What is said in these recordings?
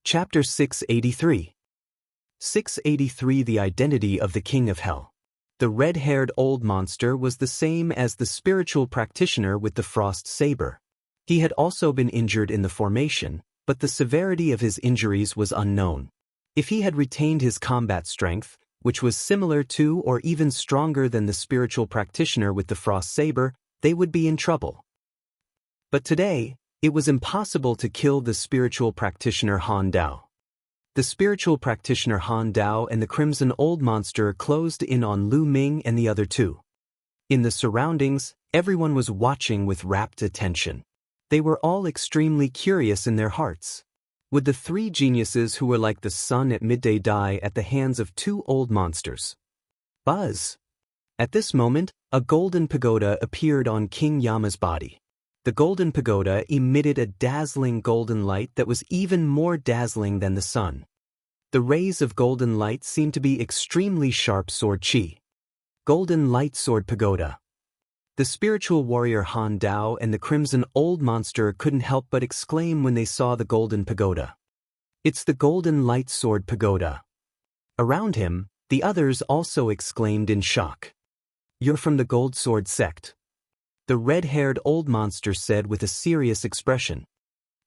Chapter 683. 683 The Identity of the King of Hell. The red-haired old monster was the same as the spiritual practitioner with the frost saber. He had also been injured in the formation, but the severity of his injuries was unknown. If he had retained his combat strength, which was similar to or even stronger than the spiritual practitioner with the frost saber, they would be in trouble. But today, it was impossible to kill the spiritual practitioner Han Dao. The spiritual practitioner Han Dao and the crimson old monster closed in on Lu Ming and the other two. In the surroundings, everyone was watching with rapt attention. They were all extremely curious in their hearts. Would the three geniuses who were like the sun at midday die at the hands of two old monsters? Buzz! At this moment, a golden pagoda appeared on King Yama's body. The golden pagoda emitted a dazzling golden light that was even more dazzling than the sun. The rays of golden light seemed to be extremely sharp sword chi. Golden Light Sword Pagoda. The spiritual warrior Han Dao and the crimson old monster couldn't help but exclaim when they saw the golden pagoda. It's the Golden Light Sword Pagoda. Around him, the others also exclaimed in shock. You're from the Gold Sword sect. The red-haired old monster said with a serious expression.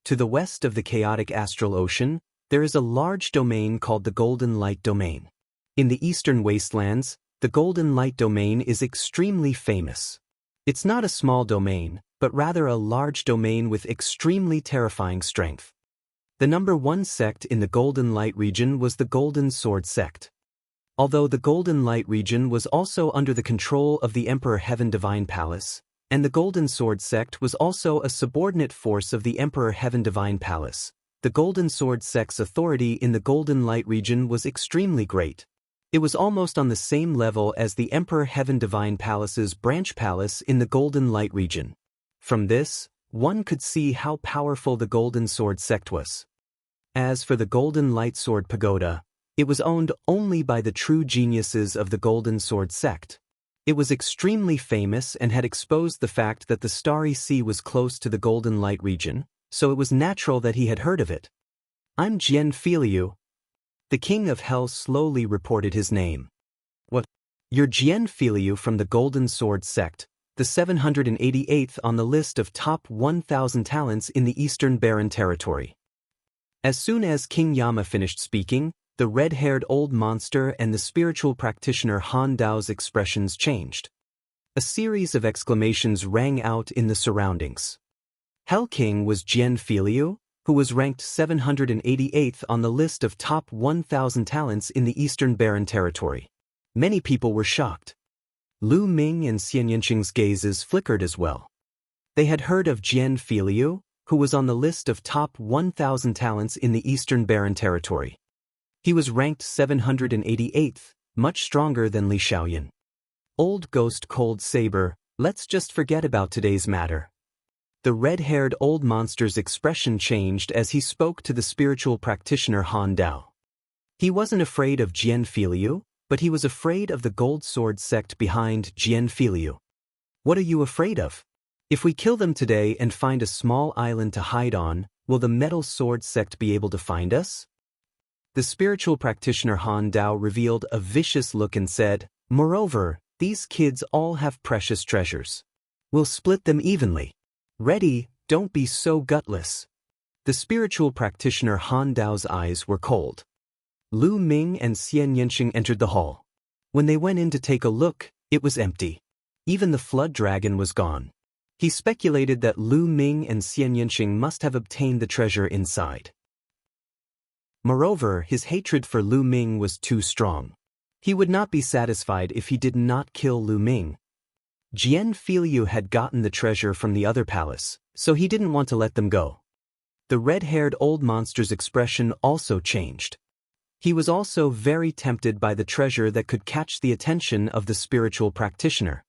To the west of the chaotic astral ocean, there is a large domain called the Golden Light Domain. In the eastern wastelands, the Golden Light Domain is extremely famous. It's not a small domain, but rather a large domain with extremely terrifying strength. The number one sect in the Golden Light region was the Golden Sword sect. Although the Golden Light region was also under the control of the Emperor Heaven Divine Palace, and the Golden Sword sect was also a subordinate force of the Emperor Heaven Divine Palace, the Golden Sword sect's authority in the Golden Light region was extremely great. It was almost on the same level as the Emperor Heaven Divine Palace's branch palace in the Golden Light region. From this, one could see how powerful the Golden Sword sect was. As for the Golden Light Sword Pagoda, it was owned only by the true geniuses of the Golden Sword sect. It was extremely famous and had exposed the fact that the Starry Sea was close to the Golden Light region, so it was natural that he had heard of it. I'm Jian Filiu. The King of Hell slowly reported his name. What? You're Jian Filiu from the Golden Sword sect, the 788th on the list of top 1,000 talents in the Eastern Barren Territory. As soon as King Yama finished speaking, the red-haired old monster and the spiritual practitioner Han Dao's expressions changed. A series of exclamations rang out in the surroundings. Hell King was Jian Filiu, who was ranked 788th on the list of top 1,000 talents in the Eastern Barren Territory. Many people were shocked. Lu Ming and Xian Yanqing's gazes flickered as well. They had heard of Jian Filiu, who was on the list of top 1,000 talents in the Eastern Barren Territory. He was ranked 788th, much stronger than Li Xiaoyan. Old Ghost Cold Saber, let's just forget about today's matter. The red-haired old monster's expression changed as he spoke to the spiritual practitioner Han Dao. He wasn't afraid of Jian Filiu, but he was afraid of the Gold Sword sect behind Jian Filiu. What are you afraid of? If we kill them today and find a small island to hide on, will the Metal Sword sect be able to find us? The spiritual practitioner Han Dao revealed a vicious look and said, Moreover, these kids all have precious treasures. We'll split them evenly. Ready, don't be so gutless. The spiritual practitioner Han Dao's eyes were cold. Lu Ming and Xian Yanqing entered the hall. When they went in to take a look, it was empty. Even the flood dragon was gone. He speculated that Lu Ming and Xian Yanqing must have obtained the treasure inside. Moreover, his hatred for Lu Ming was too strong. He would not be satisfied if he did not kill Lu Ming. Jian Filiu had gotten the treasure from the other palace, so he didn't want to let them go. The red-haired old monster's expression also changed. He was also very tempted by the treasure that could catch the attention of the spiritual practitioner.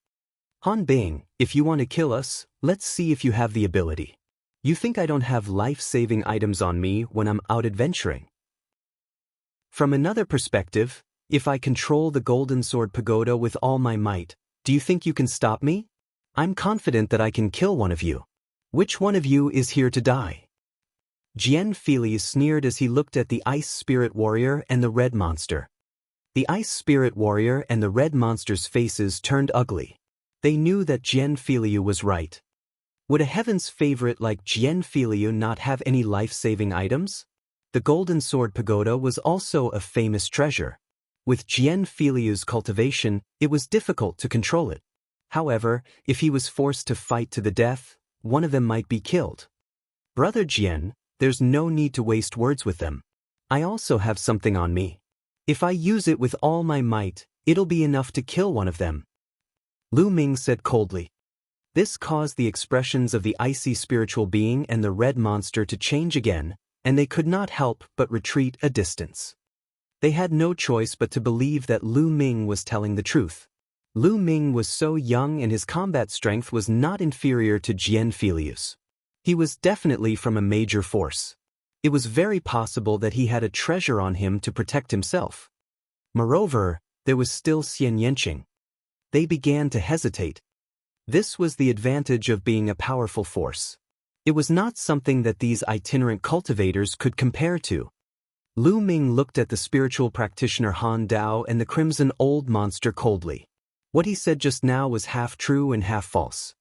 Han Bing, if you want to kill us, let's see if you have the ability. You think I don't have life-saving items on me when I'm out adventuring? From another perspective, if I control the Golden Sword Pagoda with all my might, do you think you can stop me? I'm confident that I can kill one of you. Which one of you is here to die? Jian Fili sneered as he looked at the Ice Spirit Warrior and the Red Monster. The Ice Spirit Warrior and the Red Monster's faces turned ugly. They knew that Jian Filiu was right. Would a heaven's favorite like Jian Filiu not have any life-saving items? The Golden Sword Pagoda was also a famous treasure. With Jian Filiu's cultivation, it was difficult to control it. However, if he was forced to fight to the death, one of them might be killed. Brother Jian, there's no need to waste words with them. I also have something on me. If I use it with all my might, it'll be enough to kill one of them. Lu Ming said coldly. This caused the expressions of the icy spiritual being and the red monster to change again, and they could not help but retreat a distance. They had no choice but to believe that Lu Ming was telling the truth. Lu Ming was so young and his combat strength was not inferior to Jian Filiu's. He was definitely from a major force. It was very possible that he had a treasure on him to protect himself. Moreover, there was still Xian Yanqing. They began to hesitate. This was the advantage of being a powerful force. It was not something that these itinerant cultivators could compare to. Lu Ming looked at the spiritual practitioner Han Dao and the Crimson Old Monster coldly. What he said just now was half true and half false.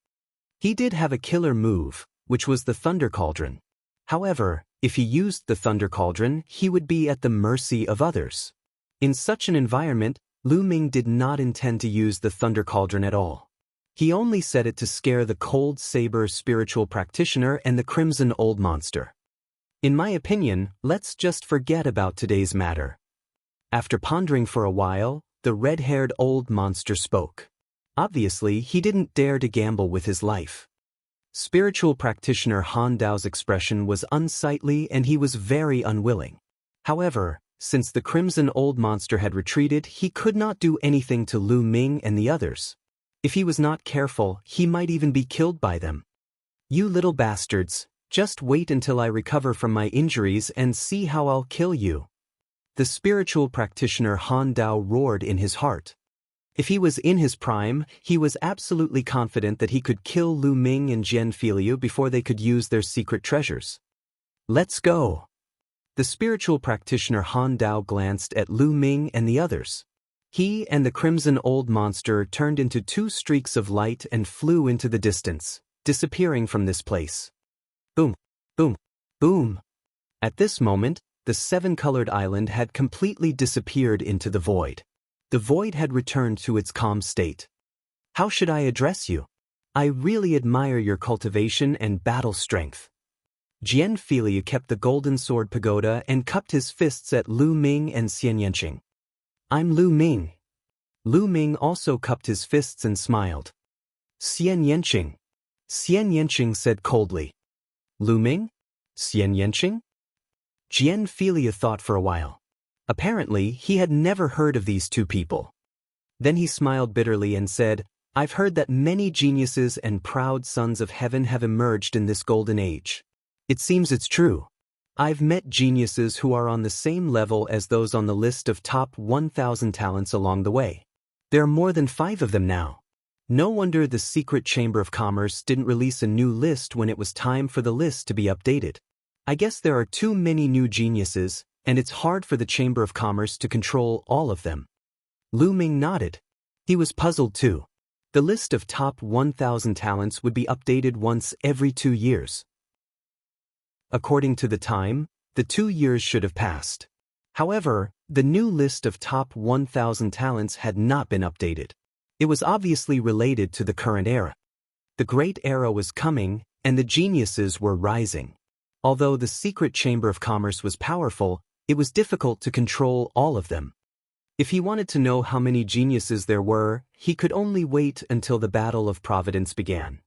He did have a killer move, which was the Thunder Cauldron. However, if he used the Thunder Cauldron, he would be at the mercy of others. In such an environment, Lu Ming did not intend to use the Thunder Cauldron at all. He only said it to scare the Cold Saber spiritual practitioner and the Crimson Old Monster. In my opinion, let's just forget about today's matter. After pondering for a while, the red-haired old monster spoke. Obviously, he didn't dare to gamble with his life. Spiritual practitioner Han Dao's expression was unsightly and he was very unwilling. However, since the Crimson Old Monster had retreated, he could not do anything to Lu Ming and the others. If he was not careful, he might even be killed by them. You little bastards, just wait until I recover from my injuries and see how I'll kill you. The spiritual practitioner Han Dao roared in his heart. If he was in his prime, he was absolutely confident that he could kill Lu Ming and Jian Filiu before they could use their secret treasures. Let's go. The spiritual practitioner Han Dao glanced at Lu Ming and the others. He and the Crimson Old Monster turned into two streaks of light and flew into the distance, disappearing from this place. Boom, boom, boom. At this moment, the seven-colored island had completely disappeared into the void. The void had returned to its calm state. How should I address you? I really admire your cultivation and battle strength. Jian Filiu kept the Golden Sword Pagoda and cupped his fists at Lu Ming and Xian Yanqing. I'm Lu Ming. Lu Ming also cupped his fists and smiled. Xian Yanqing. Xian Yanqing said coldly. Lu Ming? Xian Yanqing? Jian Filiu thought for a while. Apparently, he had never heard of these two people. Then he smiled bitterly and said, I've heard that many geniuses and proud sons of heaven have emerged in this golden age. It seems it's true. I've met geniuses who are on the same level as those on the list of top 1,000 talents along the way. There are more than 5 of them now. No wonder the Secret Chamber of Commerce didn't release a new list when it was time for the list to be updated. I guess there are too many new geniuses, and it's hard for the Chamber of Commerce to control all of them. Lu Ming nodded. He was puzzled too. The list of top 1,000 talents would be updated once every 2 years. According to the time, the 2 years should have passed. However, the new list of top 1,000 talents had not been updated. It was obviously related to the current era. The Great Era was coming, and the geniuses were rising. Although the Secret Chamber of Commerce was powerful, it was difficult to control all of them. If he wanted to know how many geniuses there were, he could only wait until the Battle of Providence began.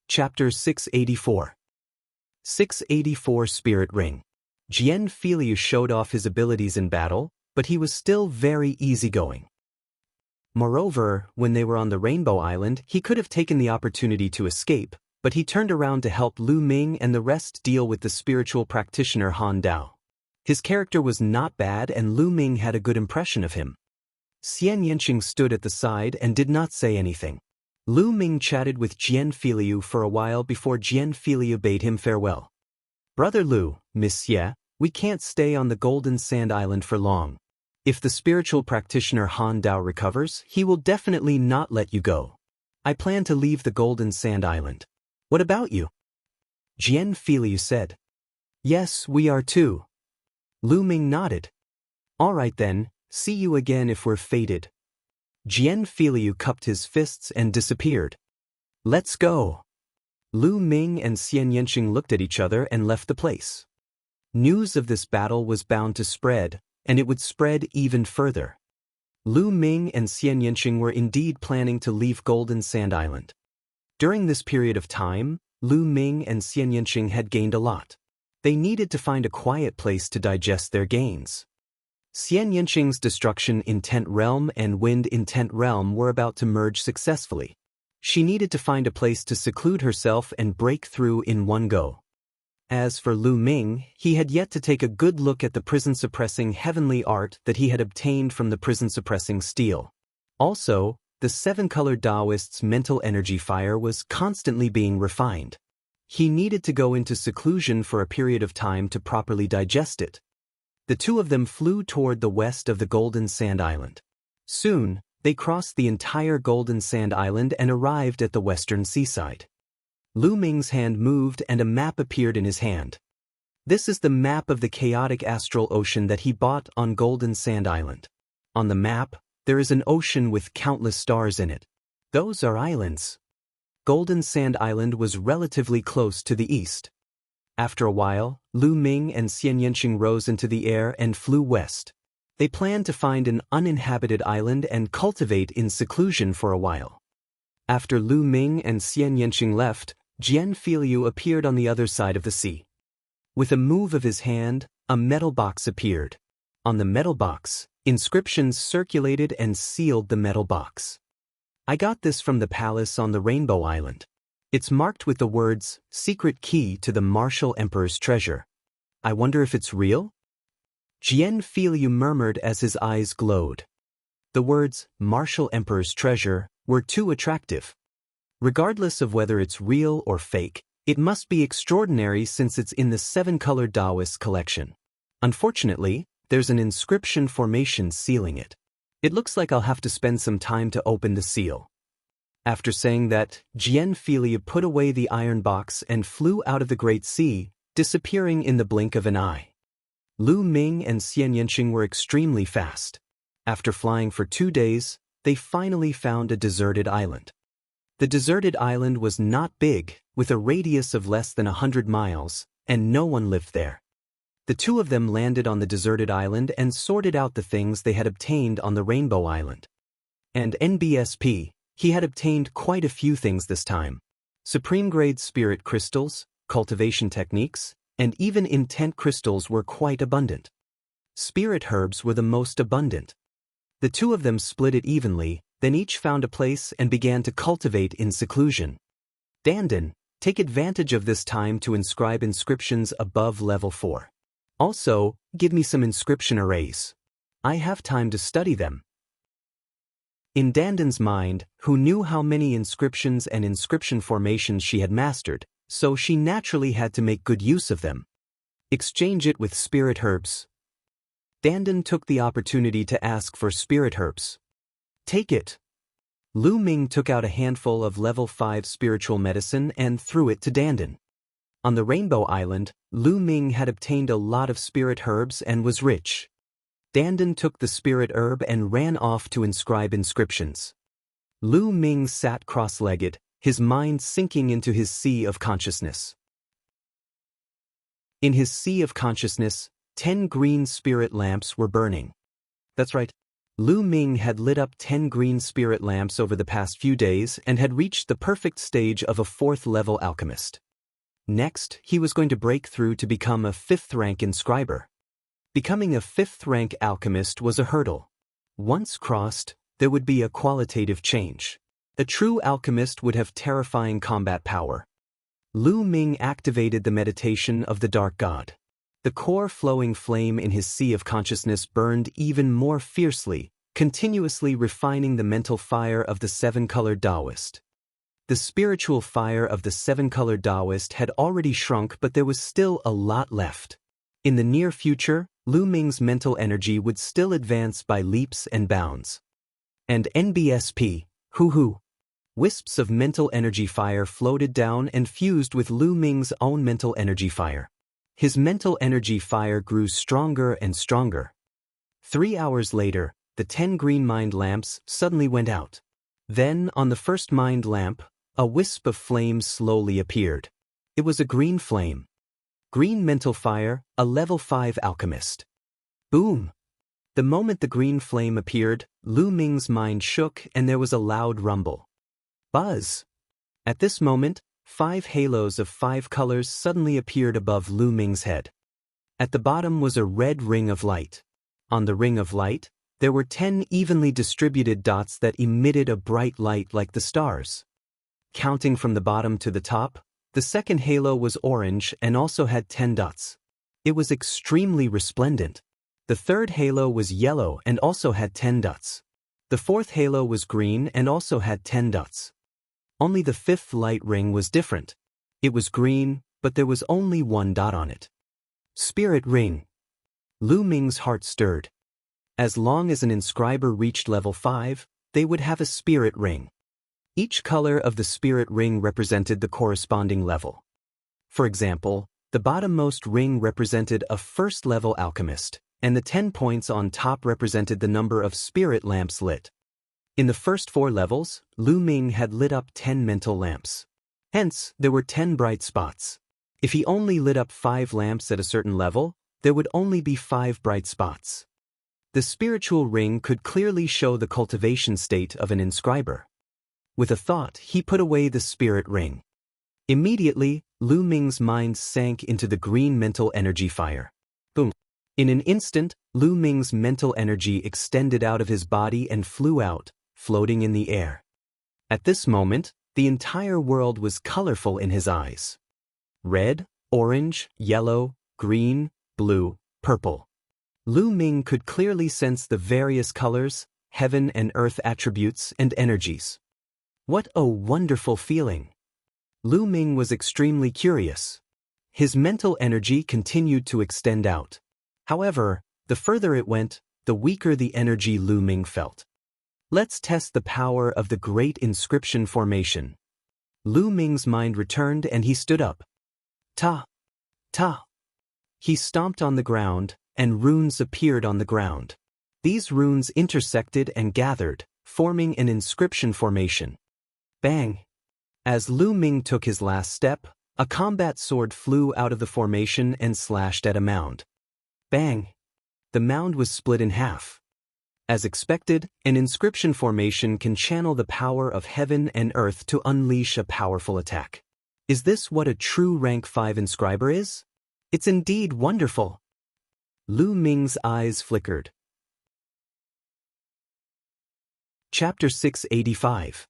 Chapter 684. 684 Spirit Ring. Jian Filiu showed off his abilities in battle, but he was still very easygoing. Moreover, when they were on the Rainbow Island, he could have taken the opportunity to escape, but he turned around to help Lu Ming and the rest deal with the spiritual practitioner Han Dao. His character was not bad and Lu Ming had a good impression of him. Xian Yanqing stood at the side and did not say anything. Lu Ming chatted with Jian Filiu for a while before Jian Filiu bade him farewell. Brother Lu, Miss Xie, we can't stay on the Golden Sand Island for long. If the spiritual practitioner Han Dao recovers, he will definitely not let you go. I plan to leave the Golden Sand Island. What about you? Jian Filiu said. Yes, we are too. Lu Ming nodded. All right then, see you again if we're fated. Jian Filiu cupped his fists and disappeared. Let's go. Lu Ming and Xian Yanqing looked at each other and left the place. News of this battle was bound to spread, and it would spread even further. Lu Ming and Xian Yanqing were indeed planning to leave Golden Sand Island. During this period of time, Lu Ming and Xian Yanqing had gained a lot. They needed to find a quiet place to digest their gains. Xian Yanqing's Destruction Intent Realm and Wind Intent Realm were about to merge successfully. She needed to find a place to seclude herself and break through in one go. As for Lu Ming, he had yet to take a good look at the prison-suppressing heavenly art that he had obtained from the prison-suppressing steel. Also, the seven-colored Taoist's mental energy fire was constantly being refined. He needed to go into seclusion for a period of time to properly digest it. The two of them flew toward the west of the Golden Sand Island. Soon, they crossed the entire Golden Sand Island and arrived at the western seaside. Lu Ming's hand moved and a map appeared in his hand. This is the map of the chaotic astral ocean that he bought on Golden Sand Island. On the map, there is an ocean with countless stars in it. Those are islands. Golden Sand Island was relatively close to the east. After a while, Lu Ming and Xian Yanqing rose into the air and flew west. They planned to find an uninhabited island and cultivate in seclusion for a while. After Lu Ming and Xian Yanqing left, Jian Filiu appeared on the other side of the sea. With a move of his hand, a metal box appeared. On the metal box, inscriptions circulated and sealed the metal box. I got this from the palace on the Rainbow Island. It's marked with the words, Secret Key to the Martial Emperor's Treasure. I wonder if it's real? Jian Filiu murmured as his eyes glowed. The words, Martial Emperor's Treasure, were too attractive. Regardless of whether it's real or fake, it must be extraordinary since it's in the seven-colored Taoist collection. Unfortunately, there's an inscription formation sealing it. It looks like I'll have to spend some time to open the seal. After saying that, Jian Filiu put away the iron box and flew out of the Great Sea, disappearing in the blink of an eye. Lu Ming and Xian Yanqing were extremely fast. After flying for 2 days, they finally found a deserted island. The deserted island was not big, with a radius of less than 100 miles, and no one lived there. The two of them landed on the deserted island and sorted out the things they had obtained on the Rainbow Island. And NBSP, he had obtained quite a few things this time. Supreme-grade spirit crystals, cultivation techniques, and even intent crystals were quite abundant. Spirit herbs were the most abundant. The two of them split it evenly, then each found a place and began to cultivate in seclusion. Dandan, take advantage of this time to inscribe inscriptions above level 4. Also, give me some inscription arrays. I have time to study them. In Dandan's mind, who knew how many inscriptions and inscription formations she had mastered, so she naturally had to make good use of them. Exchange it with spirit herbs. Dandan took the opportunity to ask for spirit herbs. Take it. Lu Ming took out a handful of level 5 spiritual medicine and threw it to Dandan. On the Rainbow Island, Lu Ming had obtained a lot of spirit herbs and was rich. Dandan took the spirit herb and ran off to inscribe inscriptions. Lu Ming sat cross-legged, his mind sinking into his sea of consciousness. In his sea of consciousness, 10 green spirit lamps were burning. That's right. Lu Ming had lit up 10 green spirit lamps over the past few days and had reached the perfect stage of a 4th-level alchemist. Next, he was going to break through to become a 5th-rank inscriber. Becoming a 5th-rank alchemist was a hurdle. Once crossed, there would be a qualitative change. A true alchemist would have terrifying combat power. Lu Ming activated the meditation of the Dark God. The core flowing flame in his sea of consciousness burned even more fiercely, continuously refining the mental fire of the seven-colored Taoist. The spiritual fire of the seven-colored Taoist had already shrunk, but there was still a lot left. In the near future, Lu Ming's mental energy would still advance by leaps and bounds. And NBSP, hoo-hoo. Wisps of mental energy fire floated down and fused with Lu Ming's own mental energy fire. His mental energy fire grew stronger and stronger. 3 hours later, the 10 green mind lamps suddenly went out. Then, on the first mind lamp, a wisp of flame slowly appeared. It was a green flame. Green mental fire, a level 5 alchemist. Boom! The moment the green flame appeared, Lu Ming's mind shook and there was a loud rumble. Buzz! At this moment, 5 halos of 5 colors suddenly appeared above Lu Ming's head. At the bottom was a red ring of light. On the ring of light, there were 10 evenly distributed dots that emitted a bright light like the stars. Counting from the bottom to the top, the second halo was orange and also had 10 dots. It was extremely resplendent. The third halo was yellow and also had 10 dots. The fourth halo was green and also had 10 dots. Only the fifth light ring was different. It was green, but there was only 1 dot on it. Spirit ring. Lu Ming's heart stirred. As long as an inscriber reached level 5, they would have a spirit ring. Each color of the spirit ring represented the corresponding level. For example, the bottommost ring represented a first-level alchemist, and the 10 points on top represented the number of spirit lamps lit. In the first 4 levels, Lu Ming had lit up 10 mental lamps. Hence, there were 10 bright spots. If he only lit up 5 lamps at a certain level, there would only be 5 bright spots. The spiritual ring could clearly show the cultivation state of an inscriber. With a thought, he put away the spirit ring. Immediately, Lu Ming's mind sank into the green mental energy fire. Boom! In an instant, Lu Ming's mental energy extended out of his body and flew out, floating in the air. At this moment, the entire world was colorful in his eyes. Red, orange, yellow, green, blue, purple. Lu Ming could clearly sense the various colors, heaven and earth attributes and energies. What a wonderful feeling! Lu Ming was extremely curious. His mental energy continued to extend out. However, the further it went, the weaker the energy Lu Ming felt. Let's test the power of the great inscription formation. Lu Ming's mind returned and he stood up. Ta! Ta! He stomped on the ground, and runes appeared on the ground. These runes intersected and gathered, forming an inscription formation. Bang! As Lu Ming took his last step, a combat sword flew out of the formation and slashed at a mound. Bang! The mound was split in half. As expected, an inscription formation can channel the power of heaven and earth to unleash a powerful attack. Is this what a true rank 5 inscriber is? It's indeed wonderful. Lu Ming's eyes flickered. Chapter 685.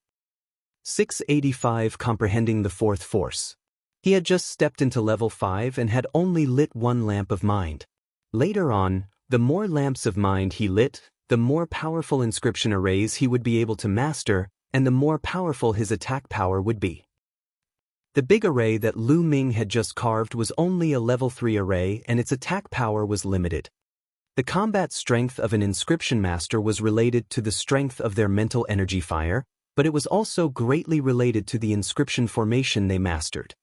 685 Comprehending the Fourth Force. He had just stepped into level 5 and had only lit 1 lamp of mind. Later on, the more lamps of mind he lit, the more powerful inscription arrays he would be able to master, and the more powerful his attack power would be. The big array that Lu Ming had just carved was only a level 3 array and its attack power was limited. The combat strength of an inscription master was related to the strength of their mental energy fire, but it was also greatly related to the inscription formation they mastered.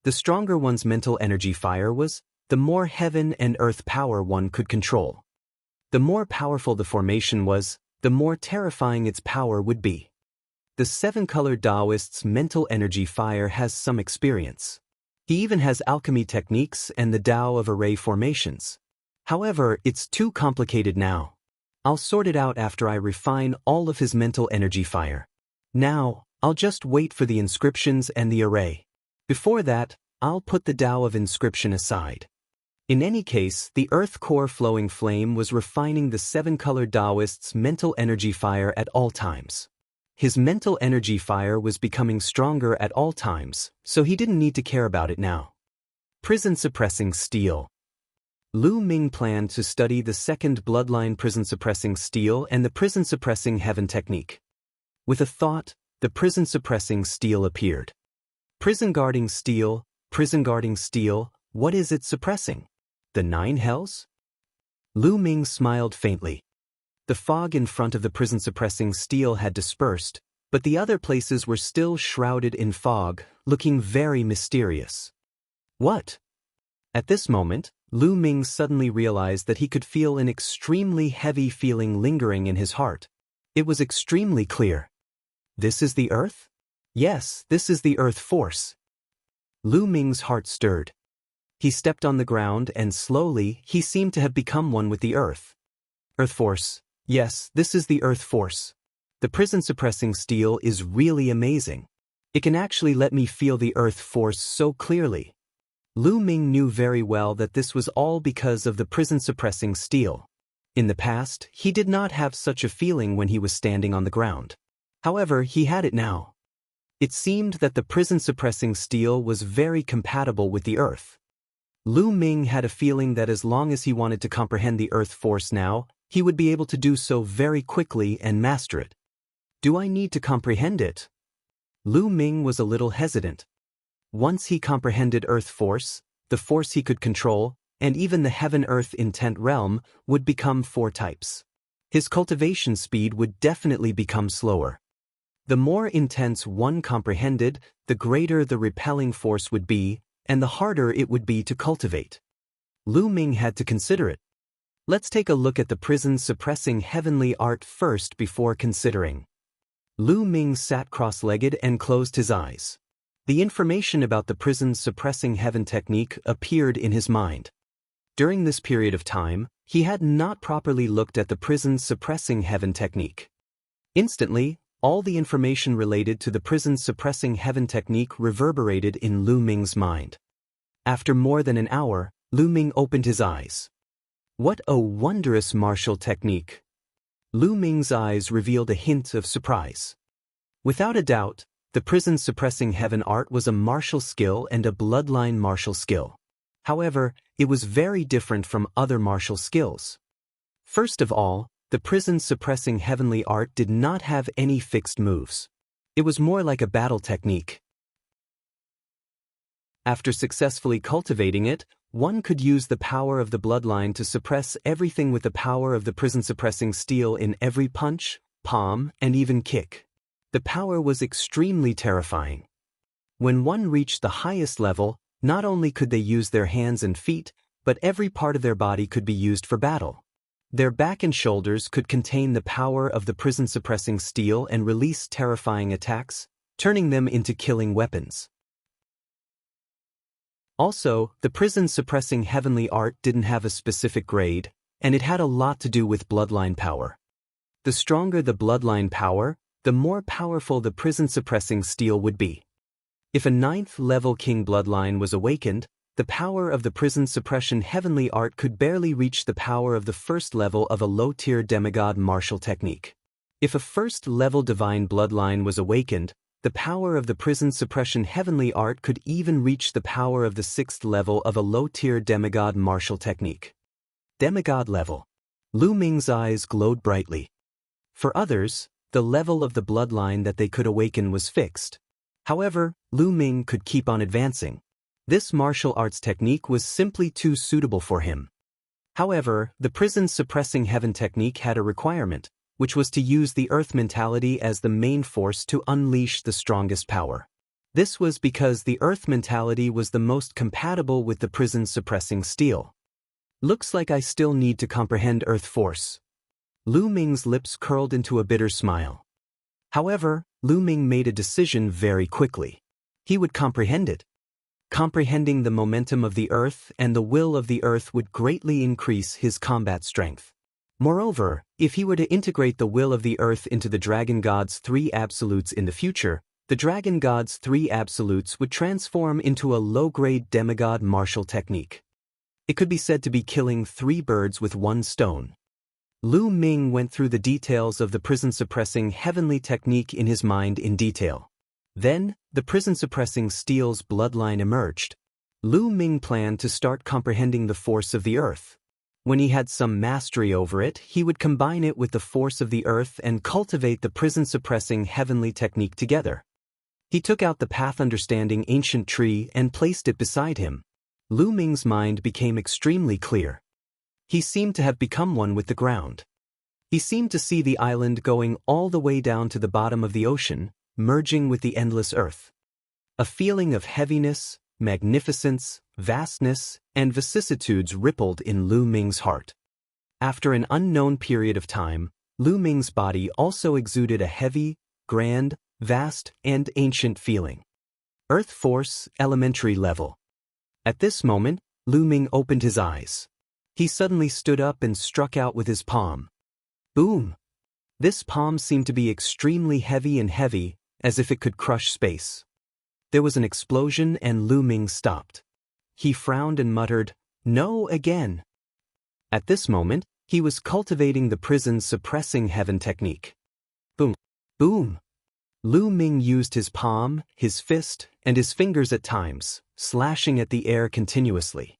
The stronger one's mental energy fire was, the more heaven and earth power one could control. The more powerful the formation was, the more terrifying its power would be. The 7-colored Taoist's mental energy fire has some experience. He even has alchemy techniques and the Tao of array formations. However, it's too complicated now. I'll sort it out after I refine all of his mental energy fire. Now, I'll just wait for the inscriptions and the array. Before that, I'll put the Tao of inscription aside. In any case, the earth core flowing flame was refining the 7-colored Taoist's mental energy fire at all times. His mental energy fire was becoming stronger at all times, so he didn't need to care about it now. Prison-suppressing steel. Lu Ming planned to study the second bloodline prison-suppressing steel and the prison-suppressing heaven technique. With a thought, the prison-suppressing steel appeared. Prison-guarding steel, what is it suppressing? The 9 hells? Lu Ming smiled faintly. The fog in front of the prison-suppressing steel had dispersed, but the other places were still shrouded in fog, looking very mysterious. What? At this moment, Lu Ming suddenly realized that he could feel an extremely heavy feeling lingering in his heart. It was extremely clear. This is the earth? Yes, this is the earth force. Lu Ming's heart stirred. He stepped on the ground and slowly he seemed to have become one with the earth. Earth force. Yes, this is the earth force. The prison-suppressing steel is really amazing. It can actually let me feel the earth force so clearly. Lu Ming knew very well that this was all because of the prison-suppressing steel. In the past, he did not have such a feeling when he was standing on the ground. However, he had it now. It seemed that the prison-suppressing steel was very compatible with the earth. Lu Ming had a feeling that as long as he wanted to comprehend the earth force now, he would be able to do so very quickly and master it. Do I need to comprehend it? Lu Ming was a little hesitant. Once he comprehended earth force, the force he could control, and even the heaven-earth intent realm would become 4 types. His cultivation speed would definitely become slower. The more intense one comprehended, the greater the repelling force would be, and the harder it would be to cultivate. Lu Ming had to consider it. Let's take a look at the prison-suppressing heavenly art first before considering. Lu Ming sat cross-legged and closed his eyes. The information about the prison-suppressing heaven technique appeared in his mind. During this period of time, he had not properly looked at the prison-suppressing heaven technique. Instantly, all the information related to the prison-suppressing heaven technique reverberated in Lu Ming's mind. After more than an hour, Lu Ming opened his eyes. What a wondrous martial technique! Lu Ming's eyes revealed a hint of surprise. Without a doubt, the prison-suppressing heaven art was a martial skill and a bloodline martial skill. However, it was very different from other martial skills. First of all, the prison-suppressing heavenly art did not have any fixed moves. It was more like a battle technique. After successfully cultivating it, one could use the power of the bloodline to suppress everything with the power of the prison-suppressing steel in every punch, palm, and even kick. The power was extremely terrifying. When one reached the highest level, not only could they use their hands and feet, but every part of their body could be used for battle. Their back and shoulders could contain the power of the prison-suppressing steel and release terrifying attacks, turning them into killing weapons. Also, the prison-suppressing heavenly art didn't have a specific grade, and it had a lot to do with bloodline power. The stronger the bloodline power, the more powerful the prison-suppressing steel would be. If a 9th-level king bloodline was awakened, the power of the prison suppression heavenly art could barely reach the power of the first level of a low-tier demigod martial technique. If a first-level divine bloodline was awakened, the power of the prison suppression heavenly art could even reach the power of the 6th level of a low-tier demigod martial technique. Demigod level. Lu Ming's eyes glowed brightly. For others, the level of the bloodline that they could awaken was fixed. However, Lu Ming could keep on advancing. This martial arts technique was simply too suitable for him. However, the prison-suppressing heaven technique had a requirement, which was to use the earth mentality as the main force to unleash the strongest power. This was because the earth mentality was the most compatible with the prison-suppressing steel. Looks like I still need to comprehend earth force. Lu Ming's lips curled into a bitter smile. However, Lu Ming made a decision very quickly. He would comprehend it. Comprehending the momentum of the earth and the will of the earth would greatly increase his combat strength. Moreover, if he were to integrate the will of the earth into the Dragon God's 3 absolutes in the future, the Dragon God's 3 absolutes would transform into a low-grade demigod martial technique. It could be said to be killing 3 birds with 1 stone. Lu Ming went through the details of the prison-suppressing heavenly technique in his mind in detail. Then, the prison-suppressing steel's bloodline emerged. Lu Ming planned to start comprehending the force of the earth. When he had some mastery over it, he would combine it with the force of the earth and cultivate the prison-suppressing heavenly technique together. He took out the path-understanding ancient tree and placed it beside him. Lu Ming's mind became extremely clear. He seemed to have become one with the ground. He seemed to see the island going all the way down to the bottom of the ocean, merging with the endless earth. A feeling of heaviness, magnificence, vastness, and vicissitudes rippled in Lu Ming's heart. After an unknown period of time, Lu Ming's body also exuded a heavy, grand, vast, and ancient feeling. Earth force, elementary level. At this moment, Lu Ming opened his eyes. He suddenly stood up and struck out with his palm. Boom! This palm seemed to be extremely heavy and heavy, as if it could crush space. There was an explosion and Lu Ming stopped. He frowned and muttered, "No, again." At this moment, he was cultivating the prison's suppressing heaven technique. Boom! Boom! Lu Ming used his palm, his fist, and his fingers at times, slashing at the air continuously.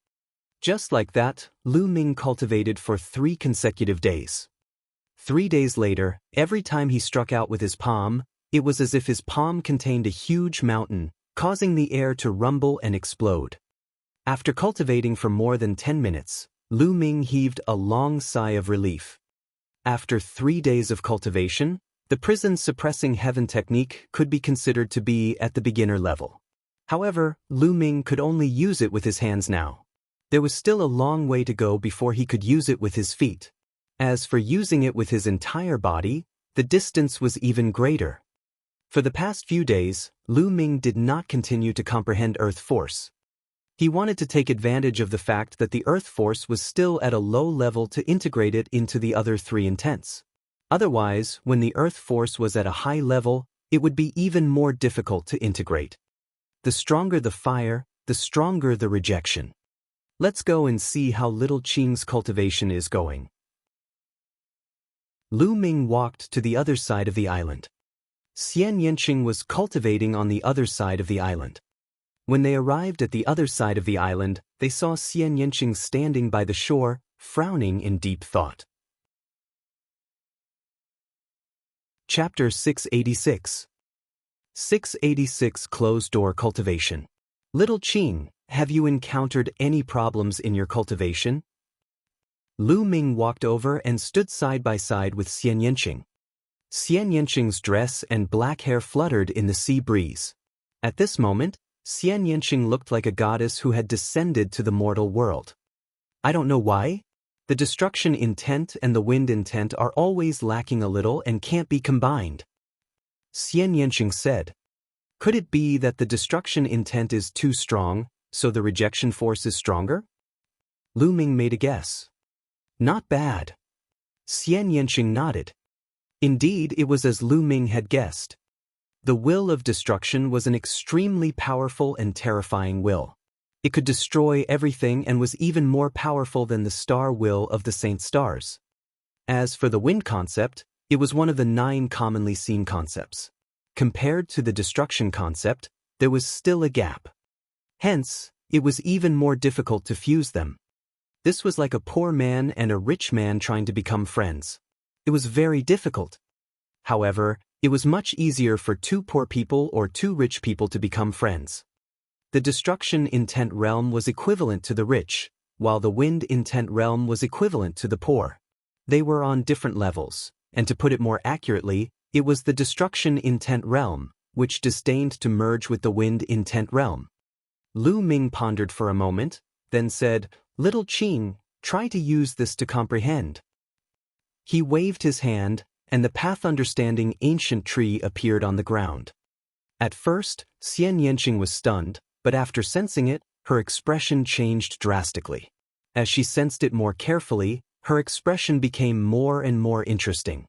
Just like that, Lu Ming cultivated for 3 consecutive days. 3 days later, every time he struck out with his palm, it was as if his palm contained a huge mountain, causing the air to rumble and explode. After cultivating for more than 10 minutes, Lu Ming heaved a long sigh of relief. After 3 days of cultivation, the prison's suppressing heaven technique could be considered to be at the beginner level. However, Lu Ming could only use it with his hands now. There was still a long way to go before he could use it with his feet. As for using it with his entire body, the distance was even greater. For the past few days, Lu Ming did not continue to comprehend Earth Force. He wanted to take advantage of the fact that the Earth Force was still at a low level to integrate it into the other 3 intents. Otherwise, when the Earth Force was at a high level, it would be even more difficult to integrate. The stronger the fire, the stronger the rejection. Let's go and see how little Qing's cultivation is going. Lu Ming walked to the other side of the island. Xian Yanqing was cultivating on the other side of the island. When they arrived at the other side of the island, they saw Xian Yanqing standing by the shore, frowning in deep thought. Chapter 686. 686 Closed-Door Cultivation. Little Qing, have you encountered any problems in your cultivation? Lu Ming walked over and stood side by side with Xian Yanqing. Xian Yanqing's dress and black hair fluttered in the sea breeze. At this moment, Xian Yanqing looked like a goddess who had descended to the mortal world. I don't know why. The destruction intent and the wind intent are always lacking a little and can't be combined. Xian Yanqing said. Could it be that the destruction intent is too strong, so the rejection force is stronger? Lu Ming made a guess. Not bad. Xian Yanqing nodded. Indeed, it was as Lu Ming had guessed. The will of destruction was an extremely powerful and terrifying will. It could destroy everything and was even more powerful than the star will of the saint stars. As for the wind concept, it was one of the 9 commonly seen concepts. Compared to the destruction concept, there was still a gap. Hence, it was even more difficult to fuse them. This was like a poor man and a rich man trying to become friends. It was very difficult. However, it was much easier for 2 poor people or 2 rich people to become friends. The destruction intent realm was equivalent to the rich, while the wind intent realm was equivalent to the poor. They were on different levels, and to put it more accurately, it was the destruction intent realm, which disdained to merge with the wind intent realm. Lu Ming pondered for a moment, then said, Little Qing, try to use this to comprehend. He waved his hand, and the path-understanding ancient tree appeared on the ground. At first, Xian Yanqing was stunned, but after sensing it, her expression changed drastically. As she sensed it more carefully, her expression became more and more interesting.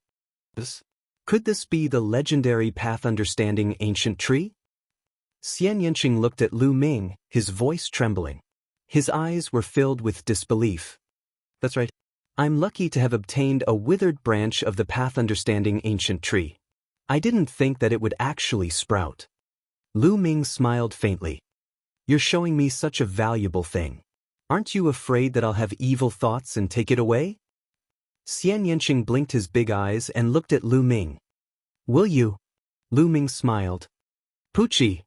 Could this be the legendary path-understanding ancient tree? Xian Yanqing looked at Lu Ming, his voice trembling. His eyes were filled with disbelief. That's right. I'm lucky to have obtained a withered branch of the path-understanding ancient tree. I didn't think that it would actually sprout. Lu Ming smiled faintly. You're showing me such a valuable thing. Aren't you afraid that I'll have evil thoughts and take it away? Xian Yanqing blinked his big eyes and looked at Lu Ming. Will you? Lu Ming smiled. Poochie!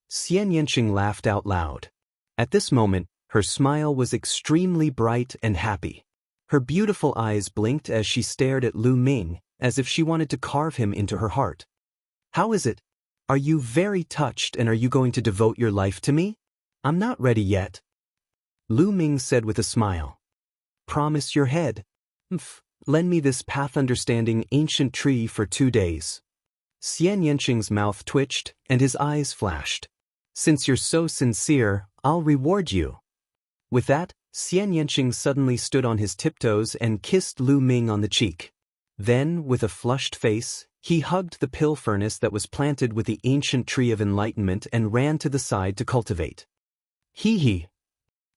Xian Yanqing laughed out loud. At this moment, her smile was extremely bright and happy. Her beautiful eyes blinked as she stared at Lu Ming, as if she wanted to carve him into her heart. How is it? Are you very touched and are you going to devote your life to me? I'm not ready yet. Lu Ming said with a smile. Promise your head. Lend me this path-understanding ancient tree for 2 days. Xian Yanqing's mouth twitched and his eyes flashed. Since you're so sincere, I'll reward you. With that, Xian Yanqing suddenly stood on his tiptoes and kissed Lu Ming on the cheek. Then, with a flushed face, he hugged the pill furnace that was planted with the ancient tree of enlightenment and ran to the side to cultivate. Hee.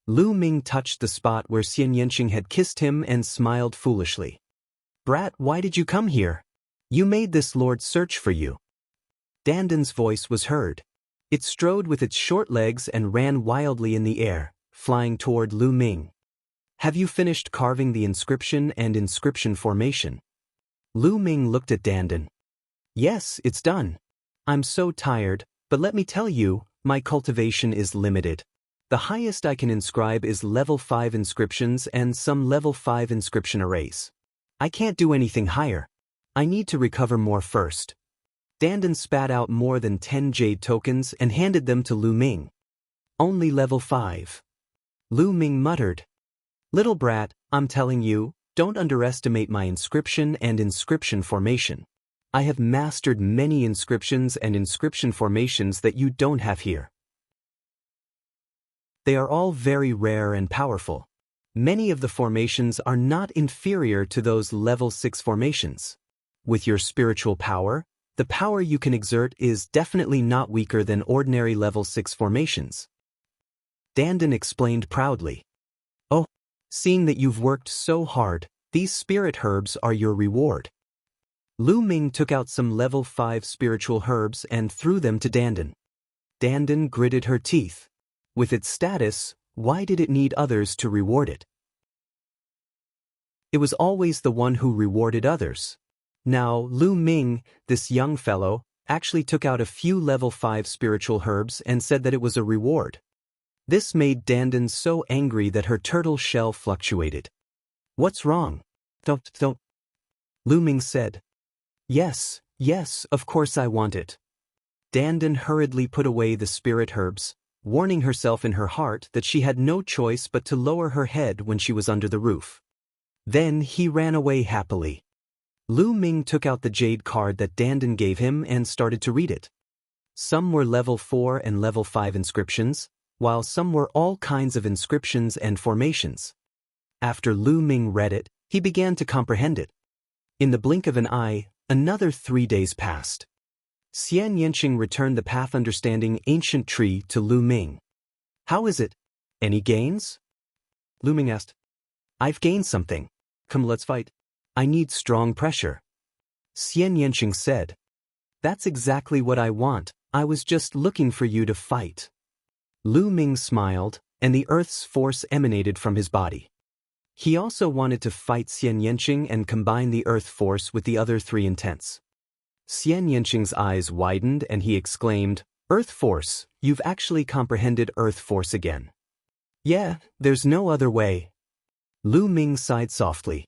Lu Ming touched the spot where Xian Yanqing had kissed him and smiled foolishly. Brat, why did you come here? You made this lord search for you. Dandan's voice was heard. It strode with its short legs and ran wildly in the air, flying toward Lu Ming. Have you finished carving the inscription and inscription formation? Lu Ming looked at Dandan. Yes, it's done. I'm so tired, but let me tell you, my cultivation is limited. The highest I can inscribe is level 5 inscriptions and some level 5 inscription arrays. I can't do anything higher. I need to recover more first. Dandan spat out more than 10 jade tokens and handed them to Lu Ming. Only level 5. Lu Ming muttered. Little brat, I'm telling you, don't underestimate my inscription and inscription formation. I have mastered many inscriptions and inscription formations that you don't have here. They are all very rare and powerful. Many of the formations are not inferior to those level 6 formations. With your spiritual power, the power you can exert is definitely not weaker than ordinary level 6 formations. Dandan explained proudly. Oh, seeing that you've worked so hard, these spirit herbs are your reward. Lu Ming took out some level 5 spiritual herbs and threw them to Dandan. Dandan gritted her teeth. With its status, why did it need others to reward it? It was always the one who rewarded others. Now, Lu Ming, this young fellow, actually took out a few level 5 spiritual herbs and said that it was a reward. This made Dandan so angry that her turtle shell fluctuated. What's wrong? Don't. Lu Ming said. Yes, of course I want it. Dandan hurriedly put away the spirit herbs, warning herself in her heart that she had no choice but to lower her head when she was under the roof. Then he ran away happily. Lu Ming took out the jade card that Dandan gave him and started to read it. Some were level 4 and level 5 inscriptions, while some were all kinds of inscriptions and formations. After Lu Ming read it, he began to comprehend it. In the blink of an eye, another 3 days passed. Xian Yanqing returned the path-understanding ancient tree to Lu Ming. How is it? Any gains? Lu Ming asked. I've gained something. Come, let's fight. I need strong pressure. Xian Yanqing said. That's exactly what I want. I was just looking for you to fight. Lu Ming smiled, and the earth's force emanated from his body. He also wanted to fight Xian Yanqing and combine the earth force with the other 3 intents. Xian Yanqing's eyes widened and he exclaimed, Earth force, you've actually comprehended earth force again. Yeah, there's no other way. Lu Ming sighed softly.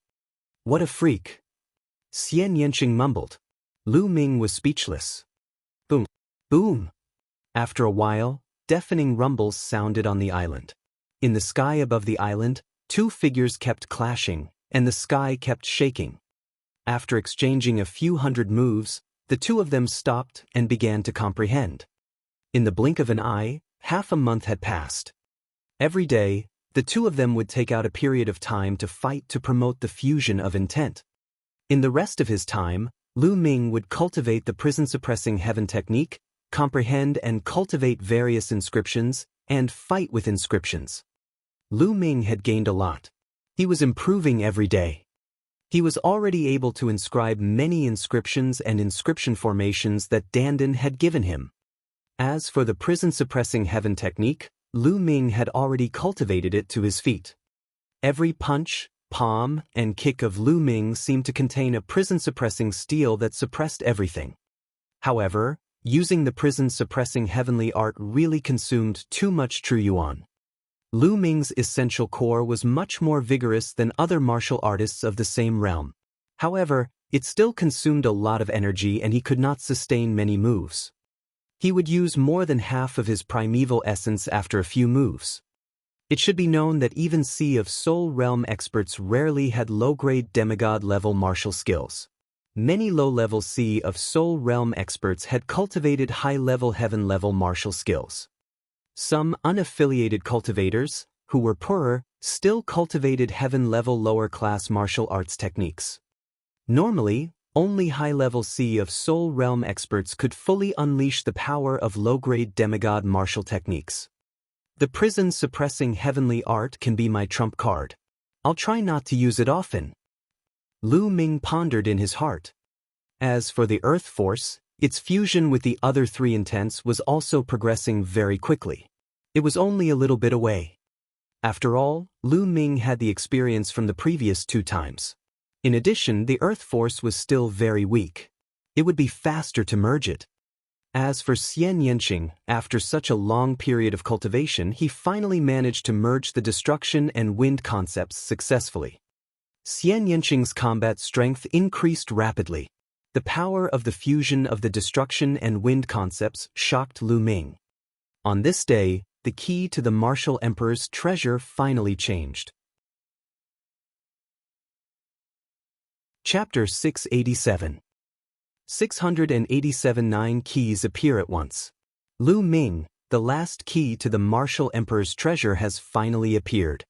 What a freak. Xian Yanqing mumbled. Lu Ming was speechless. Boom. Boom. After a while, deafening rumbles sounded on the island. In the sky above the island, 2 figures kept clashing, and the sky kept shaking. After exchanging a few hundred moves, the 2 of them stopped and began to comprehend. In the blink of an eye, half a month had passed. Every day, the 2 of them would take out a period of time to fight to promote the fusion of intent. In the rest of his time, Lu Ming would cultivate the prison-suppressing heaven technique, comprehend and cultivate various inscriptions, and fight with inscriptions. Lu Ming had gained a lot. He was improving every day. He was already able to inscribe many inscriptions and inscription formations that Dandan had given him. As for the prison-suppressing heaven technique, Lu Ming had already cultivated it to his feet. Every punch, palm, and kick of Lu Ming seemed to contain a prison-suppressing steel that suppressed everything. However, using the prison-suppressing heavenly art really consumed too much true yuan. Lu Ming's essential core was much more vigorous than other martial artists of the same realm. However, it still consumed a lot of energy and he could not sustain many moves. He would use more than half of his primeval essence after a few moves. It should be known that even Sea of Soul Realm experts rarely had low-grade demigod-level martial skills. Many low-level Sea of Soul Realm experts had cultivated high-level heaven-level martial skills. Some unaffiliated cultivators, who were poorer, still cultivated heaven-level lower-class martial arts techniques. Normally, only high-level Sea of Soul Realm experts could fully unleash the power of low-grade demigod martial techniques. The prison-suppressing heavenly art can be my trump card. I'll try not to use it often. Lu Ming pondered in his heart. As for the Earth Force, its fusion with the other three intents was also progressing very quickly. It was only a little bit away. After all, Lu Ming had the experience from the previous 2 times. In addition, the Earth Force was still very weak. It would be faster to merge it. As for Xian Yanqing, after such a long period of cultivation, he finally managed to merge the destruction and wind concepts successfully. Xian Yanqing's combat strength increased rapidly. The power of the fusion of the destruction and wind concepts shocked Lu Ming. On this day, the key to the martial emperor's treasure finally changed. Chapter 687. 687 9 keys appear at once. Lu Ming, the last key to the martial emperor's treasure, has finally appeared.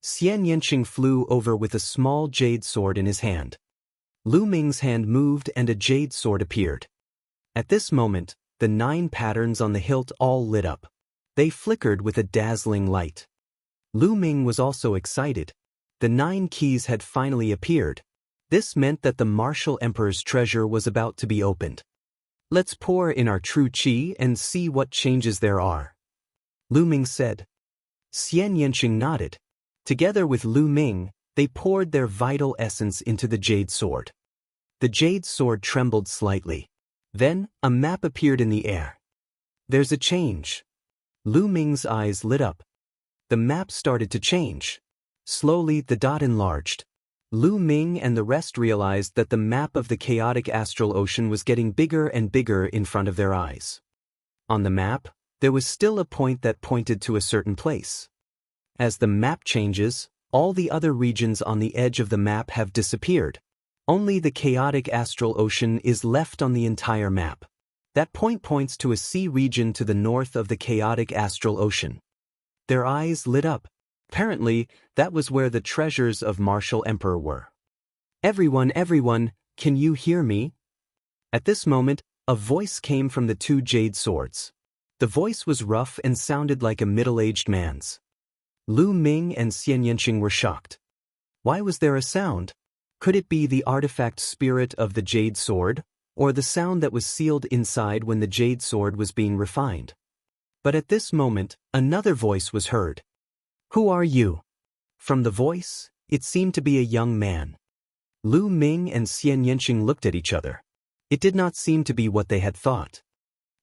Xian Yanqing flew over with a small jade sword in his hand. Lu Ming's hand moved and a jade sword appeared. At this moment, the 9 patterns on the hilt all lit up. They flickered with a dazzling light. Lu Ming was also excited. The 9 keys had finally appeared. This meant that the martial emperor's treasure was about to be opened. Let's pour in our true qi and see what changes there are, Lu Ming said. Xian Yanqing nodded. Together with Lu Ming, they poured their vital essence into the jade sword. The jade sword trembled slightly. Then, a map appeared in the air. There's a change. Lu Ming's eyes lit up. The map started to change. Slowly, the dot enlarged. Lu Ming and the rest realized that the map of the chaotic astral ocean was getting bigger and bigger in front of their eyes. On the map, there was still a point that pointed to a certain place. As the map changes, all the other regions on the edge of the map have disappeared. Only the chaotic astral ocean is left on the entire map. That point points to a sea region to the north of the chaotic astral ocean. Their eyes lit up. Apparently, that was where the treasures of Martial Emperor were. Everyone, can you hear me? At this moment, a voice came from the 2 jade swords. The voice was rough and sounded like a middle-aged man's. Lu Ming and Xian Yanqing were shocked. Why was there a sound? Could it be the artifact spirit of the jade sword, or the sound that was sealed inside when the jade sword was being refined? But at this moment, another voice was heard. Who are you? From the voice, it seemed to be a young man. Lu Ming and Xian Yanqing looked at each other. It did not seem to be what they had thought.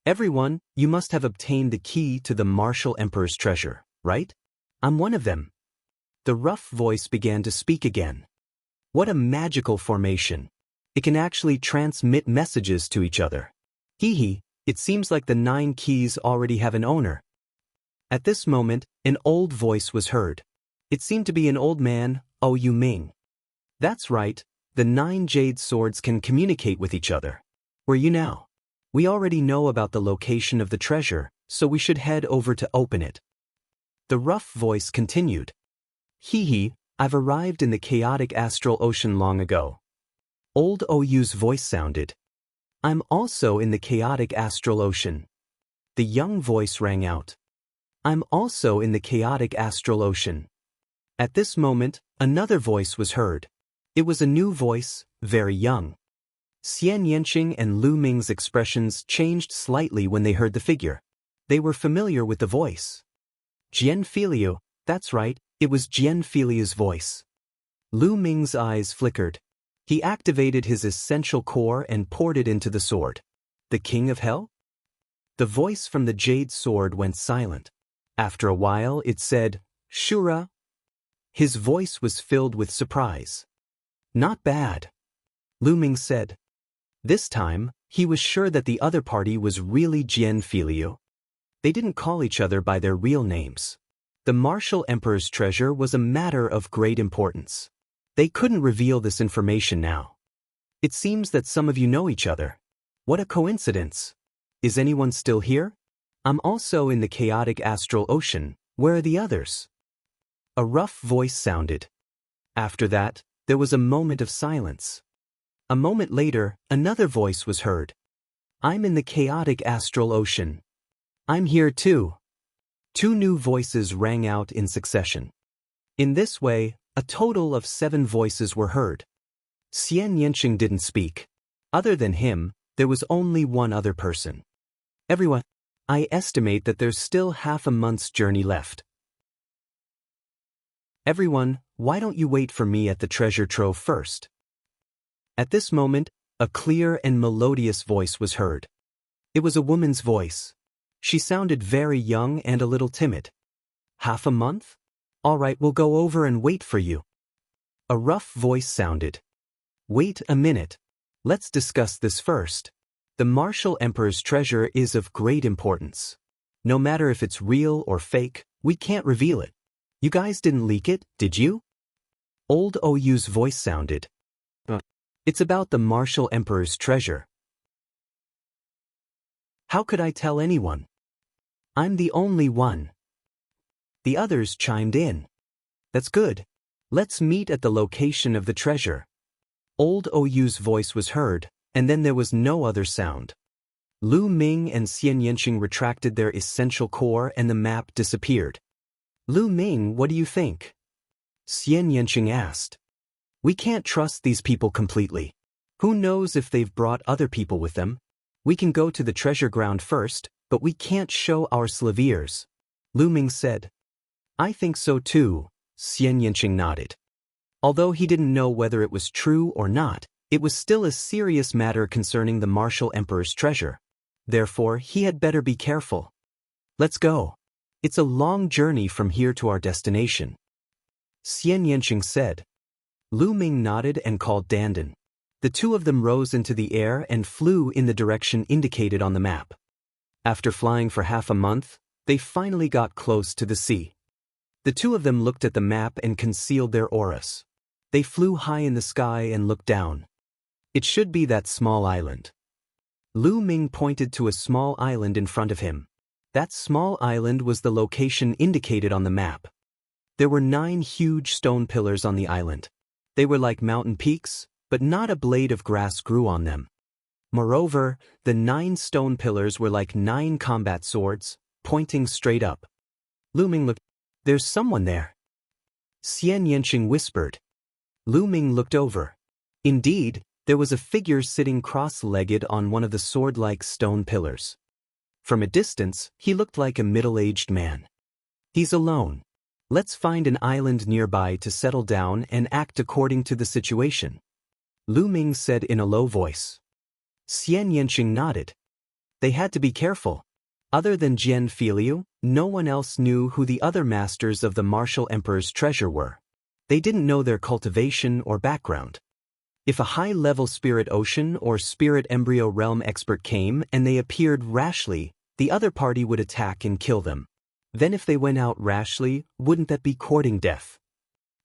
Everyone, you must have obtained the key to the Martial Emperor's treasure, right? I'm one of them. The rough voice began to speak again. What a magical formation. It can actually transmit messages to each other. Hee, it seems like the 9 keys already have an owner. At this moment, an old voice was heard. It seemed to be an old man, Yu Ming. That's right, the 9 jade swords can communicate with each other. Where are you now? We already know about the location of the treasure, so we should head over to open it. The rough voice continued. Hee, I've arrived in the chaotic astral ocean long ago. Old Oyu's voice sounded. I'm also in the chaotic astral ocean. The young voice rang out. I'm also in the chaotic astral ocean. At this moment, another voice was heard. It was a new voice, very young. Xian Yanqing and Lu Ming's expressions changed slightly when they heard the figure. They were familiar with the voice. Jianfilio, that's right, it was Jianfilio's voice. Lu Ming's eyes flickered. He activated his essential core and poured it into the sword. The King of Hell? The voice from the jade sword went silent. After a while it said, Shura. His voice was filled with surprise. Not bad, Lu Ming said. This time, he was sure that the other party was really Jianfilio. They didn't call each other by their real names. The martial emperor's treasure was a matter of great importance. They couldn't reveal this information now. It seems that some of you know each other. What a coincidence. Is anyone still here? I'm also in the chaotic astral ocean. Where are the others? A rough voice sounded. After that, there was a moment of silence. A moment later, another voice was heard. I'm in the chaotic astral ocean. I'm here too. Two new voices rang out in succession. In this way, a total of 7 voices were heard. Xian Yanqing didn't speak. Other than him, there was only one other person. Everyone, I estimate that there's still half a month's journey left. Everyone, why don't you wait for me at the treasure trove first? At this moment, a clear and melodious voice was heard. It was a woman's voice. She sounded very young and a little timid. Half a month? All right, we'll go over and wait for you. A rough voice sounded. Wait a minute. Let's discuss this first. The martial emperor's treasure is of great importance. No matter if it's real or fake, we can't reveal it. You guys didn't leak it, did you? Old Oyu's voice sounded. It's about the martial emperor's treasure. How could I tell anyone? I'm the only one. The others chimed in. That's good. Let's meet at the location of the treasure. Old Oyu's voice was heard, and then there was no other sound. Lu Ming and Xian Yanqing retracted their essential core and the map disappeared. Lu Ming, what do you think? Xian Yanqing asked. We can't trust these people completely. Who knows if they've brought other people with them? We can go to the treasure ground first, but we can't show our slaviers. Lu Ming said. I think so too, Xian Yanqing nodded. Although he didn't know whether it was true or not, it was still a serious matter concerning the martial emperor's treasure. Therefore, he had better be careful. Let's go. It's a long journey from here to our destination. Xian Yanqing said. Lu Ming nodded and called Dandan. The two of them rose into the air and flew in the direction indicated on the map. After flying for half a month, they finally got close to the sea. The two of them looked at the map and concealed their auras. They flew high in the sky and looked down. It should be that small island. Lu Ming pointed to a small island in front of him. That small island was the location indicated on the map. There were 9 huge stone pillars on the island. They were like mountain peaks, but not a blade of grass grew on them. Moreover, the 9 stone pillars were like 9 combat swords, pointing straight up. Lu Ming looked. There's someone there. Xian Yanqing whispered. Lu Ming looked over. Indeed, there was a figure sitting cross-legged on one of the sword-like stone pillars. From a distance, he looked like a middle-aged man. He's alone. Let's find an island nearby to settle down and act according to the situation. Lu Ming said in a low voice. Xian Yanqing nodded. They had to be careful. Other than Jianfilio, no one else knew who the other masters of the martial emperor's treasure were. They didn't know their cultivation or background. If a high-level spirit ocean or spirit embryo realm expert came and they appeared rashly, the other party would attack and kill them. Then if they went out rashly, wouldn't that be courting death?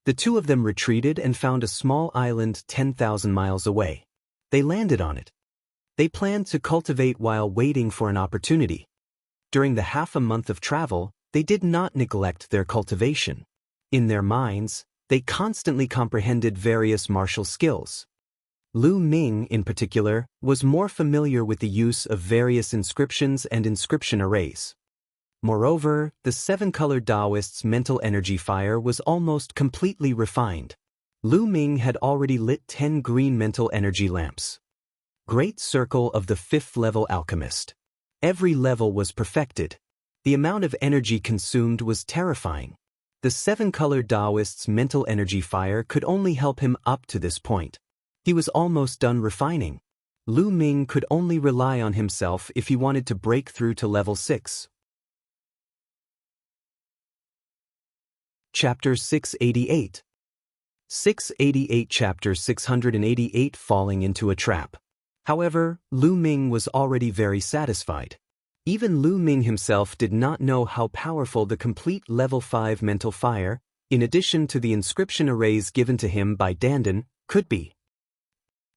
The two of them retreated and found a small island 10,000 miles away. They landed on it. They planned to cultivate while waiting for an opportunity. During the half a month of travel, they did not neglect their cultivation. In their minds, they constantly comprehended various martial skills. Lu Ming, in particular, was more familiar with the use of various inscriptions and inscription arrays. Moreover, the 7-colored Taoist's mental energy fire was almost completely refined. Lu Ming had already lit 10 green mental energy lamps. Great Circle of the 5th level alchemist. Every level was perfected. The amount of energy consumed was terrifying. The seven-color Taoist's mental energy fire could only help him up to this point. He was almost done refining. Lu Ming could only rely on himself if he wanted to break through to level 6. Chapter 688. 688 Chapter 688 Falling into a Trap. However, Lu Ming was already very satisfied. Even Lu Ming himself did not know how powerful the complete level 5 mental fire, in addition to the inscription arrays given to him by Dandan, could be.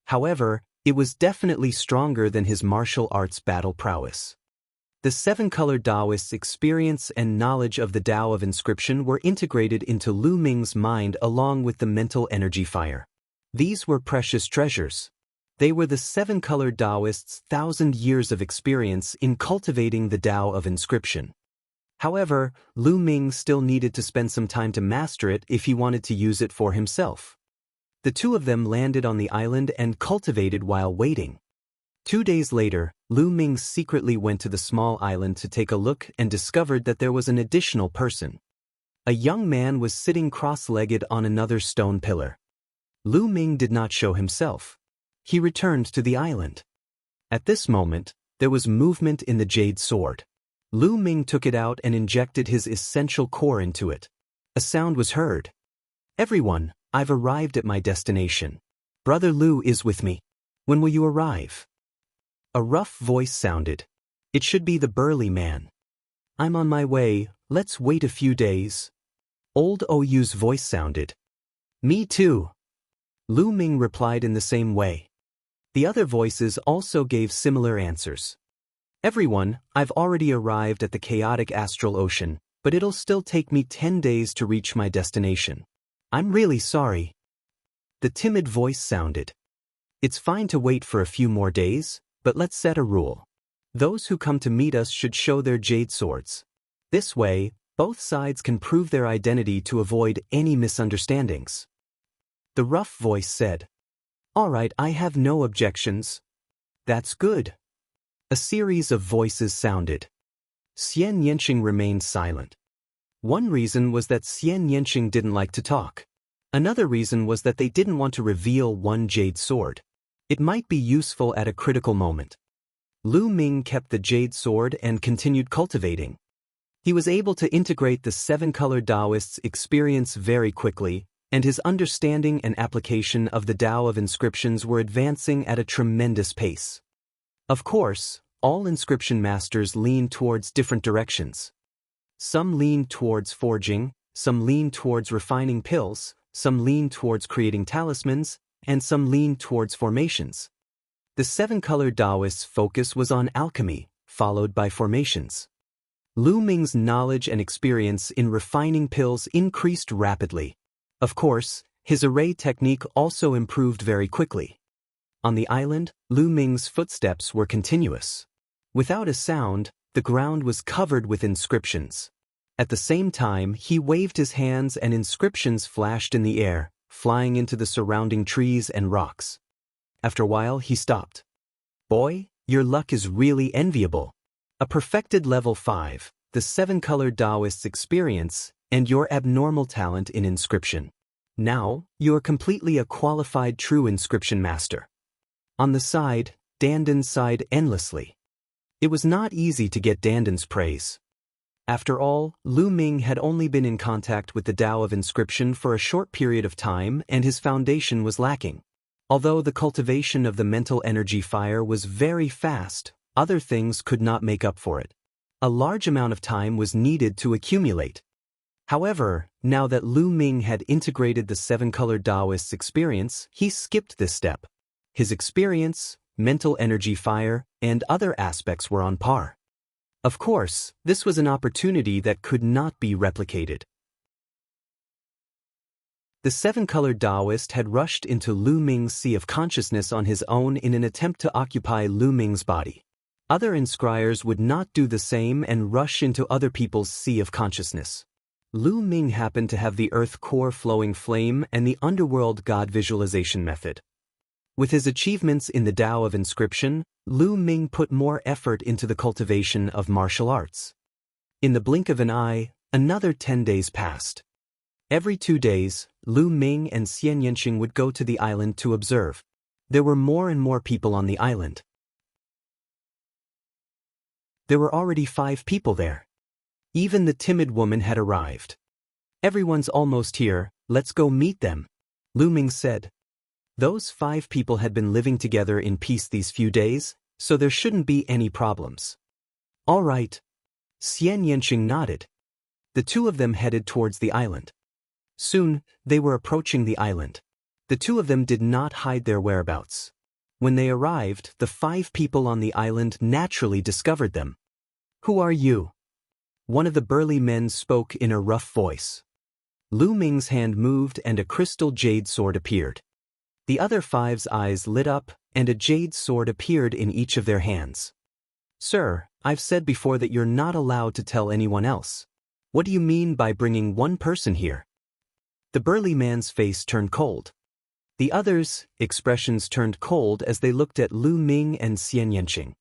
However, it was definitely stronger than his martial arts battle prowess. The seven-color Taoist's experience and knowledge of the Tao of inscription were integrated into Lu Ming's mind along with the mental energy fire. These were precious treasures. They were the seven-color Taoist's 1,000 years of experience in cultivating the Tao of inscription. However, Lu Ming still needed to spend some time to master it if he wanted to use it for himself. The two of them landed on the island and cultivated while waiting. 2 days later, Lu Ming secretly went to the small island to take a look and discovered that there was an additional person. A young man was sitting cross-legged on another stone pillar. Lu Ming did not show himself. He returned to the island. At this moment, there was movement in the jade sword. Lu Ming took it out and injected his essential core into it. A sound was heard. "Everyone, I've arrived at my destination. Brother Lu is with me. When will you arrive?" A rough voice sounded. It should be the burly man. "I'm on my way, let's wait a few days." Old Oyu's voice sounded. "Me too." Lu Ming replied in the same way. The other voices also gave similar answers. "Everyone, I've already arrived at the chaotic astral ocean, but it'll still take me 10 days to reach my destination. I'm really sorry." The timid voice sounded. "It's fine to wait for a few more days, but let's set a rule. Those who come to meet us should show their jade swords. This way, both sides can prove their identity to avoid any misunderstandings." The rough voice said. "All right, I have no objections." "That's good." A series of voices sounded. Xian Yanqing remained silent. One reason was that Xian Yanqing didn't like to talk. Another reason was that they didn't want to reveal one jade sword. It might be useful at a critical moment. Lu Ming kept the jade sword and continued cultivating. He was able to integrate the seven-color Taoist's experience very quickly, and his understanding and application of the Tao of inscriptions were advancing at a tremendous pace. Of course, all inscription masters lean towards different directions. Some lean towards forging, some lean towards refining pills, some lean towards creating talismans, and some lean towards formations. The seven-color Taoist's focus was on alchemy, followed by formations. Lu Ming's knowledge and experience in refining pills increased rapidly. Of course, his array technique also improved very quickly. On the island, Lu Ming's footsteps were continuous. Without a sound, the ground was covered with inscriptions. At the same time, he waved his hands and inscriptions flashed in the air, flying into the surrounding trees and rocks. After a while, he stopped. "Boy, your luck is really enviable. A perfected level 5, the seven-color Taoist's experience, and your abnormal talent in inscription. Now, you are completely a qualified true inscription master." On the side, Dandan sighed endlessly. It was not easy to get Dandan's praise. After all, Lu Ming had only been in contact with the Tao of inscription for a short period of time and his foundation was lacking. Although the cultivation of the mental energy fire was very fast, other things could not make up for it. A large amount of time was needed to accumulate. However, now that Lu Ming had integrated the seven-color Taoist's experience, he skipped this step. His experience, mental energy fire, and other aspects were on par. Of course, this was an opportunity that could not be replicated. The seven-color Taoist had rushed into Lu Ming's sea of consciousness on his own in an attempt to occupy Lu Ming's body. Other inscriers would not do the same and rush into other people's sea of consciousness. Lu Ming happened to have the earth core flowing flame and the underworld god visualization method. With his achievements in the Tao of inscription, Lu Ming put more effort into the cultivation of martial arts. In the blink of an eye, another 10 days passed. Every 2 days, Lu Ming and Xian Yanqing would go to the island to observe. There were more and more people on the island. There were already 5 people there. Even the timid woman had arrived. Everyone's almost here, let's go meet them, Lu Ming said. Those 5 people had been living together in peace these few days, so there shouldn't be any problems. All right. Xian Yanqing nodded. The 2 of them headed towards the island. Soon, they were approaching the island. The 2 of them did not hide their whereabouts. When they arrived, the 5 people on the island naturally discovered them. Who are you? One of the burly men spoke in a rough voice. Lu Ming's hand moved and a crystal jade sword appeared. The other 5's eyes lit up, and a jade sword appeared in each of their hands. Sir, I've said before that you're not allowed to tell anyone else. What do you mean by bringing one person here? The burly man's face turned cold. The others' expressions turned cold as they looked at Lu Ming and Xian Yanqing.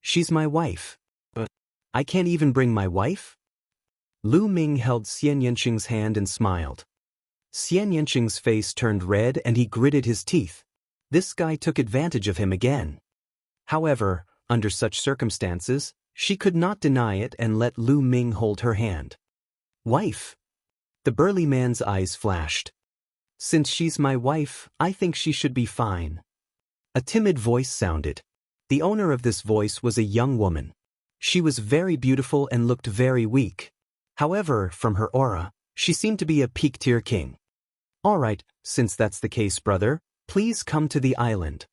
She's my wife. But I can't even bring my wife? Lu Ming held Xian Yanqing's hand and smiled. Xian Yanqing's face turned red and he gritted his teeth. This guy took advantage of him again. However, under such circumstances, she could not deny it and let Lu Ming hold her hand. Wife? The burly man's eyes flashed. Since she's my wife, I think she should be fine. A timid voice sounded. The owner of this voice was a young woman. She was very beautiful and looked very weak. However, from her aura, she seemed to be a peak-tier king. All right, since that's the case, brother, please come to the island.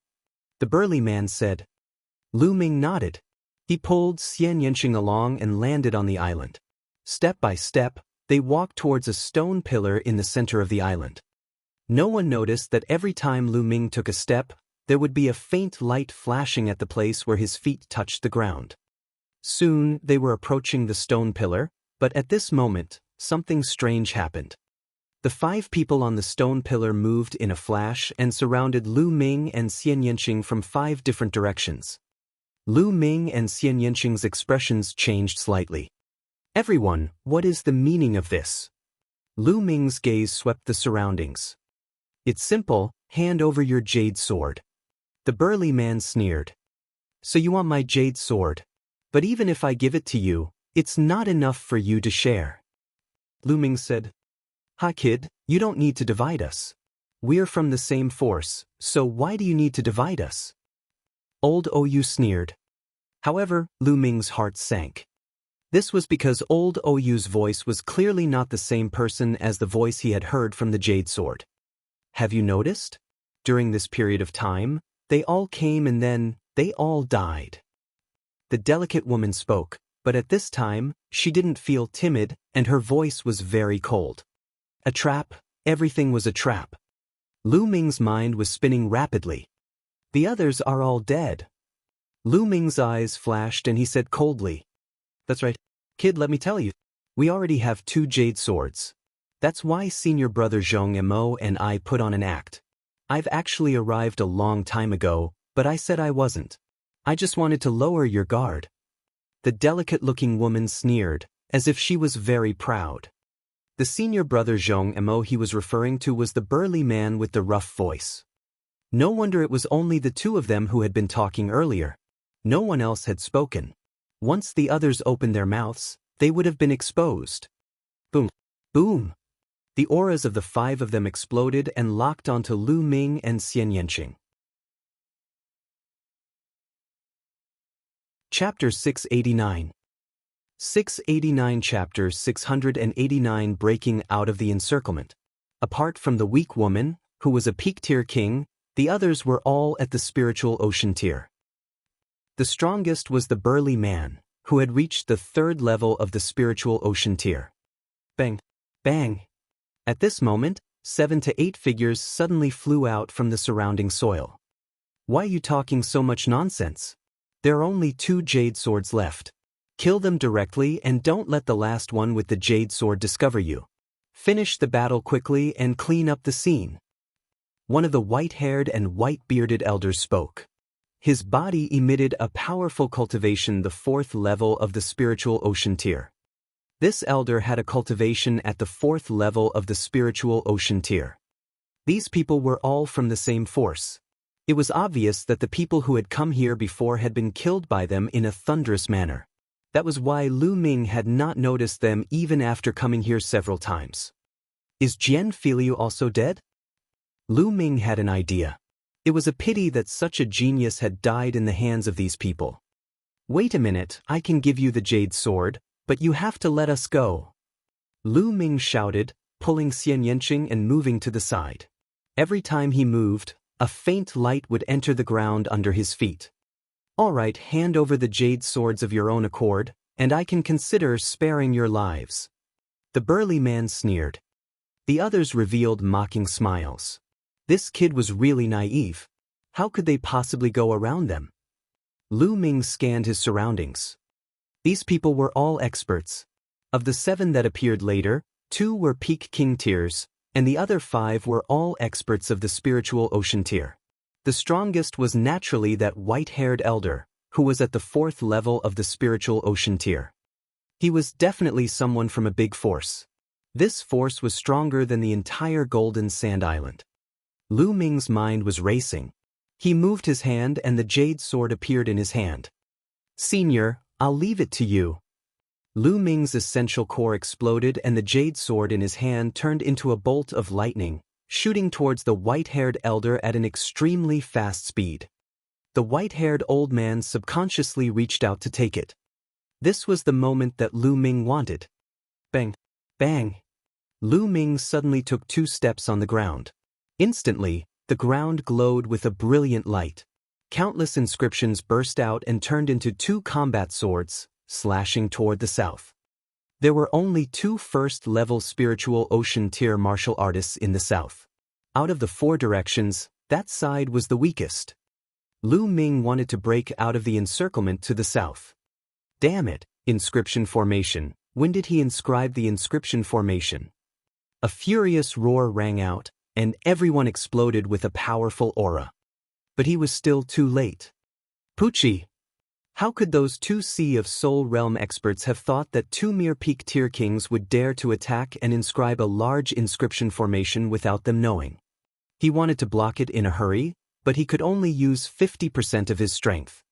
The burly man said. Lu Ming nodded. He pulled Xian Yanqing along and landed on the island. Step by step, they walked towards a stone pillar in the center of the island. No one noticed that every time Lu Ming took a step, there would be a faint light flashing at the place where his feet touched the ground. Soon, they were approaching the stone pillar, but at this moment, something strange happened. The 5 people on the stone pillar moved in a flash and surrounded Lu Ming and Xian Yanqing from 5 different directions. Lu Ming and Xian Yanqing's expressions changed slightly. Everyone, what is the meaning of this? Lu Ming's gaze swept the surroundings. It's simple, hand over your jade sword. The burly man sneered. So you want my jade sword? But even if I give it to you, it's not enough for you to share. Lu Ming said. Ha kid, you don't need to divide us. We're from the same force, so why do you need to divide us? Old Oyu sneered. However, Lu Ming's heart sank. This was because old Oyu's voice was clearly not the same person as the voice he had heard from the jade sword. Have you noticed? During this period of time, they all came and then, they all died. The delicate woman spoke, but at this time, she didn't feel timid and her voice was very cold. A trap, everything was a trap. Lu Ming's mind was spinning rapidly. The others are all dead. Lu Ming's eyes flashed and he said coldly. That's right. Kid, let me tell you. We already have 2 jade swords. That's why senior brother Jianghu and I put on an act. I've actually arrived a long time ago, but I said I wasn't. I just wanted to lower your guard. The delicate-looking woman sneered, as if she was very proud. The senior brother Jianghu he was referring to was the burly man with the rough voice. No wonder it was only the 2 of them who had been talking earlier. No one else had spoken. Once the others opened their mouths, they would have been exposed. Boom. Boom. The auras of the 5 of them exploded and locked onto Lu Ming and Xian Yanqing. Chapter 689. 689 Chapter 689 Breaking out of the encirclement. Apart from the weak woman, who was a peak-tier king, the others were all at the spiritual ocean tier. The strongest was the burly man, who had reached the 3rd level of the spiritual ocean tier. Bang! Bang! At this moment, 7 to 8 figures suddenly flew out from the surrounding soil. Why are you talking so much nonsense? There are only 2 jade swords left. Kill them directly and don't let the last one with the jade sword discover you. Finish the battle quickly and clean up the scene. One of the white-haired and white-bearded elders spoke. His body emitted a powerful cultivation, the 4th level of the spiritual ocean tier. This elder had a cultivation at the 4th level of the spiritual ocean tier. These people were all from the same force. It was obvious that the people who had come here before had been killed by them in a thunderous manner. That was why Lu Ming had not noticed them even after coming here several times. Is Jian Filiu also dead? Lu Ming had an idea. It was a pity that such a genius had died in the hands of these people. Wait a minute, I can give you the jade sword, but you have to let us go. Lu Ming shouted, pulling Xian Yanqing and moving to the side. Every time he moved, a faint light would enter the ground under his feet. All right, hand over the jade swords of your own accord, and I can consider sparing your lives. The burly man sneered. The others revealed mocking smiles. This kid was really naive. How could they possibly go around them? Lu Ming scanned his surroundings. These people were all experts. Of the 7 that appeared later, 2 were peak king tiers, and the other 5 were all experts of the spiritual ocean tier. The strongest was naturally that white-haired elder, who was at the 4th level of the spiritual ocean tier. He was definitely someone from a big force. This force was stronger than the entire Golden Sand Island. Lu Ming's mind was racing. He moved his hand and the jade sword appeared in his hand. Senior, I'll leave it to you. Lu Ming's essential core exploded and the jade sword in his hand turned into a bolt of lightning, shooting towards the white-haired elder at an extremely fast speed. The white-haired old man subconsciously reached out to take it. This was the moment that Lu Ming wanted. Bang! Bang! Lu Ming suddenly took 2 steps on the ground. Instantly, the ground glowed with a brilliant light. Countless inscriptions burst out and turned into 2 combat swords, slashing toward the south. There were only 2 first-level spiritual ocean tier martial artists in the south. Out of the 4 directions, that side was the weakest. Lu Ming wanted to break out of the encirclement to the south. Damn it, inscription formation. When did he inscribe the inscription formation? A furious roar rang out, and everyone exploded with a powerful aura. But he was still too late. Pucci! How could those 2 Sea of Soul Realm experts have thought that 2 mere peak tier kings would dare to attack and inscribe a large inscription formation without them knowing? He wanted to block it in a hurry, but he could only use 50% of his strength.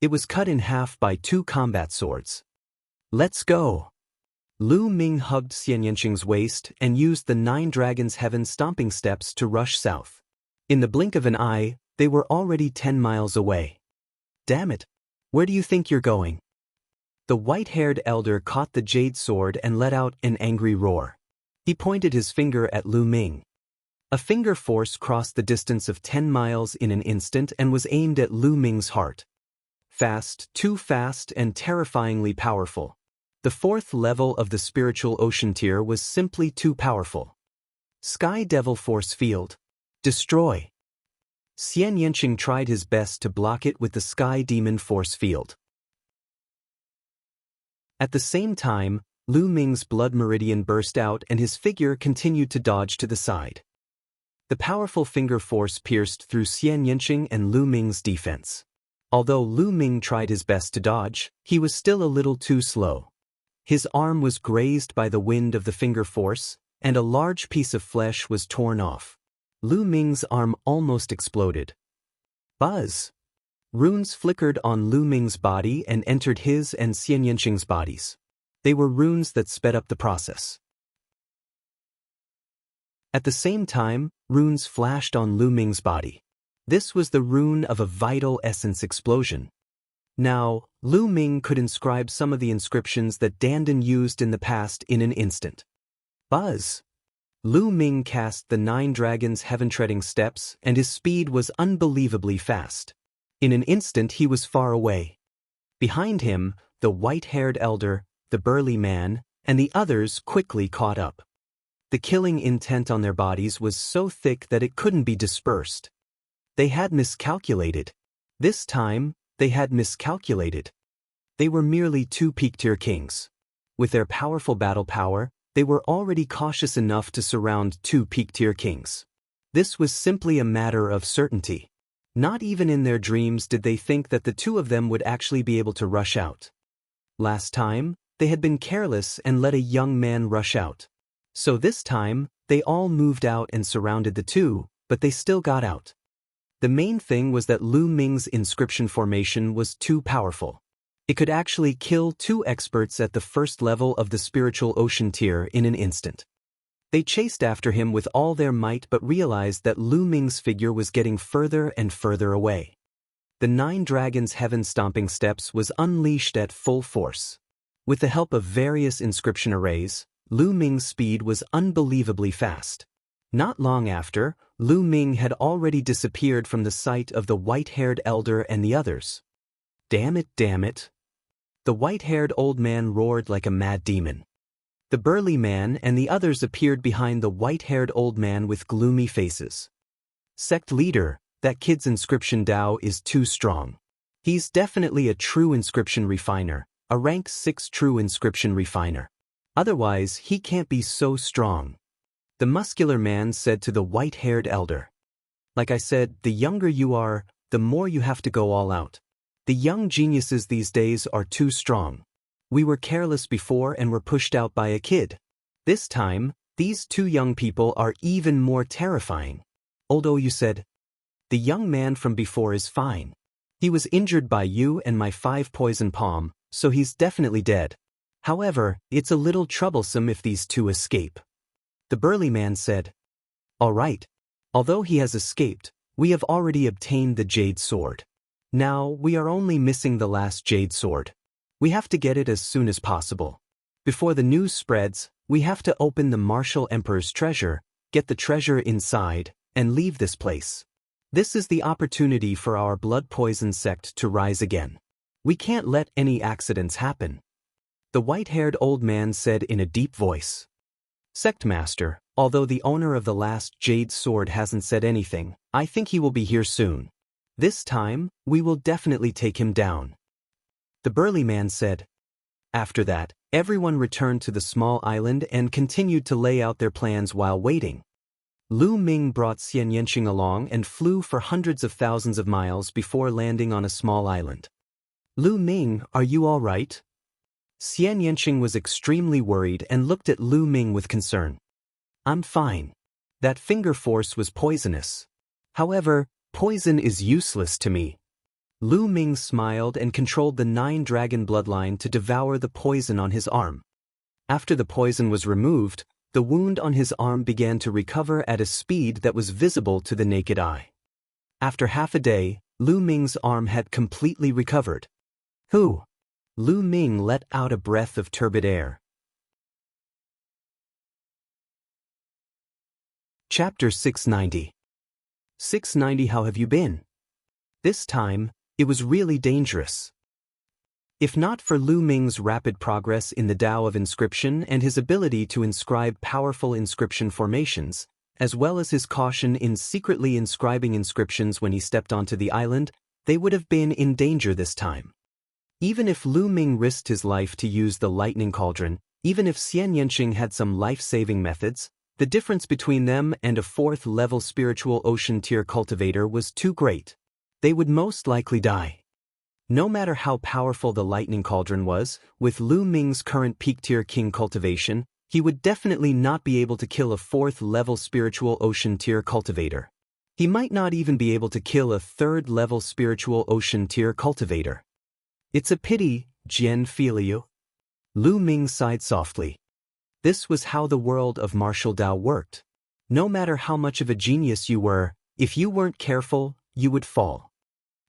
It was cut in half by 2 combat swords. Let's go! Lu Ming hugged Xian Yanqing's waist and used the 9 Dragons' Heaven stomping steps to rush south. In the blink of an eye, they were already 10 miles away. Damn it! Where do you think you're going? The white-haired elder caught the jade sword and let out an angry roar. He pointed his finger at Lu Ming. A finger force crossed the distance of 10 miles in an instant and was aimed at Lu Ming's heart. Fast, too fast and terrifyingly powerful. The 4th level of the spiritual ocean tier was simply too powerful. Sky Devil Force Field. Destroy. Xian Yanqing tried his best to block it with the Sky Demon Force Field. At the same time, Lu Ming's blood meridian burst out and his figure continued to dodge to the side. The powerful finger force pierced through Xian Yanqing and Lu Ming's defense. Although Lu Ming tried his best to dodge, he was still a little too slow. His arm was grazed by the wind of the finger force, and a large piece of flesh was torn off. Lu Ming's arm almost exploded. Buzz! Runes flickered on Lu Ming's body and entered his and Xian Yanqing's bodies. They were runes that sped up the process. At the same time, runes flashed on Lu Ming's body. This was the rune of a vital essence explosion. Now, Lu Ming could inscribe some of the inscriptions that Dandan used in the past in an instant. Buzz! Lu Ming cast the 9 Dragons' Heaven-treading steps and his speed was unbelievably fast. In an instant he was far away. Behind him, the white-haired elder, the burly man, and the others quickly caught up. The killing intent on their bodies was so thick that it couldn't be dispersed. They had miscalculated. This time, they had miscalculated. They were merely 2 peak-tier kings. With their powerful battle power, they were already cautious enough to surround 2 peak-tier kings. This was simply a matter of certainty. Not even in their dreams did they think that the 2 of them would actually be able to rush out. Last time, they had been careless and let a young man rush out. So this time, they all moved out and surrounded the two, but they still got out. The main thing was that Lu Ming's inscription formation was too powerful. It could actually kill 2 experts at the first level of the spiritual ocean tier in an instant. They chased after him with all their might but realized that Lu Ming's figure was getting further and further away. The 9 dragons' heaven-stomping steps was unleashed at full force. With the help of various inscription arrays, Lu Ming's speed was unbelievably fast. Not long after, Lu Ming had already disappeared from the sight of the white-haired elder and the others. Damn it, damn it. The white-haired old man roared like a mad demon. The burly man and the others appeared behind the white-haired old man with gloomy faces. Sect leader, that kid's inscription Dao is too strong. He's definitely a true inscription refiner, a rank 6 true inscription refiner. Otherwise, he can't be so strong. The muscular man said to the white-haired elder. Like I said, the younger you are, the more you have to go all out. The young geniuses these days are too strong. We were careless before and were pushed out by a kid. This time, these 2 young people are even more terrifying. Although you said, the young man from before is fine. He was injured by you and my 5 poison palm, so he's definitely dead. However, it's a little troublesome if these 2 escape. The burly man said, all right. Although he has escaped, we have already obtained the jade sword. Now, we are only missing the last jade sword. We have to get it as soon as possible. Before the news spreads, we have to open the martial emperor's treasure, get the treasure inside, and leave this place. This is the opportunity for our blood poison sect to rise again. We can't let any accidents happen. The white-haired old man said in a deep voice. Sect master, although the owner of the last jade sword hasn't said anything, I think he will be here soon. This time, we will definitely take him down. The burly man said. After that, everyone returned to the small island and continued to lay out their plans while waiting. Lu Ming brought Xian Yanqing along and flew for hundreds of thousands of miles before landing on a small island. Lu Ming, are you all right? Xian Yanqing was extremely worried and looked at Lu Ming with concern. I'm fine. That finger force was poisonous. However, poison is useless to me. Lu Ming smiled and controlled the 9 dragon bloodline to devour the poison on his arm. After the poison was removed, the wound on his arm began to recover at a speed that was visible to the naked eye. After half a day, Lu Ming's arm had completely recovered. Whew! Lu Ming let out a breath of turbid air. Chapter 690. 690 How have you been? This time, it was really dangerous. If not for Lu Ming's rapid progress in the Tao of inscription and his ability to inscribe powerful inscription formations, as well as his caution in secretly inscribing inscriptions when he stepped onto the island, they would have been in danger this time. Even if Lu Ming risked his life to use the lightning cauldron, even if Xian Yanqing had some life-saving methods, the difference between them and a 4th-level spiritual ocean tier cultivator was too great. They would most likely die. No matter how powerful the lightning cauldron was, with Lu Ming's current peak-tier king cultivation, he would definitely not be able to kill a 4th-level spiritual ocean tier cultivator. He might not even be able to kill a 3rd-level spiritual ocean tier cultivator. It's a pity, Jian Filiu. Lu Ming sighed softly. This was how the world of martial Dao worked. No matter how much of a genius you were, if you weren't careful, you would fall.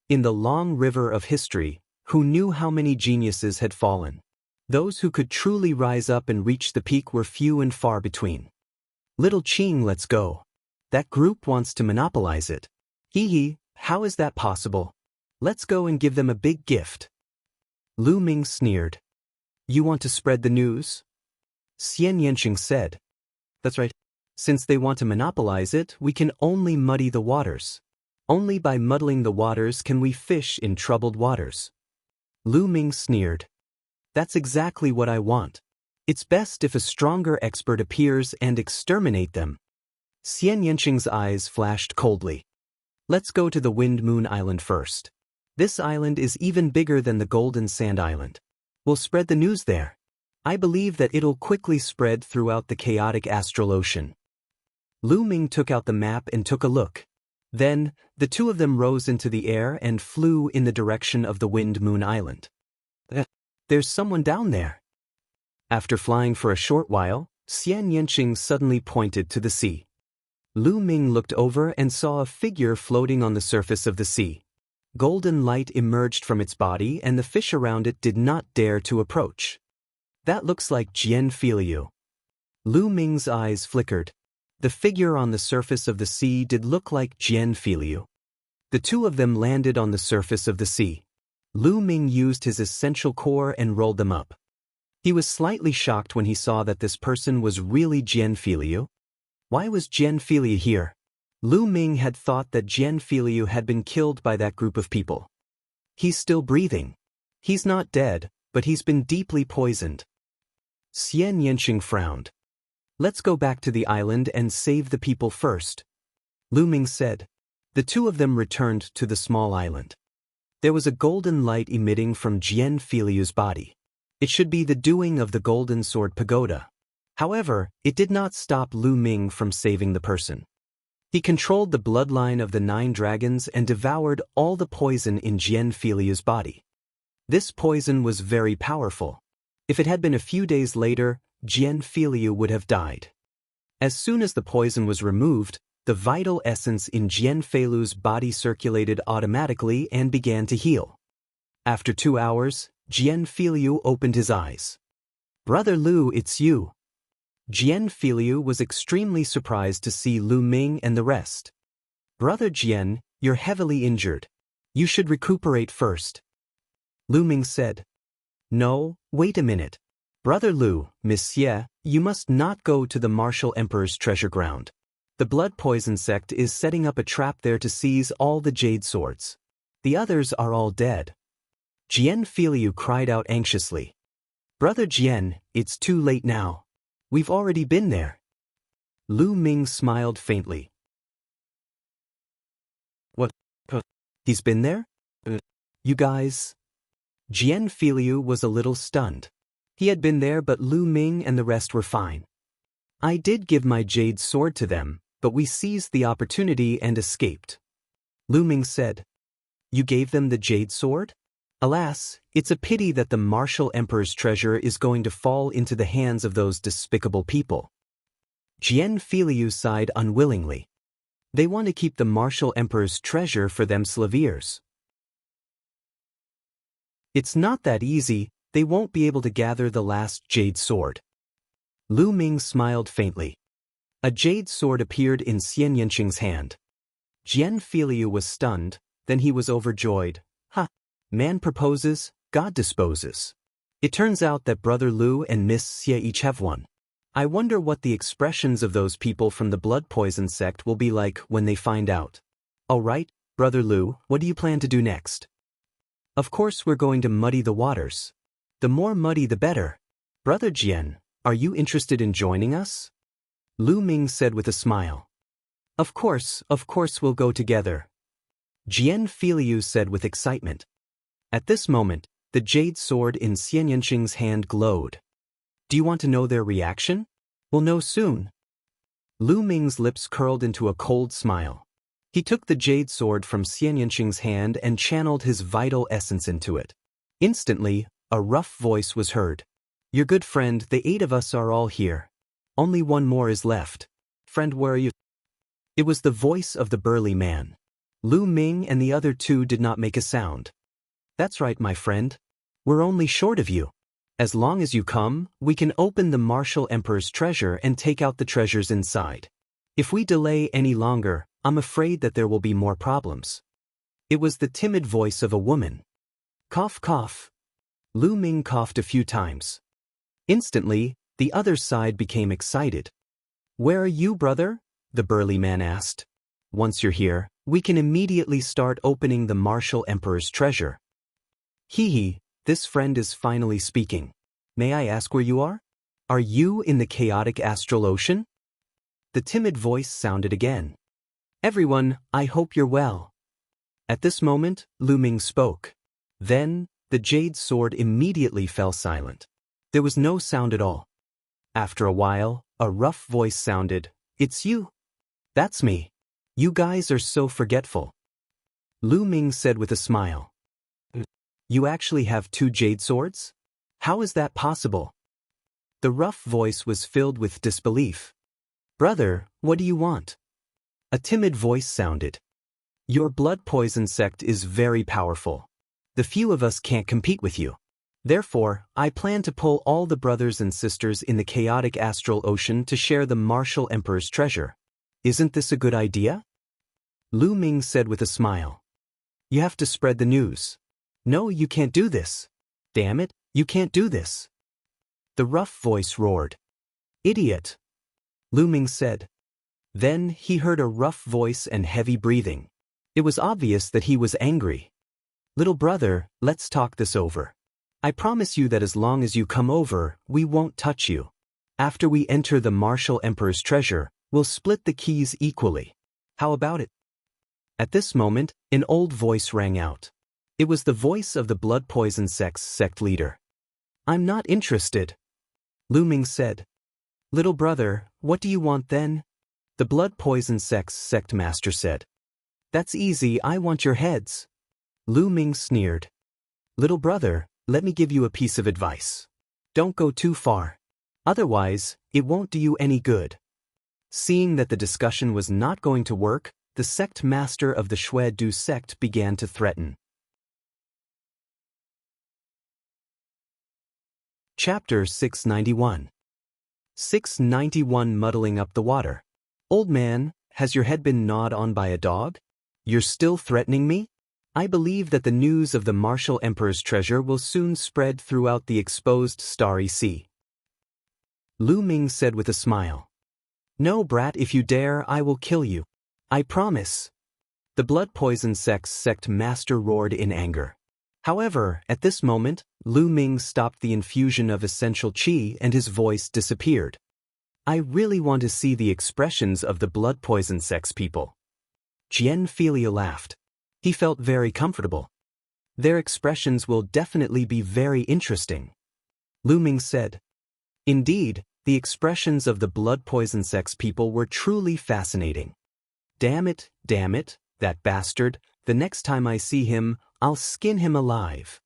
In the long river of history, who knew how many geniuses had fallen? Those who could truly rise up and reach the peak were few and far between. Little Qing, let's go. That group wants to monopolize it. Hee, how is that possible? Let's go and give them a big gift. Lu Ming sneered. You want to spread the news? Xian Yanqing said. That's right. Since they want to monopolize it, we can only muddy the waters. Only by muddling the waters can we fish in troubled waters. Lu Ming sneered. That's exactly what I want. It's best if a stronger expert appears and exterminate them. Xian Yanqing's eyes flashed coldly. Let's go to the Wind Moon Island first. This island is even bigger than the Golden Sand Island. We'll spread the news there. I believe that it'll quickly spread throughout the chaotic astral ocean. Lu Ming took out the map and took a look. Then, the two of them rose into the air and flew in the direction of the Wind Moon Island. There's someone down there. After flying for a short while, Xian Yanqing suddenly pointed to the sea. Lu Ming looked over and saw a figure floating on the surface of the sea. Golden light emerged from its body and the fish around it did not dare to approach. That looks like Jian Filiu. Lu Ming's eyes flickered. The figure on the surface of the sea did look like Jian Filiu. The two of them landed on the surface of the sea. Lu Ming used his essential core and rolled them up. He was slightly shocked when he saw that this person was really Jian Filiu. Why was Jian Filiu here? Lu Ming had thought that Jian Filiu had been killed by that group of people. He's still breathing. He's not dead, but he's been deeply poisoned. Xian Yanqing frowned. Let's go back to the island and save the people first, Lu Ming said. The two of them returned to the small island. There was a golden light emitting from Jian Filiu's body. It should be the doing of the Golden Sword Pagoda. However, it did not stop Lu Ming from saving the person. He controlled the bloodline of the 9 dragons and devoured all the poison in Jian Filiu's body. This poison was very powerful. If it had been a few days later, Jian Filiu would have died. As soon as the poison was removed, the vital essence in Jian Filiu's body circulated automatically and began to heal. After 2 hours, Jian Filiu opened his eyes. Brother Lu, it's you. Jian Filiu was extremely surprised to see Lu Ming and the rest. Brother Jian, you're heavily injured. You should recuperate first. Lu Ming said. No, wait a minute. Brother Lu, Monsieur, you must not go to the Martial Emperor's treasure ground. The Blood Poison sect is setting up a trap there to seize all the jade swords. The others are all dead. Jian Filiu cried out anxiously. Brother Jian, it's too late now. We've already been there. Lu Ming smiled faintly. What? He's been there? You guys? Jian Filiu was a little stunned. He had been there, but Lu Ming and the rest were fine. I did give my jade sword to them, but we seized the opportunity and escaped. Lu Ming said. You gave them the jade sword? Alas, it's a pity that the Martial Emperor's treasure is going to fall into the hands of those despicable people. Jian Filiu sighed unwillingly. They want to keep the Martial Emperor's treasure for themselves. It's not that easy, they won't be able to gather the last jade sword. Lu Ming smiled faintly. A jade sword appeared in Xian Yanqing's hand. Jian Filiu was stunned, then he was overjoyed. Man proposes, God disposes. It turns out that Brother Lu and Miss Xie each have one. I wonder what the expressions of those people from the Blood Poison sect will be like when they find out. All right, Brother Lu, what do you plan to do next? Of course we're going to muddy the waters. The more muddy the better. Brother Jian, are you interested in joining us? Lu Ming said with a smile. Of course we'll go together. Jian Filiu said with excitement. At this moment, the jade sword in Xian Yanqing's hand glowed. Do you want to know their reaction? We'll know soon. Lu Ming's lips curled into a cold smile. He took the jade sword from Xian Yanqing's hand and channeled his vital essence into it. Instantly, a rough voice was heard. Your good friend, the 8 of us are all here. Only one more is left. Friend, where are you? It was the voice of the burly man. Lu Ming and the other 2 did not make a sound. That's right, my friend. We're only short of you. As long as you come, we can open the Martial Emperor's treasure and take out the treasures inside. If we delay any longer, I'm afraid that there will be more problems. It was the timid voice of a woman. Cough, cough. Lu Ming coughed a few times. Instantly, the other side became excited. Where are you, brother? The burly man asked. Once you're here, we can immediately start opening the Martial Emperor's treasure. Hee, this friend is finally speaking. May I ask where you are? Are you in the chaotic astral ocean? The timid voice sounded again. Everyone, I hope you're well. At this moment, Lu Ming spoke. Then, the jade sword immediately fell silent. There was no sound at all. After a while, a rough voice sounded, "It's you." "That's me. You guys are so forgetful." Lu Ming said with a smile. "You actually have 2 jade swords? How is that possible?" The rough voice was filled with disbelief. "Brother, what do you want?" A timid voice sounded. "Your blood poison sect is very powerful. The few of us can't compete with you. Therefore, I plan to pull all the brothers and sisters in the chaotic astral ocean to share the martial emperor's treasure. Isn't this a good idea?" Lu Ming said with a smile. "You have to spread the news." "No, you can't do this." "Damn it, you can't do this." The rough voice roared. "Idiot!" Lu Ming said. Then he heard a rough voice and heavy breathing. It was obvious that he was angry. "Little brother, let's talk this over. I promise you that as long as you come over, we won't touch you. After we enter the martial emperor's treasure, we'll split the keys equally. How about it?" At this moment, an old voice rang out. It was the voice of the blood poison sect's sect leader. "I'm not interested," Lu Ming said. "Little brother, what do you want then?" The blood poison sect's sect master said. "That's easy, I want your heads." Lu Ming sneered. "Little brother, let me give you a piece of advice. Don't go too far. Otherwise, it won't do you any good." Seeing that the discussion was not going to work, the sect master of the Shui Du sect began to threaten. Chapter 691. 691 Muddling Up the Water. "Old man, has your head been gnawed on by a dog? You're still threatening me? I believe that the news of the martial emperor's treasure will soon spread throughout the exposed starry sea." Lu Ming said with a smile. "No, brat, if you dare, I will kill you. I promise." The blood poison sect's sect master roared in anger. However, at this moment, Lu Ming stopped the infusion of essential qi and his voice disappeared. "I really want to see the expressions of the blood poison sect's people." Jianghu laughed. He felt very comfortable. "Their expressions will definitely be very interesting." Lu Ming said. Indeed, the expressions of the blood poison sect's people were truly fascinating. Damn it, that bastard, the next time I see him, I'll skin him alive."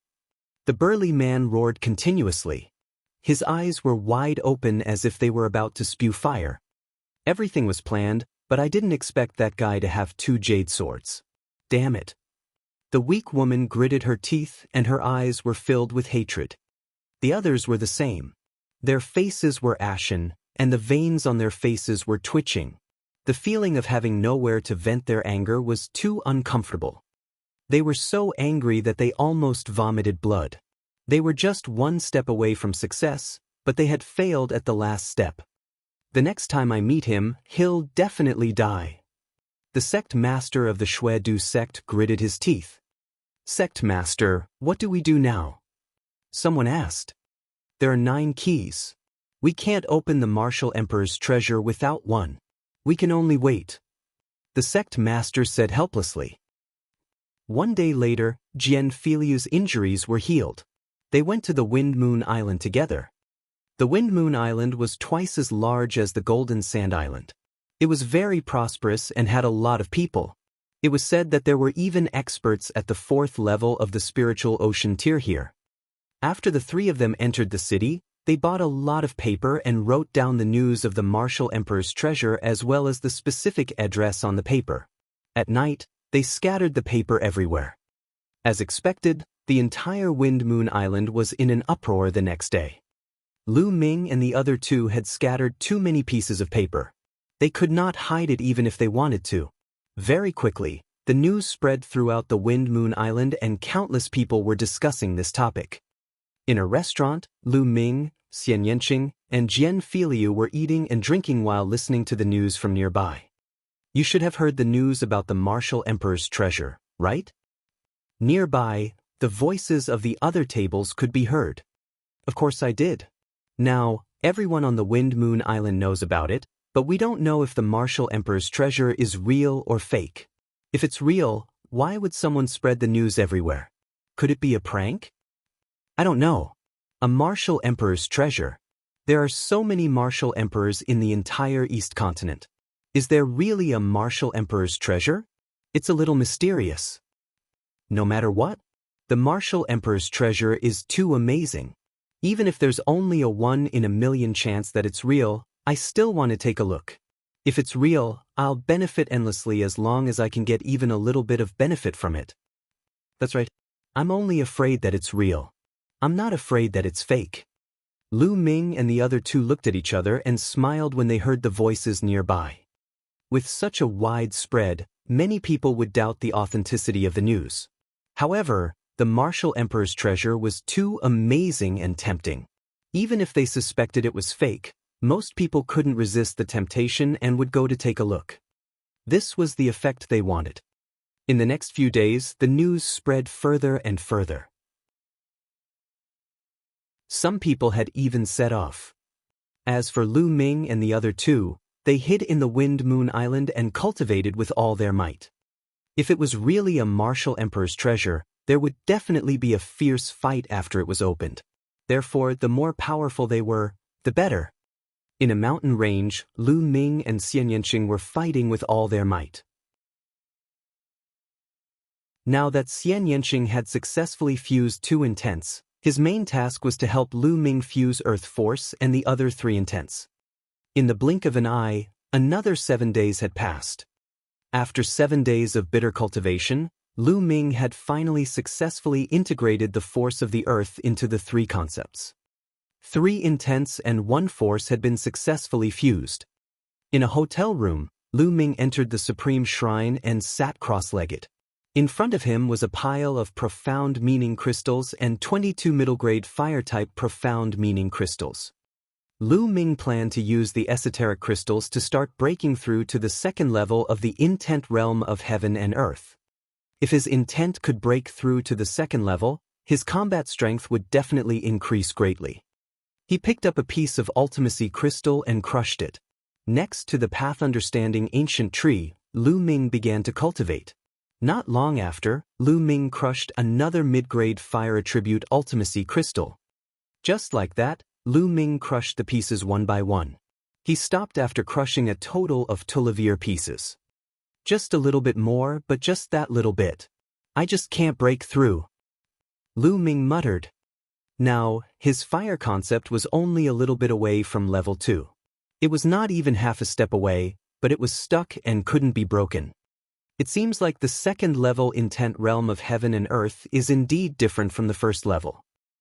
The burly man roared continuously. His eyes were wide open as if they were about to spew fire. "Everything was planned, but I didn't expect that guy to have 2 jade swords. Damn it." The weak woman gritted her teeth and her eyes were filled with hatred. The others were the same. Their faces were ashen, and the veins on their faces were twitching. The feeling of having nowhere to vent their anger was too uncomfortable. They were so angry that they almost vomited blood. They were just 1 step away from success, but they had failed at the last step. "The next time I meet him, he'll definitely die." The sect master of the Shui Du sect gritted his teeth. "Sect master, what do we do now?" Someone asked. "There are 9 keys. We can't open the martial emperor's treasure without one. We can only wait," the sect master said helplessly. 1 day later, Jianghu's injuries were healed. They went to the Wind Moon Island together. The Wind Moon Island was twice as large as the Golden Sand Island. It was very prosperous and had a lot of people. It was said that there were even experts at the 4th level of the spiritual ocean tier here. After the 3 of them entered the city, they bought a lot of paper and wrote down the news of the martial emperor's treasure as well as the specific address on the paper. At night, they scattered the paper everywhere. As expected, the entire Wind Moon Island was in an uproar the next day. Lu Ming and the other 2 had scattered too many pieces of paper. They could not hide it even if they wanted to. Very quickly, the news spread throughout the Wind Moon Island and countless people were discussing this topic. In a restaurant, Lu Ming, Xian Yanqing, and Jianghu were eating and drinking while listening to the news from nearby. "You should have heard the news about the martial emperor's treasure, right?" Nearby, the voices of the other tables could be heard. "Of course I did. Now, everyone on the Wind Moon Island knows about it, but we don't know if the martial emperor's treasure is real or fake. If it's real, why would someone spread the news everywhere? Could it be a prank?" "I don't know. A martial emperor's treasure. There are so many martial emperors in the entire East continent. Is there really a martial emperor's treasure? It's a little mysterious. No matter what, the martial emperor's treasure is too amazing. Even if there's only a 1 in a million chance that it's real, I still want to take a look. If it's real, I'll benefit endlessly as long as I can get even a little bit of benefit from it. That's right. I'm only afraid that it's real. I'm not afraid that it's fake. Lu Ming and the other two looked at each other and smiled when they heard the voices nearby. With such a wide spread, many people would doubt the authenticity of the news. However, the martial emperor's treasure was too amazing and tempting. Even if they suspected it was fake, most people couldn't resist the temptation and would go to take a look. This was the effect they wanted. In the next few days, the news spread further and further. Some people had even set off. As for Lu Ming and the other two, they hid in the Wind Moon Island and cultivated with all their might. If it was really a martial emperor's treasure, there would definitely be a fierce fight after it was opened. Therefore, the more powerful they were, the better. In a mountain range, Lu Ming and Xian Yanqing were fighting with all their might. Now that Xian Yanqing had successfully fused 2 intents, his main task was to help Lu Ming fuse Earth Force and the other 3 intents. In the blink of an eye, another 7 days had passed. After 7 days of bitter cultivation, Lu Ming had finally successfully integrated the force of the Earth into the 3 concepts. 3 intents and 1 force had been successfully fused. In a hotel room, Lu Ming entered the Supreme Shrine and sat cross-legged. In front of him was a pile of profound meaning crystals and 22 middle-grade fire-type profound meaning crystals. Lu Ming planned to use the esoteric crystals to start breaking through to the 2nd level of the intent realm of heaven and earth. If his intent could break through to the 2nd level, his combat strength would definitely increase greatly. He picked up a piece of ultimacy crystal and crushed it. Next to the path understanding ancient tree, Lu Ming began to cultivate. Not long after, Lu Ming crushed another mid-grade fire attribute ultimacy crystal. Just like that, Lu Ming crushed the pieces one by one. He stopped after crushing a total of Tulavir pieces. Just a little bit more, but just that little bit. I just can't break through. Lu Ming muttered. Now, his fire concept was only a little bit away from level 2. It was not even half a step away, but it was stuck and couldn't be broken. It seems like the 2nd level intent realm of heaven and earth is indeed different from the 1st level.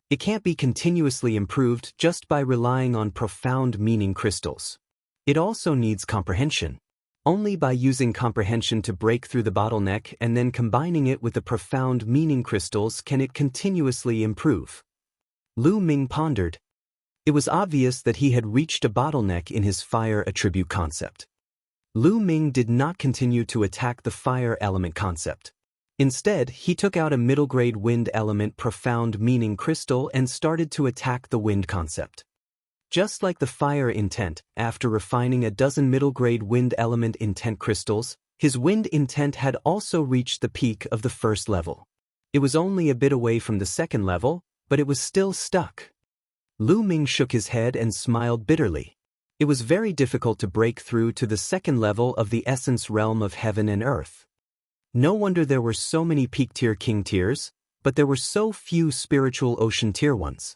It can't be continuously improved just by relying on profound meaning crystals. It also needs comprehension. Only by using comprehension to break through the bottleneck and then combining it with the profound meaning crystals can it continuously improve. Lu Ming pondered. It was obvious that he had reached a bottleneck in his fire attribute concept. Lu Ming did not continue to attack the fire element concept. Instead, he took out a middle-grade wind element profound meaning crystal and started to attack the wind concept. Just like the fire intent, after refining a dozen middle-grade wind element intent crystals, his wind intent had also reached the peak of the 1st level. It was only a bit away from the 2nd level, but it was still stuck. Lu Ming shook his head and smiled bitterly. It was very difficult to break through to the 2nd level of the essence realm of heaven and earth. No wonder there were so many peak-tier king tiers, but there were so few spiritual ocean tier ones.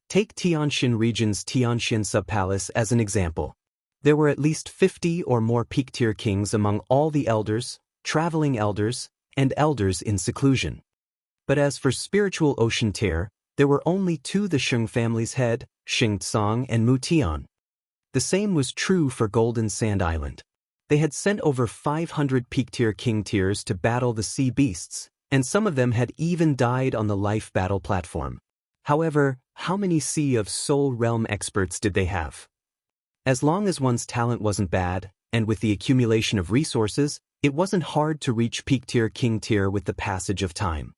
Take Tianxin region's Tianxin subpalace as an example. There were at least 50 or more peak-tier kings among all the elders, traveling elders, and elders in seclusion. But as for spiritual ocean tier, there were only 2 the Sheng family's head, Xing Tsang and Mu Tian. The same was true for Golden Sand Island. They had sent over 500 peak-tier king tiers to battle the sea beasts, and some of them had even died on the life battle platform. However, how many Sea of Soul Realm experts did they have? As long as one's talent wasn't bad, and with the accumulation of resources, it wasn't hard to reach peak-tier king tier with the passage of time.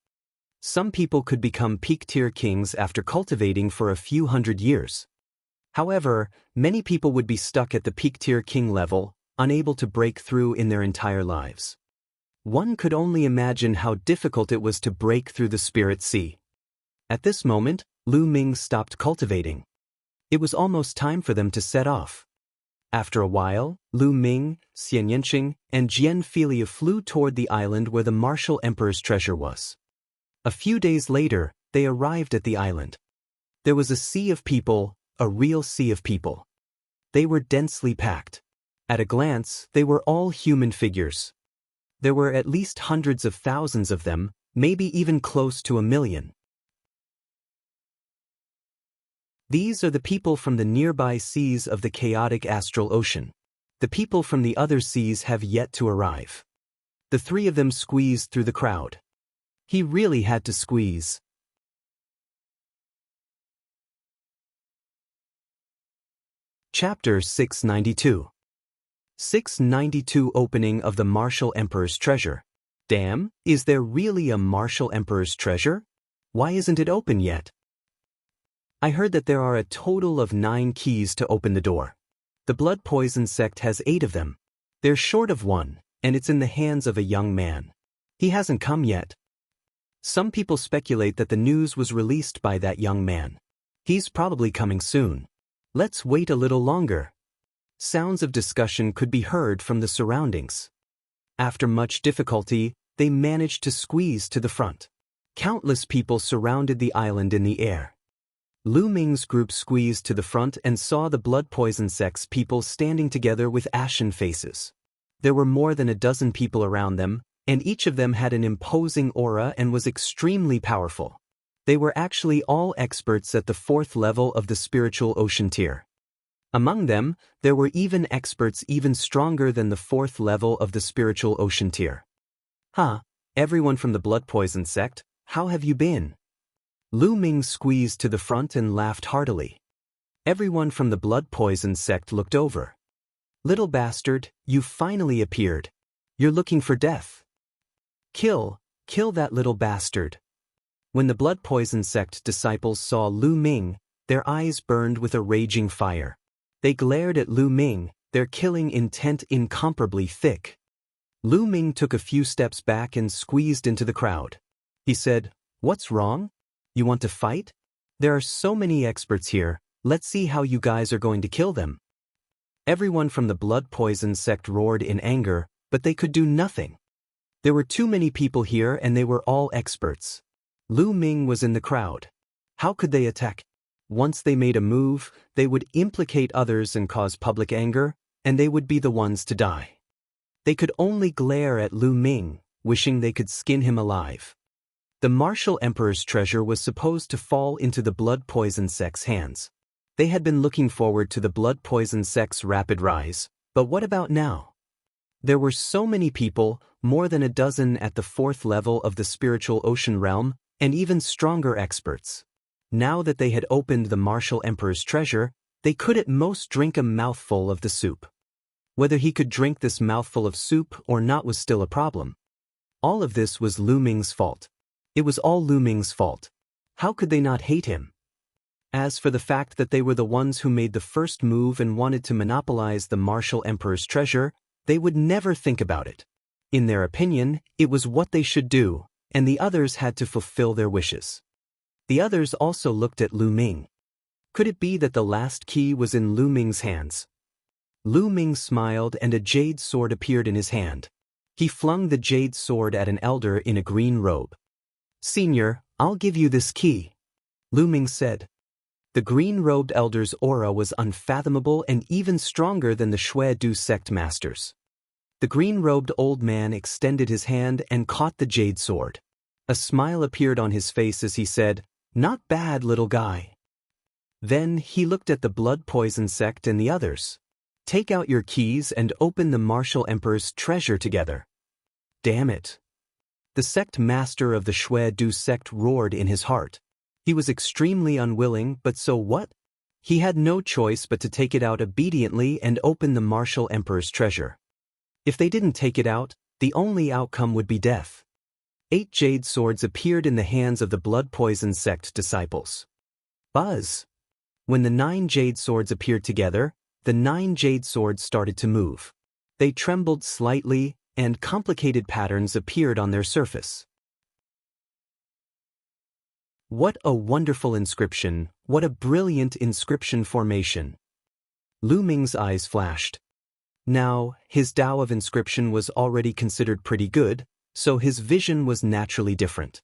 Some people could become peak-tier kings after cultivating for a few hundred years. However, many people would be stuck at the peak-tier king level, unable to break through in their entire lives. One could only imagine how difficult it was to break through the spirit sea. At this moment, Lu Ming stopped cultivating. It was almost time for them to set off. After a while, Lu Ming, Xian Yanqing, and Jian Filia flew toward the island where the martial emperor's treasure was. A few days later, they arrived at the island. There was a sea of people, a real sea of people. They were densely packed. At a glance, they were all human figures. There were at least hundreds of thousands of them, maybe even close to 1 million. These are the people from the nearby seas of the chaotic astral ocean. The people from the other seas have yet to arrive. The three of them squeezed through the crowd. He really had to squeeze. Chapter 692. 692 Opening of the Martial Emperor's Treasure. Damn, is there really a Martial Emperor's treasure? Why isn't it open yet? I heard that there are a total of 9 keys to open the door. The blood poison sect has 8 of them. They're short of 1, and it's in the hands of a young man. He hasn't come yet. Some people speculate that the news was released by that young man. He's probably coming soon. Let's wait a little longer. Sounds of discussion could be heard from the surroundings. After much difficulty, they managed to squeeze to the front. Countless people surrounded the island in the air. Lu Ming's group squeezed to the front and saw the blood poison sect's people standing together with ashen faces. There were more than a dozen people around them, and each of them had an imposing aura and was extremely powerful. They were actually all experts at the 4th level of the spiritual ocean tier. Among them, there were even experts even stronger than the 4th level of the spiritual ocean tier. Everyone from the blood poison sect, how have you been? Lu Ming squeezed to the front and laughed heartily. Everyone from the blood poison sect looked over. Little bastard, you finally appeared. You're looking for death. Kill that little bastard. When the blood poison sect disciples saw Lu Ming, their eyes burned with a raging fire. They glared at Lu Ming, their killing intent incomparably thick. Lu Ming took a few steps back and squeezed into the crowd. He said, "What's wrong? You want to fight? There are so many experts here, let's see how you guys are going to kill them." Everyone from the blood poison sect roared in anger, but they could do nothing. There were too many people here and they were all experts. Lu Ming was in the crowd. How could they attack? Once they made a move, they would implicate others and cause public anger, and they would be the ones to die. They could only glare at Lu Ming, wishing they could skin him alive. The martial emperor's treasure was supposed to fall into the blood poison sect's hands. They had been looking forward to the blood poison sect's rapid rise, but what about now? There were so many people, more than a dozen at the 4th level of the spiritual ocean realm, and even stronger experts. Now that they had opened the martial emperor's treasure, they could at most drink a mouthful of the soup. Whether he could drink this mouthful of soup or not was still a problem. All of this was Lu Ming's fault. It was all Lu Ming's fault. How could they not hate him? As for the fact that they were the ones who made the first move and wanted to monopolize the martial emperor's treasure, they would never think about it. In their opinion, it was what they should do, and the others had to fulfill their wishes. The others also looked at Lu Ming. Could it be that the last key was in Lu Ming's hands? Lu Ming smiled and a jade sword appeared in his hand. He flung the jade sword at an elder in a green robe. "Senior, I'll give you this key," Lu Ming said. The green-robed elder's aura was unfathomable and even stronger than the Shui Du sect masters. The green-robed old man extended his hand and caught the jade sword. A smile appeared on his face as he said, "Not bad, little guy." Then he looked at the blood poison sect and the others. "Take out your keys and open the martial emperor's treasure together." Damn it. The sect master of the Shui Du sect roared in his heart. He was extremely unwilling, but so what? He had no choice but to take it out obediently and open the martial emperor's treasure. If they didn't take it out, the only outcome would be death. 8 jade swords appeared in the hands of the blood poison sect disciples. Buzz! When the 9 jade swords appeared together, the 9 jade swords started to move. They trembled slightly, and complicated patterns appeared on their surface. What a wonderful inscription, what a brilliant inscription formation. Lu Ming's eyes flashed. Now, his Tao of inscription was already considered pretty good, so his vision was naturally different.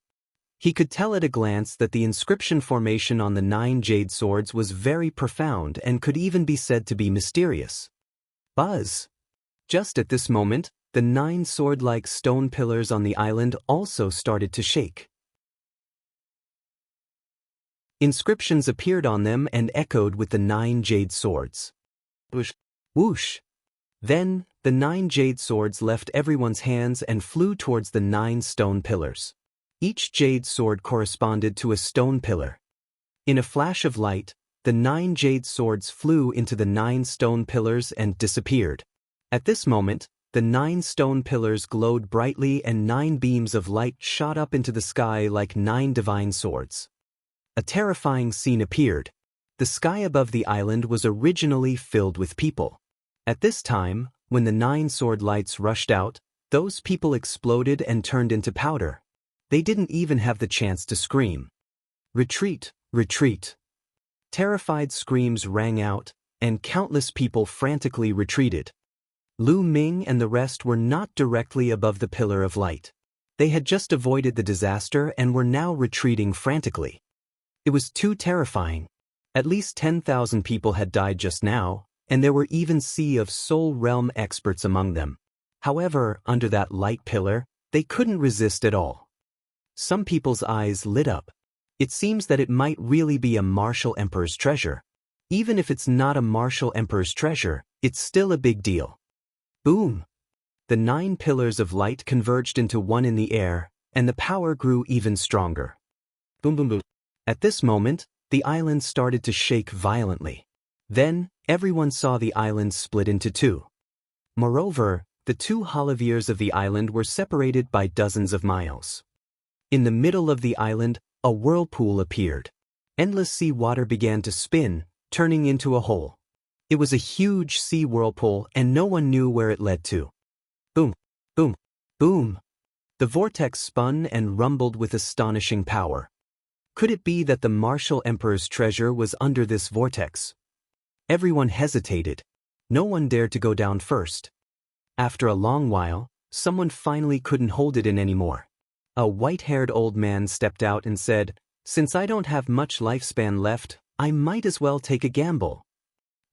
He could tell at a glance that the inscription formation on the 9 jade swords was very profound and could even be said to be mysterious. Buzz! Just at this moment, the 9 sword-like stone pillars on the island also started to shake. Inscriptions appeared on them and echoed with the 9 jade swords. Whoosh! Whoosh! Then, the 9 jade swords left everyone's hands and flew towards the 9 stone pillars. Each jade sword corresponded to a stone pillar. In a flash of light, the 9 jade swords flew into the 9 stone pillars and disappeared. At this moment, the 9 stone pillars glowed brightly and 9 beams of light shot up into the sky like 9 divine swords. A terrifying scene appeared. The sky above the island was originally filled with people. At this time, when the 9 sword lights rushed out, those people exploded and turned into powder. They didn't even have the chance to scream. Retreat, retreat. Terrified screams rang out, and countless people frantically retreated. Lu Ming and the rest were not directly above the pillar of light. They had just avoided the disaster and were now retreating frantically. It was too terrifying. At least 10,000 people had died just now, and there were even Sea of Soul Realm experts among them. However, under that light pillar, they couldn't resist at all. Some people's eyes lit up. It seems that it might really be a martial emperor's treasure. Even if it's not a martial emperor's treasure, it's still a big deal. Boom! The 9 pillars of light converged into one in the air, and the power grew even stronger. Boom boom boom. At this moment, the island started to shake violently. Then, everyone saw the island split into 2. Moreover, the 2 holoviers of the island were separated by dozens of miles. In the middle of the island, a whirlpool appeared. Endless sea water began to spin, turning into a hole. It was a huge sea whirlpool and no one knew where it led to. Boom, boom, boom. The vortex spun and rumbled with astonishing power. Could it be that the martial emperor's treasure was under this vortex? Everyone hesitated. No one dared to go down first. After a long while, someone finally couldn't hold it in anymore. A white-haired old man stepped out and said, "Since I don't have much lifespan left, I might as well take a gamble."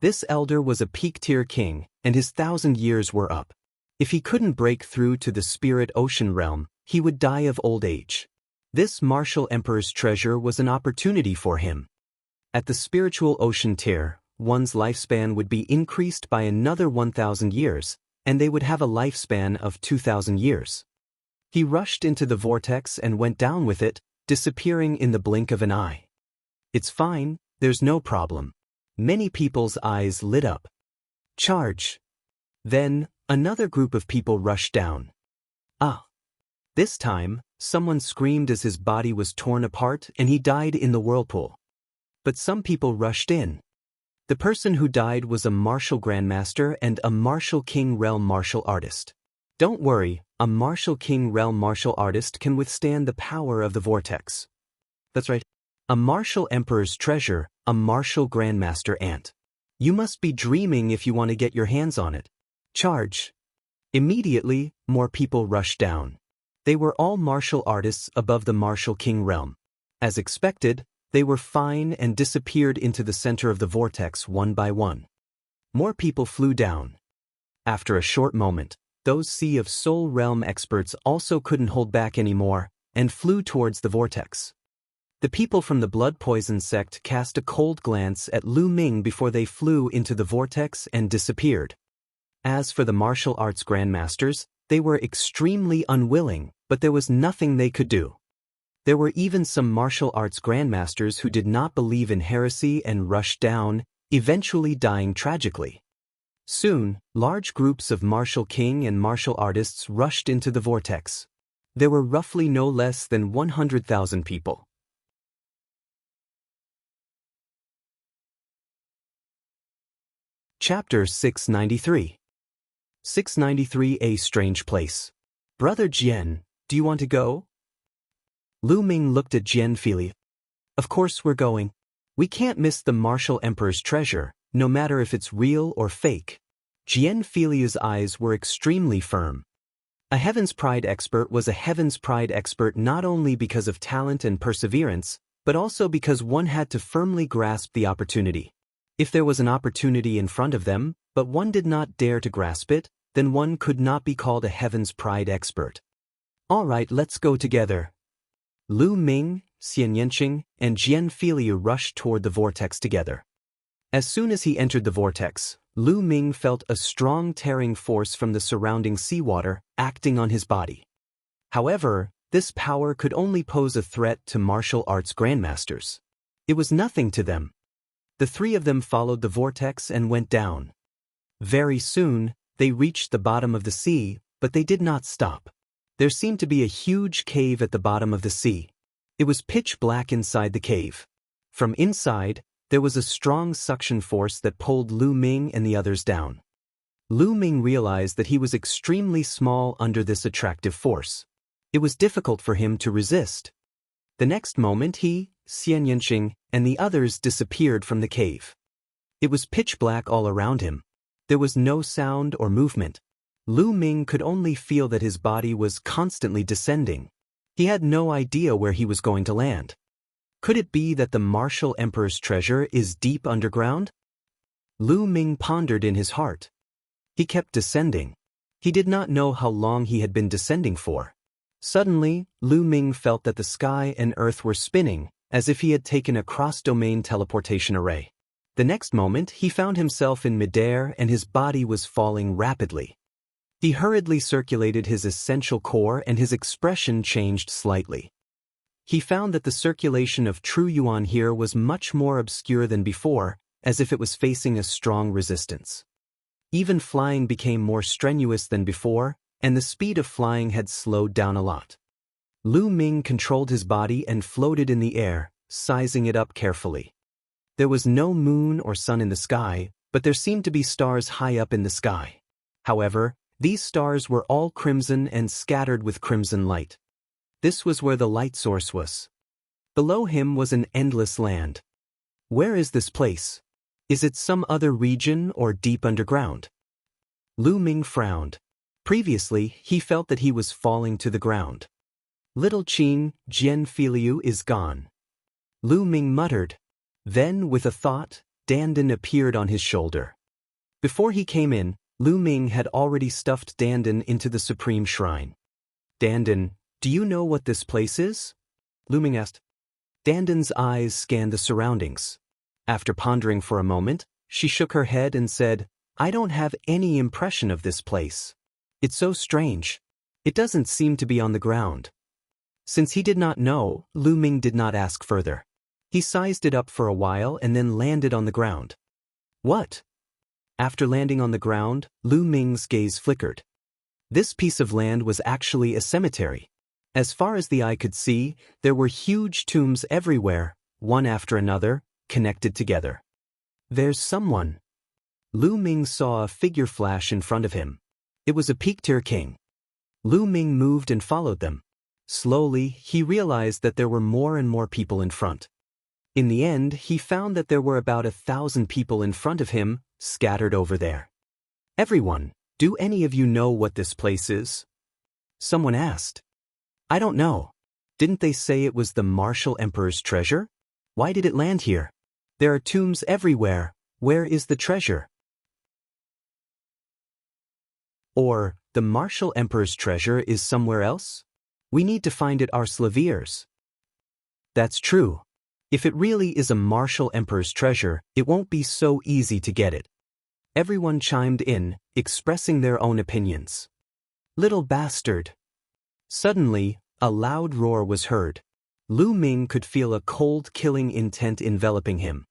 This elder was a peak-tier king, and his 1,000 years were up. If he couldn't break through to the spirit ocean realm, he would die of old age. This martial emperor's treasure was an opportunity for him. At the spiritual ocean tier, one's lifespan would be increased by another 1,000 years, and they would have a lifespan of 2,000 years. He rushed into the vortex and went down with it, disappearing in the blink of an eye. It's fine, there's no problem. Many people's eyes lit up. Charge! Then, another group of people rushed down. Ah! This time, someone screamed as his body was torn apart and he died in the whirlpool. But some people rushed in. The person who died was a martial grandmaster and a martial king realm martial artist. Don't worry, a martial king realm martial artist can withstand the power of the vortex. That's right. A martial emperor's treasure, a martial grandmaster ant. You must be dreaming if you want to get your hands on it. Charge! Immediately, more people rushed down. They were all martial artists above the martial king realm. As expected, they were fine and disappeared into the center of the vortex one by one. More people flew down. After a short moment, those Sea of Soul Realm experts also couldn't hold back anymore and flew towards the vortex. The people from the blood poison sect cast a cold glance at Lu Ming before they flew into the vortex and disappeared. As for the martial arts grandmasters, they were extremely unwilling, but there was nothing they could do. There were even some martial arts grandmasters who did not believe in heresy and rushed down, eventually dying tragically. Soon, large groups of martial king and martial artists rushed into the vortex. There were roughly no less than 100,000 people. Chapter 693. 693 A Strange Place. Brother Jian, do you want to go? Lu Ming looked at Jian Fili. Of course we're going. We can't miss the martial emperor's treasure, no matter if it's real or fake. Jianfiliu's eyes were extremely firm. A Heaven's Pride expert was a Heaven's Pride expert not only because of talent and perseverance, but also because one had to firmly grasp the opportunity. If there was an opportunity in front of them, but one did not dare to grasp it, then one could not be called a Heaven's Pride expert. All right, let's go together. Lu Ming, Xian Yanqing, and Jianfiliu rushed toward the vortex together. As soon as he entered the vortex, Lu Ming felt a strong tearing force from the surrounding seawater acting on his body. However, this power could only pose a threat to martial arts grandmasters. It was nothing to them. The three of them followed the vortex and went down. Very soon, they reached the bottom of the sea, but they did not stop. There seemed to be a huge cave at the bottom of the sea. It was pitch black inside the cave. From inside, there was a strong suction force that pulled Lu Ming and the others down. Lu Ming realized that he was extremely small under this attractive force. It was difficult for him to resist. The next moment he, Xian Yanqing, and the others disappeared from the cave. It was pitch black all around him. There was no sound or movement. Lu Ming could only feel that his body was constantly descending. He had no idea where he was going to land. Could it be that the martial emperor's treasure is deep underground? Lu Ming pondered in his heart. He kept descending. He did not know how long he had been descending for. Suddenly, Lu Ming felt that the sky and earth were spinning, as if he had taken a cross-domain teleportation array. The next moment, he found himself in midair and his body was falling rapidly. He hurriedly circulated his essential core and his expression changed slightly. He found that the circulation of true yuan here was much more obscure than before, as if it was facing a strong resistance. Even flying became more strenuous than before, and the speed of flying had slowed down a lot. Lu Ming controlled his body and floated in the air, sizing it up carefully. There was no moon or sun in the sky, but there seemed to be stars high up in the sky. However, these stars were all crimson and scattered with crimson light. This was where the light source was. Below him was an endless land. Where is this place? Is it some other region or deep underground? Lu Ming frowned. Previously, he felt that he was falling to the ground. Little Qin, Jianfiliu is gone. Lu Ming muttered. Then, with a thought, Dandan appeared on his shoulder. Before he came in, Lu Ming had already stuffed Dandan into the supreme shrine. Dandan, do you know what this place is? Lu Ming asked. Dandan's eyes scanned the surroundings. After pondering for a moment, she shook her head and said, I don't have any impression of this place. It's so strange. It doesn't seem to be on the ground. Since he did not know, Lu Ming did not ask further. He sized it up for a while and then landed on the ground. What? After landing on the ground, Lu Ming's gaze flickered. This piece of land was actually a cemetery. As far as the eye could see, there were huge tombs everywhere, one after another, connected together. There's someone. Lu Ming saw a figure flash in front of him. It was a peak-tier king. Lu Ming moved and followed them. Slowly, he realized that there were more and more people in front. In the end, he found that there were about 1,000 people in front of him, scattered over there. Everyone, do any of you know what this place is? Someone asked. I don't know. Didn't they say it was the martial emperor's treasure? Why did it land here? There are tombs everywhere. Where is the treasure? Or, the martial emperor's treasure is somewhere else? We need to find it ourselves. That's true. If it really is a martial emperor's treasure, it won't be so easy to get it. Everyone chimed in, expressing their own opinions. Little bastard. Suddenly, a loud roar was heard. Lu Ming could feel a cold, killing intent enveloping him.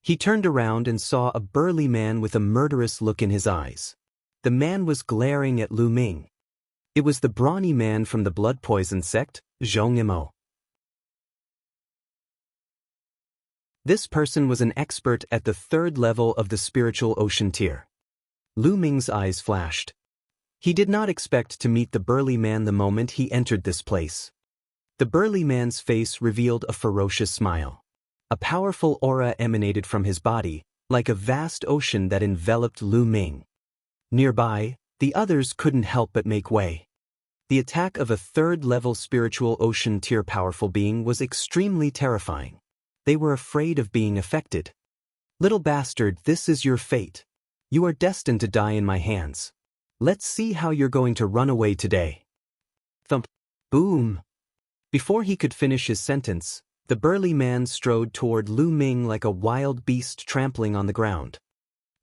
He turned around and saw a burly man with a murderous look in his eyes. The man was glaring at Lu Ming. It was the brawny man from the blood poison sect, Jianghu. This person was an expert at the 3rd level of the spiritual ocean tier. Lu Ming's eyes flashed. He did not expect to meet the burly man the moment he entered this place. The burly man's face revealed a ferocious smile. A powerful aura emanated from his body, like a vast ocean that enveloped Lu Ming. Nearby, the others couldn't help but make way. The attack of a third-level spiritual ocean tier powerful being was extremely terrifying. They were afraid of being affected. Little bastard, this is your fate. You are destined to die in my hands. Let's see how you're going to run away today. Thump. Boom. Before he could finish his sentence, the burly man strode toward Lu Ming like a wild beast trampling on the ground.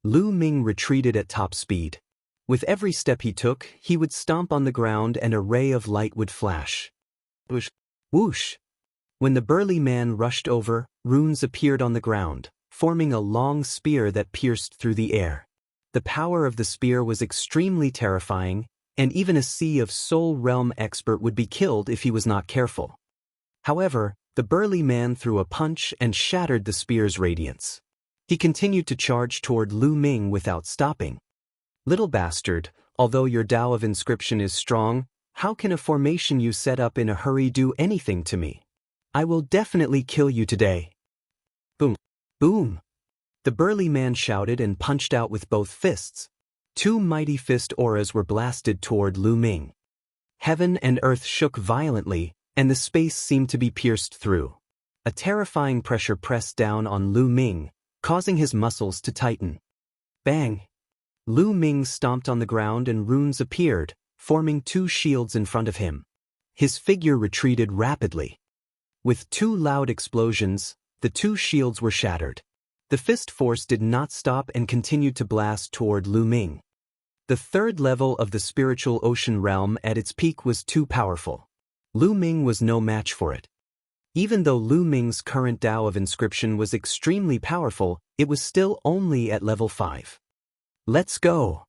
Lu Ming retreated at top speed. With every step he took, he would stomp on the ground and a ray of light would flash. Whoosh! Whoosh! When the burly man rushed over, runes appeared on the ground, forming a long spear that pierced through the air. The power of the spear was extremely terrifying, and even a Sea of Soul Realm expert would be killed if he was not careful. However, the burly man threw a punch and shattered the spear's radiance. He continued to charge toward Lu Ming without stopping. Little bastard, although your Tao of inscription is strong, how can a formation you set up in a hurry do anything to me? I will definitely kill you today. Boom. Boom. The burly man shouted and punched out with both fists. Two mighty fist auras were blasted toward Lu Ming. Heaven and earth shook violently, and the space seemed to be pierced through. A terrifying pressure pressed down on Lu Ming, causing his muscles to tighten. Bang! Lu Ming stomped on the ground and runes appeared, forming two shields in front of him. His figure retreated rapidly. With two loud explosions, the two shields were shattered. The fist force did not stop and continued to blast toward Lu Ming. The third level of the spiritual ocean realm at its peak was too powerful. Lu Ming was no match for it. Even though Lu Ming's current Tao of inscription was extremely powerful, it was still only at level 5. Let's go!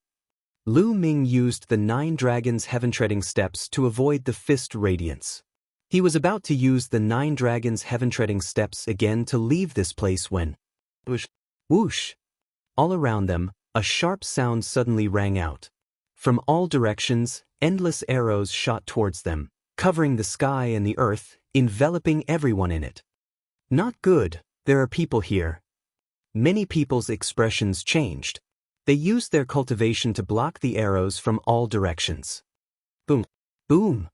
Lu Ming used the 9 Dragons' heaven-treading steps to avoid the fist radiance. He was about to use the 9 Dragons' heaven-treading steps again to leave this place when... Whoosh! Whoosh! All around them, a sharp sound suddenly rang out. From all directions, endless arrows shot towards them, covering the sky and the earth, enveloping everyone in it. Not good, there are people here. Many people's expressions changed. They used their cultivation to block the arrows from all directions. Boom! Boom!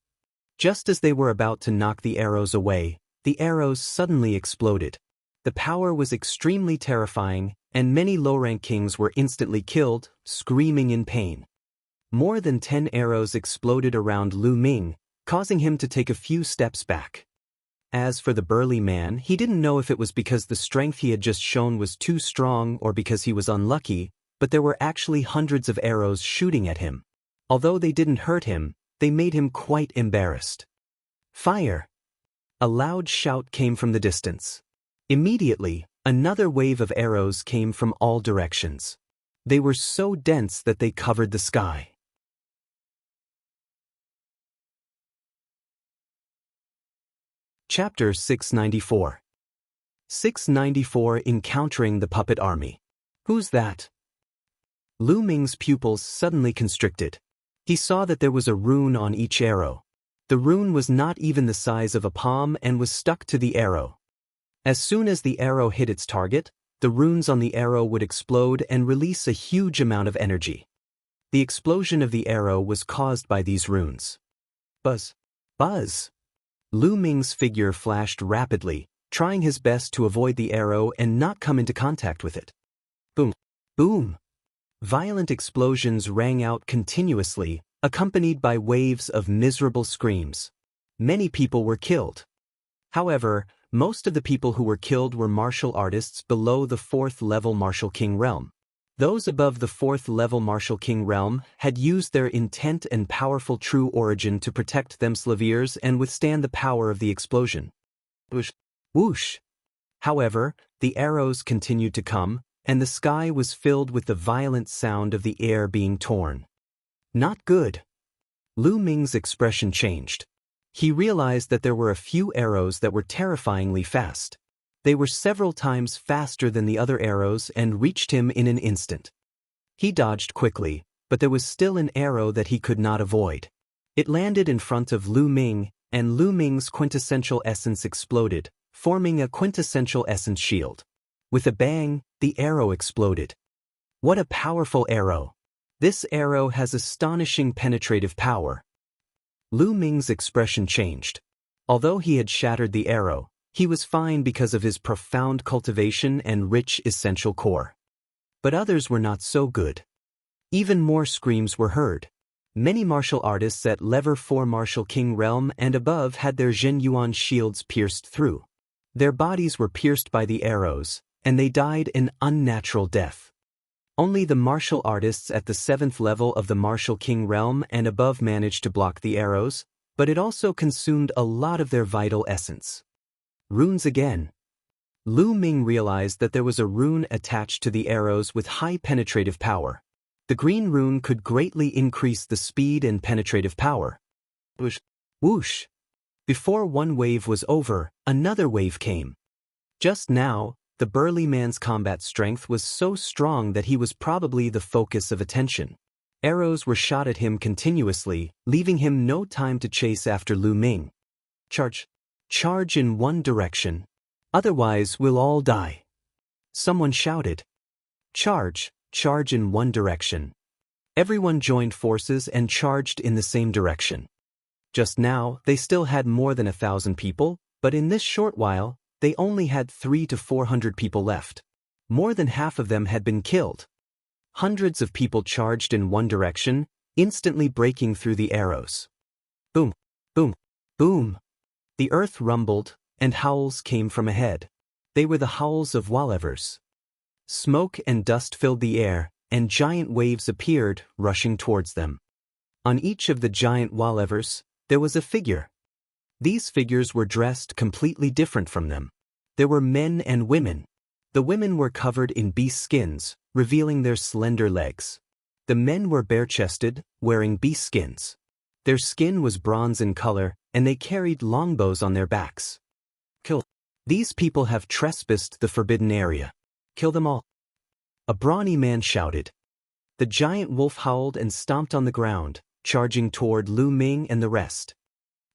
Just as they were about to knock the arrows away, the arrows suddenly exploded. The power was extremely terrifying, and many low-rank kings were instantly killed, screaming in pain. More than 10 arrows exploded around Lu Ming, causing him to take a few steps back. As for the burly man, he didn't know if it was because the strength he had just shown was too strong or because he was unlucky, but there were actually hundreds of arrows shooting at him. Although they didn't hurt him, they made him quite embarrassed. Fire! A loud shout came from the distance. Immediately, another wave of arrows came from all directions. They were so dense that they covered the sky. Chapter 694. 694 Encountering the Puppet Army. Who's that? Lu Ming's pupils suddenly constricted. He saw that there was a rune on each arrow. The rune was not even the size of a palm and was stuck to the arrow. As soon as the arrow hit its target, the runes on the arrow would explode and release a huge amount of energy. The explosion of the arrow was caused by these runes. Buzz! Buzz! Lu Ming's figure flashed rapidly, trying his best to avoid the arrow and not come into contact with it. Boom! Boom! Violent explosions rang out continuously, accompanied by waves of miserable screams. Many people were killed. However, most of the people who were killed were martial artists below the 4th level Martial King realm. Those above the 4th level Martial King realm had used their intent and powerful true origin to protect themselves and withstand the power of the explosion. Whoosh! Whoosh! However, the arrows continued to come, and the sky was filled with the violent sound of the air being torn. Not good. Lu Ming's expression changed. He realized that there were a few arrows that were terrifyingly fast. They were several times faster than the other arrows and reached him in an instant. He dodged quickly, but there was still an arrow that he could not avoid. It landed in front of Lu Ming, and Lu Ming's quintessential essence exploded, forming a quintessential essence shield. With a bang, the arrow exploded. What a powerful arrow! This arrow has astonishing penetrative power. Lu Ming's expression changed. Although he had shattered the arrow, he was fine because of his profound cultivation and rich essential core. But others were not so good. Even more screams were heard. Many martial artists at Level 4 Martial King Realm and above had their Zhen Yuan shields pierced through. Their bodies were pierced by the arrows, and they died an unnatural death. Only the martial artists at the 7th level of the Martial King Realm and above managed to block the arrows, but it also consumed a lot of their vital essence. Runes again. Lu Ming realized that there was a rune attached to the arrows with high penetrative power. The green rune could greatly increase the speed and penetrative power. Whoosh! Whoosh! Before one wave was over, another wave came. Just now, the burly man's combat strength was so strong that he was probably the focus of attention. Arrows were shot at him continuously, leaving him no time to chase after Lu Ming. Charge! Charge in one direction. Otherwise we'll all die. Someone shouted. Charge! Charge in one direction. Everyone joined forces and charged in the same direction. Just now, they still had more than 1,000 people, but in this short while, they only had 300 to 400 people left. More than half of them had been killed. Hundreds of people charged in one direction, instantly breaking through the arrows. Boom! Boom! Boom! The earth rumbled, and howls came from ahead. They were the howls of Walevers. Smoke and dust filled the air, and giant waves appeared, rushing towards them. On each of the giant Walevers, there was a figure. These figures were dressed completely different from them. There were men and women. The women were covered in beast skins, revealing their slender legs. The men were bare-chested, wearing beast skins. Their skin was bronze in color, and they carried longbows on their backs. Kill! These people have trespassed the forbidden area. Kill them all! A brawny man shouted. The giant wolf howled and stomped on the ground, charging toward Lu Ming and the rest.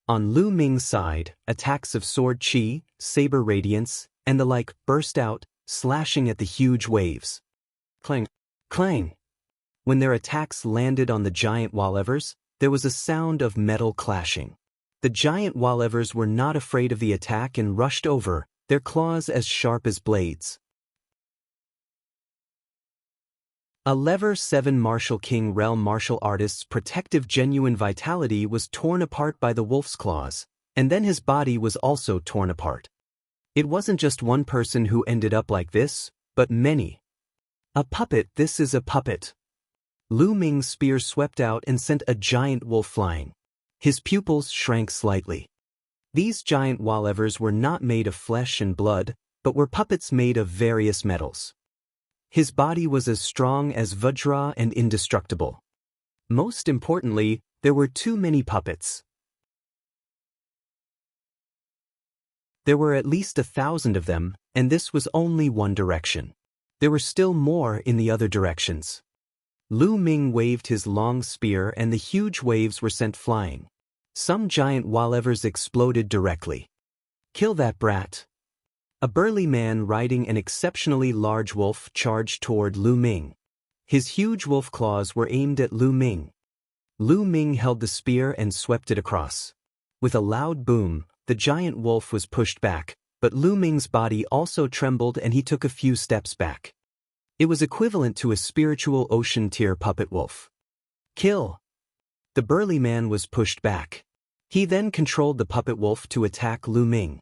On Lu Ming's side, attacks of sword chi, saber radiance, and the like burst out, slashing at the huge waves. Clang! Clang! When their attacks landed on the giant Walevers, there was a sound of metal clashing. The giant Walevers were not afraid of the attack and rushed over, their claws as sharp as blades. A Level 7 Martial King Realm martial artist's protective genuine vitality was torn apart by the wolf's claws, and then his body was also torn apart. It wasn't just one person who ended up like this, but many. A puppet, this is a puppet. Lu Ming's spear swept out and sent a giant wolf flying. His pupils shrank slightly. These giant Walevers were not made of flesh and blood, but were puppets made of various metals. His body was as strong as Vajra and indestructible. Most importantly, there were too many puppets. There were at least 1,000 of them, and this was only one direction. There were still more in the other directions. Lu Ming waved his long spear and the huge waves were sent flying. Some giant Walevers exploded directly. Kill that brat! A burly man riding an exceptionally large wolf charged toward Lu Ming. His huge wolf claws were aimed at Lu Ming. Lu Ming held the spear and swept it across. With a loud boom, the giant wolf was pushed back, but Lu Ming's body also trembled and he took a few steps back. It was equivalent to a spiritual ocean tier puppet wolf. Kill! The burly man was pushed back. He then controlled the puppet wolf to attack Lu Ming.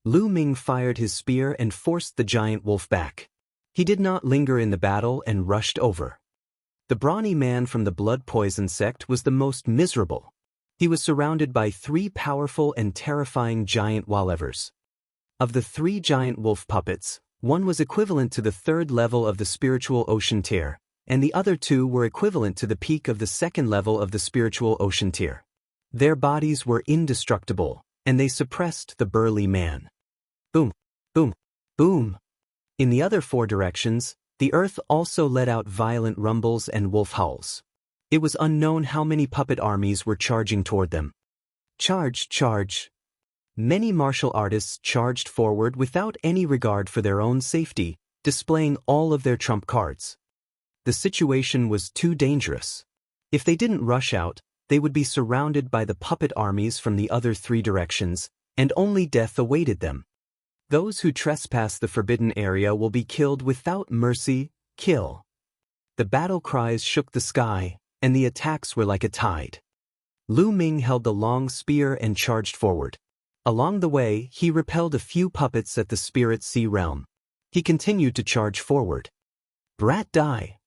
Lu Ming fired his spear and forced the giant wolf back. He did not linger in the battle and rushed over. The brawny man from the blood poison sect was the most miserable. He was surrounded by 3 powerful and terrifying giant Walevers. Of the 3 giant wolf puppets, one was equivalent to the 3rd level of the spiritual ocean tier, and the other 2 were equivalent to the peak of the 2nd level of the spiritual ocean tier. Their bodies were indestructible, and they suppressed the burly man. Boom! Boom! Boom! In the other 4 directions, the earth also let out violent rumbles and wolf howls. It was unknown how many puppet armies were charging toward them. Charge, charge. Many martial artists charged forward without any regard for their own safety, displaying all of their trump cards. The situation was too dangerous. If they didn't rush out, they would be surrounded by the puppet armies from the other three directions, and only death awaited them. Those who trespass the forbidden area will be killed without mercy. Kill. The battle cries shook the sky, and the attacks were like a tide. Lu Ming held the long spear and charged forward. Along the way, he repelled a few puppets at the Spirit Sea realm. He continued to charge forward. Brat die.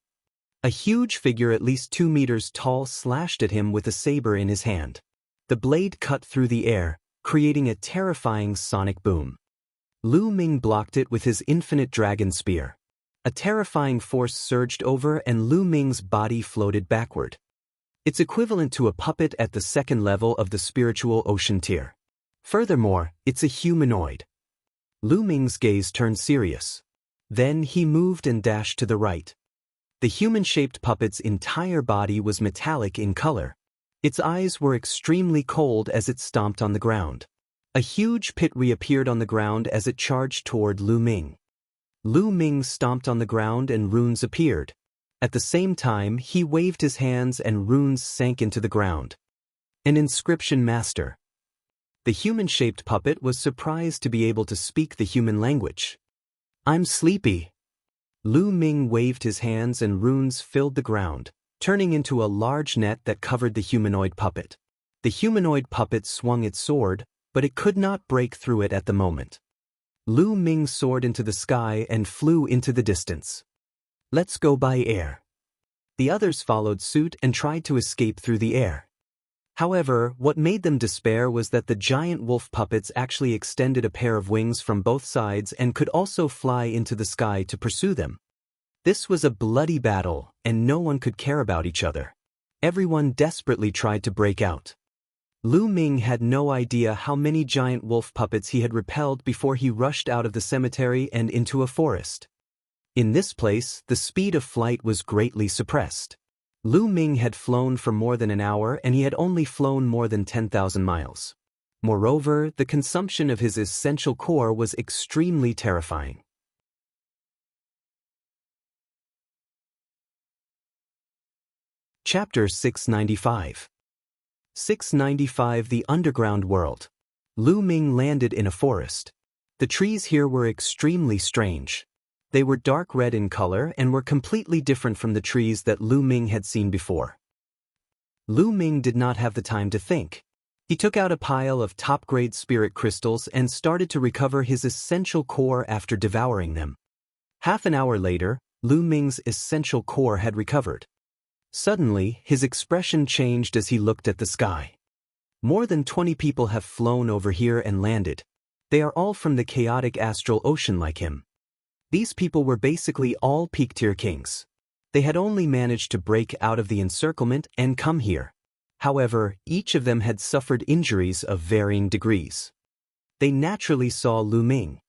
A huge figure at least 2 meters tall slashed at him with a saber in his hand. The blade cut through the air, creating a terrifying sonic boom. Lu Ming blocked it with his infinite dragon spear. A terrifying force surged over and Lu Ming's body floated backward. It's equivalent to a puppet at the second level of the spiritual ocean tier. Furthermore, it's a humanoid. Lu Ming's gaze turned serious. Then he moved and dashed to the right. The human-shaped puppet's entire body was metallic in color. Its eyes were extremely cold as it stomped on the ground. A huge pit reappeared on the ground as it charged toward Lu Ming. Lu Ming stomped on the ground and runes appeared. At the same time, he waved his hands and runes sank into the ground. An inscription master. The human-shaped puppet was surprised to be able to speak the human language. I'm sleepy. Lu Ming waved his hands and runes filled the ground, turning into a large net that covered the humanoid puppet. The humanoid puppet swung its sword, but it could not break through it at the moment. Lu Ming soared into the sky and flew into the distance. Let's go by air. The others followed suit and tried to escape through the air. However, what made them despair was that the giant wolf puppets actually extended a pair of wings from both sides and could also fly into the sky to pursue them. This was a bloody battle, and no one could care about each other. Everyone desperately tried to break out. Lu Ming had no idea how many giant wolf puppets he had repelled before he rushed out of the cemetery and into a forest. In this place, the speed of flight was greatly suppressed. Lu Ming had flown for more than an hour and he had only flown more than 10,000 miles. Moreover, the consumption of his essential core was extremely terrifying. Chapter 695. 695 The Underground World. Lu Ming landed in a forest. The trees here were extremely strange. They were dark red in color and were completely different from the trees that Lu Ming had seen before. Lu Ming did not have the time to think. He took out a pile of top-grade spirit crystals and started to recover his essential core after devouring them. Half an hour later, Lu Ming's essential core had recovered. Suddenly, his expression changed as he looked at the sky. More than 20 people have flown over here and landed. They are all from the chaotic astral ocean like him. These people were basically all peak-tier kings. They had only managed to break out of the encirclement and come here. However, each of them had suffered injuries of varying degrees. They naturally saw Lu Ming.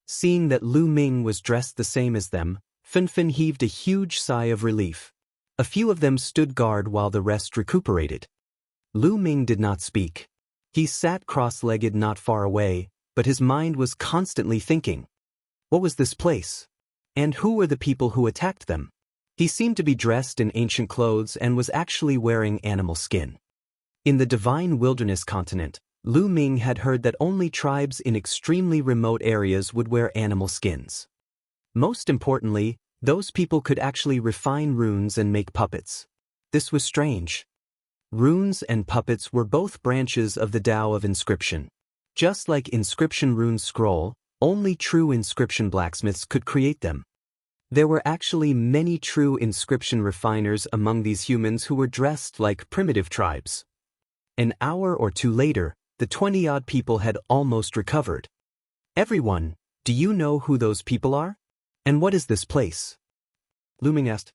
Seeing that Lu Ming was dressed the same as them, Fin heaved a huge sigh of relief. A few of them stood guard while the rest recuperated. Lu Ming did not speak. He sat cross-legged not far away, but his mind was constantly thinking. What was this place? And who were the people who attacked them? He seemed to be dressed in ancient clothes and was actually wearing animal skin. In the Divine Wilderness continent, Lu Ming had heard that only tribes in extremely remote areas would wear animal skins. Most importantly, those people could actually refine runes and make puppets. This was strange. Runes and puppets were both branches of the Tao of inscription. Just like inscription rune scroll, only true inscription blacksmiths could create them. There were actually many true inscription refiners among these humans who were dressed like primitive tribes. An hour or two later, the 20-odd people had almost recovered. Everyone, do you know who those people are? And what is this place? Lu Ming asked.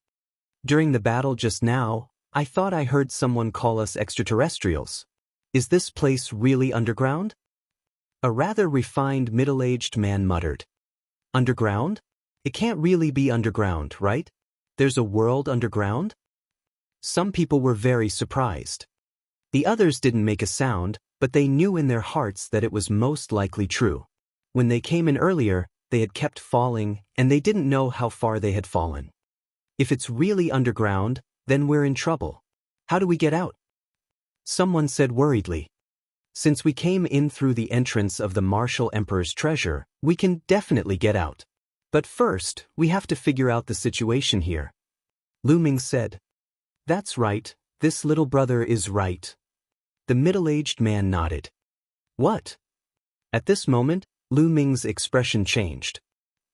During the battle just now, I thought I heard someone call us extraterrestrials. Is this place really underground? A rather refined middle-aged man muttered. Underground? It can't really be underground, right? There's a world underground? Some people were very surprised. The others didn't make a sound, but they knew in their hearts that it was most likely true. When they came in earlier, they had kept falling, and they didn't know how far they had fallen. If it's really underground, then we're in trouble. How do we get out? Someone said worriedly. Since we came in through the entrance of the Martial Emperor's treasure, we can definitely get out. But first, we have to figure out the situation here. Lu Ming said. That's right, this little brother is right. The middle-aged man nodded. What? At this moment, Lu Ming's expression changed.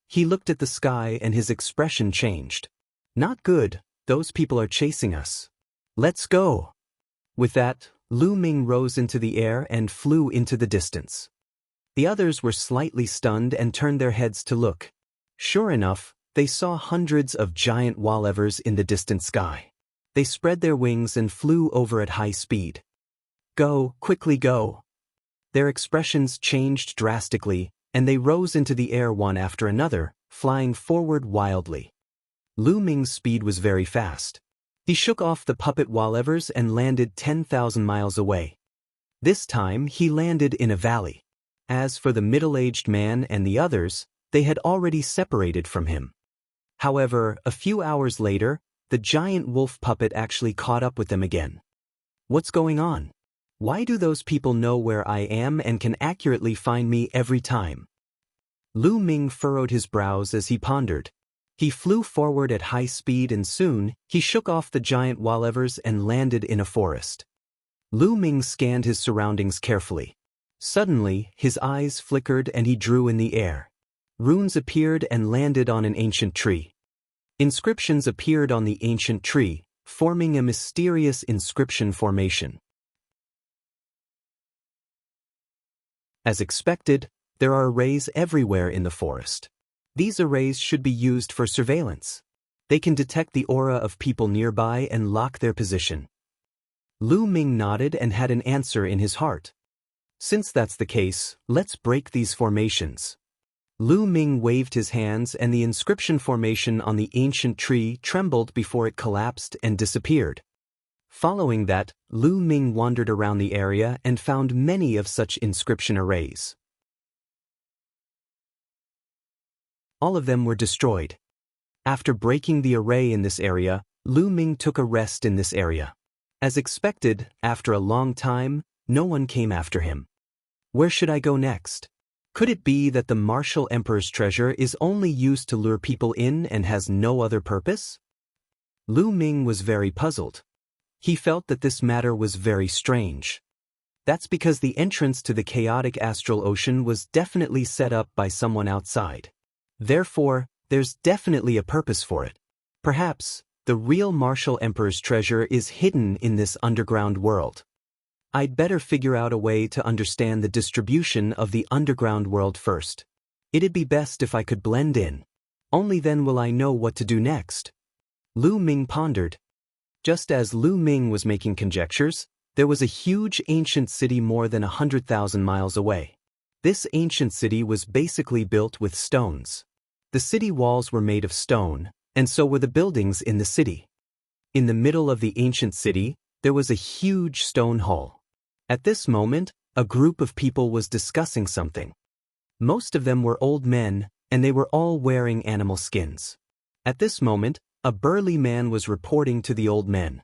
He looked at the sky and his expression changed. Not good, those people are chasing us. Let's go. With that, Lu Ming rose into the air and flew into the distance. The others were slightly stunned and turned their heads to look. Sure enough, they saw hundreds of giant wallevers in the distant sky. They spread their wings and flew over at high speed. Go, quickly go. Their expressions changed drastically, and they rose into the air one after another, flying forward wildly. Lu Ming's speed was very fast. He shook off the puppet wallevers and landed 10,000 miles away. This time he landed in a valley. As for the middle-aged man and the others, they had already separated from him. However, a few hours later, the giant wolf puppet actually caught up with them again. What's going on? Why do those people know where I am and can accurately find me every time? Lu Ming furrowed his brows as he pondered. He flew forward at high speed and soon, he shook off the giant wallevers and landed in a forest. Lu Ming scanned his surroundings carefully. Suddenly, his eyes flickered and he drew in the air. Runes appeared and landed on an ancient tree. Inscriptions appeared on the ancient tree, forming a mysterious inscription formation. As expected, there are arrays everywhere in the forest. These arrays should be used for surveillance. They can detect the aura of people nearby and lock their position. Lu Ming nodded and had an answer in his heart. Since that's the case, let's break these formations. Lu Ming waved his hands and the inscription formation on the ancient tree trembled before it collapsed and disappeared. Following that, Lu Ming wandered around the area and found many of such inscription arrays. All of them were destroyed. After breaking the array in this area, Lu Ming took a rest in this area. As expected, after a long time, no one came after him. Where should I go next? Could it be that the Martial Emperor's treasure is only used to lure people in and has no other purpose? Lu Ming was very puzzled. He felt that this matter was very strange. That's because the entrance to the chaotic astral ocean was definitely set up by someone outside. Therefore, there's definitely a purpose for it. Perhaps, the real Martial Emperor's treasure is hidden in this underground world. I'd better figure out a way to understand the distribution of the underground world first. It'd be best if I could blend in. Only then will I know what to do next. Lu Ming pondered. Just as Lu Ming was making conjectures, there was a huge ancient city more than 100,000 miles away. This ancient city was basically built with stones. The city walls were made of stone, and so were the buildings in the city. In the middle of the ancient city, there was a huge stone hall. At this moment, a group of people was discussing something. Most of them were old men, and they were all wearing animal skins. At this moment, a burly man was reporting to the old men.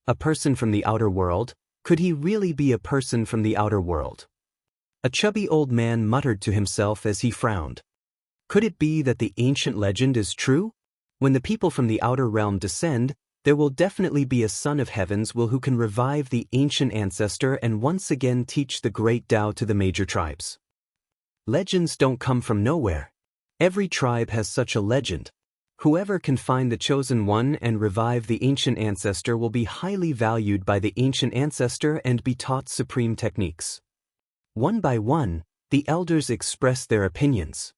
A person from the outer world? Could he really be a person from the outer world? A chubby old man muttered to himself as he frowned. Could it be that the ancient legend is true? When the people from the outer realm descend, there will definitely be a son of heavens who can revive the ancient ancestor and once again teach the great Tao to the major tribes. Legends don't come from nowhere. Every tribe has such a legend. Whoever can find the chosen one and revive the ancient ancestor will be highly valued by the ancient ancestor and be taught supreme techniques. One by one, the elders expressed their opinions.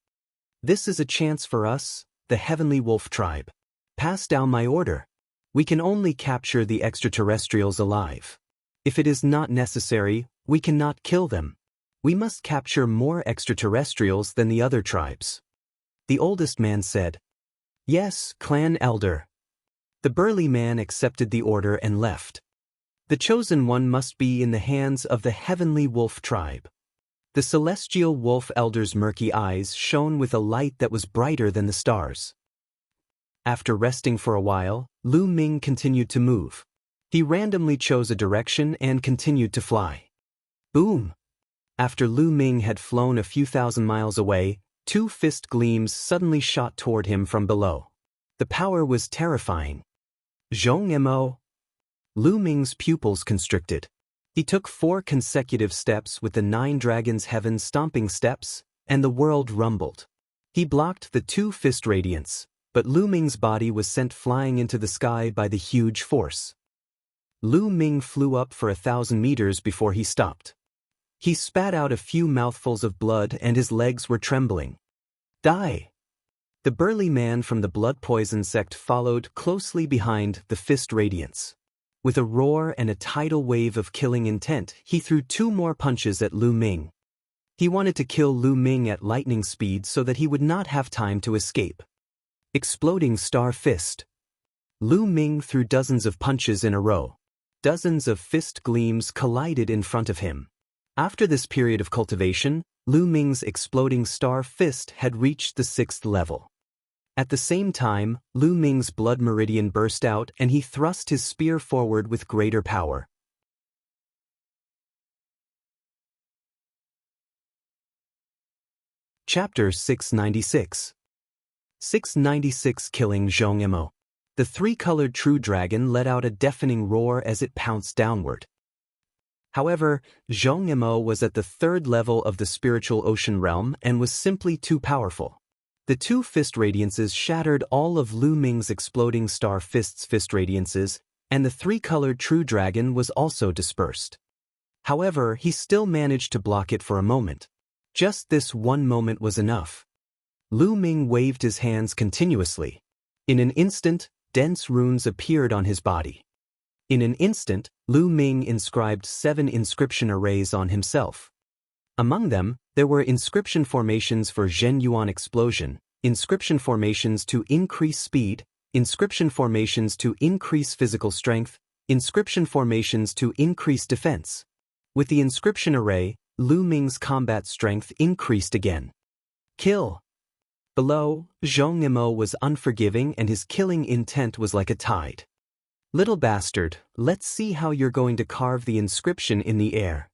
This is a chance for us, the Heavenly Wolf tribe. Pass down my order. We can only capture the extraterrestrials alive. If it is not necessary, we cannot kill them. We must capture more extraterrestrials than the other tribes. The oldest man said, "Yes, clan elder." The burly man accepted the order and left. The chosen one must be in the hands of the heavenly wolf tribe. The celestial wolf elder's murky eyes shone with a light that was brighter than the stars. After resting for a while, Lu Ming continued to move. He randomly chose a direction and continued to fly. Boom! After Lu Ming had flown a few thousand miles away, two fist gleams suddenly shot toward him from below. The power was terrifying. Jianghu. Lu Ming's pupils constricted. He took 4 consecutive steps with the 9 dragons' heaven stomping steps, and the world rumbled. He blocked the 2 fist radiance, but Lu Ming's body was sent flying into the sky by the huge force. Lu Ming flew up for 1,000 meters before he stopped. He spat out a few mouthfuls of blood and his legs were trembling. Die! The burly man from the blood poison sect followed closely behind the fist radiance. With a roar and a tidal wave of killing intent, he threw 2 more punches at Lu Ming. He wanted to kill Lu Ming at lightning speed so that he would not have time to escape. Exploding Star Fist. Lu Ming threw dozens of punches in a row. Dozens of fist gleams collided in front of him. After this period of cultivation, Lu Ming's exploding Star Fist had reached the 6th level. At the same time, Lu Ming's blood meridian burst out and he thrust his spear forward with greater power. Chapter 696. 696 Killing Jianghu. The 3-colored true dragon let out a deafening roar as it pounced downward. However, Jianghu was at the 3rd level of the spiritual ocean realm and was simply too powerful. The 2 fist radiances shattered all of Lu Ming's exploding Star Fist's fist radiances, and the 3-colored true dragon was also dispersed. However, he still managed to block it for a moment. Just this one moment was enough. Lu Ming waved his hands continuously. In an instant, dense runes appeared on his body. In an instant, Lu Ming inscribed 7 inscription arrays on himself. Among them, there were inscription formations for Zhen Yuan explosion, inscription formations to increase speed, inscription formations to increase physical strength, inscription formations to increase defense. With the inscription array, Lu Ming's combat strength increased again. Kill! Below, Jianghu was unforgiving and his killing intent was like a tide. Little bastard, let's see how you're going to carve the inscription in the air.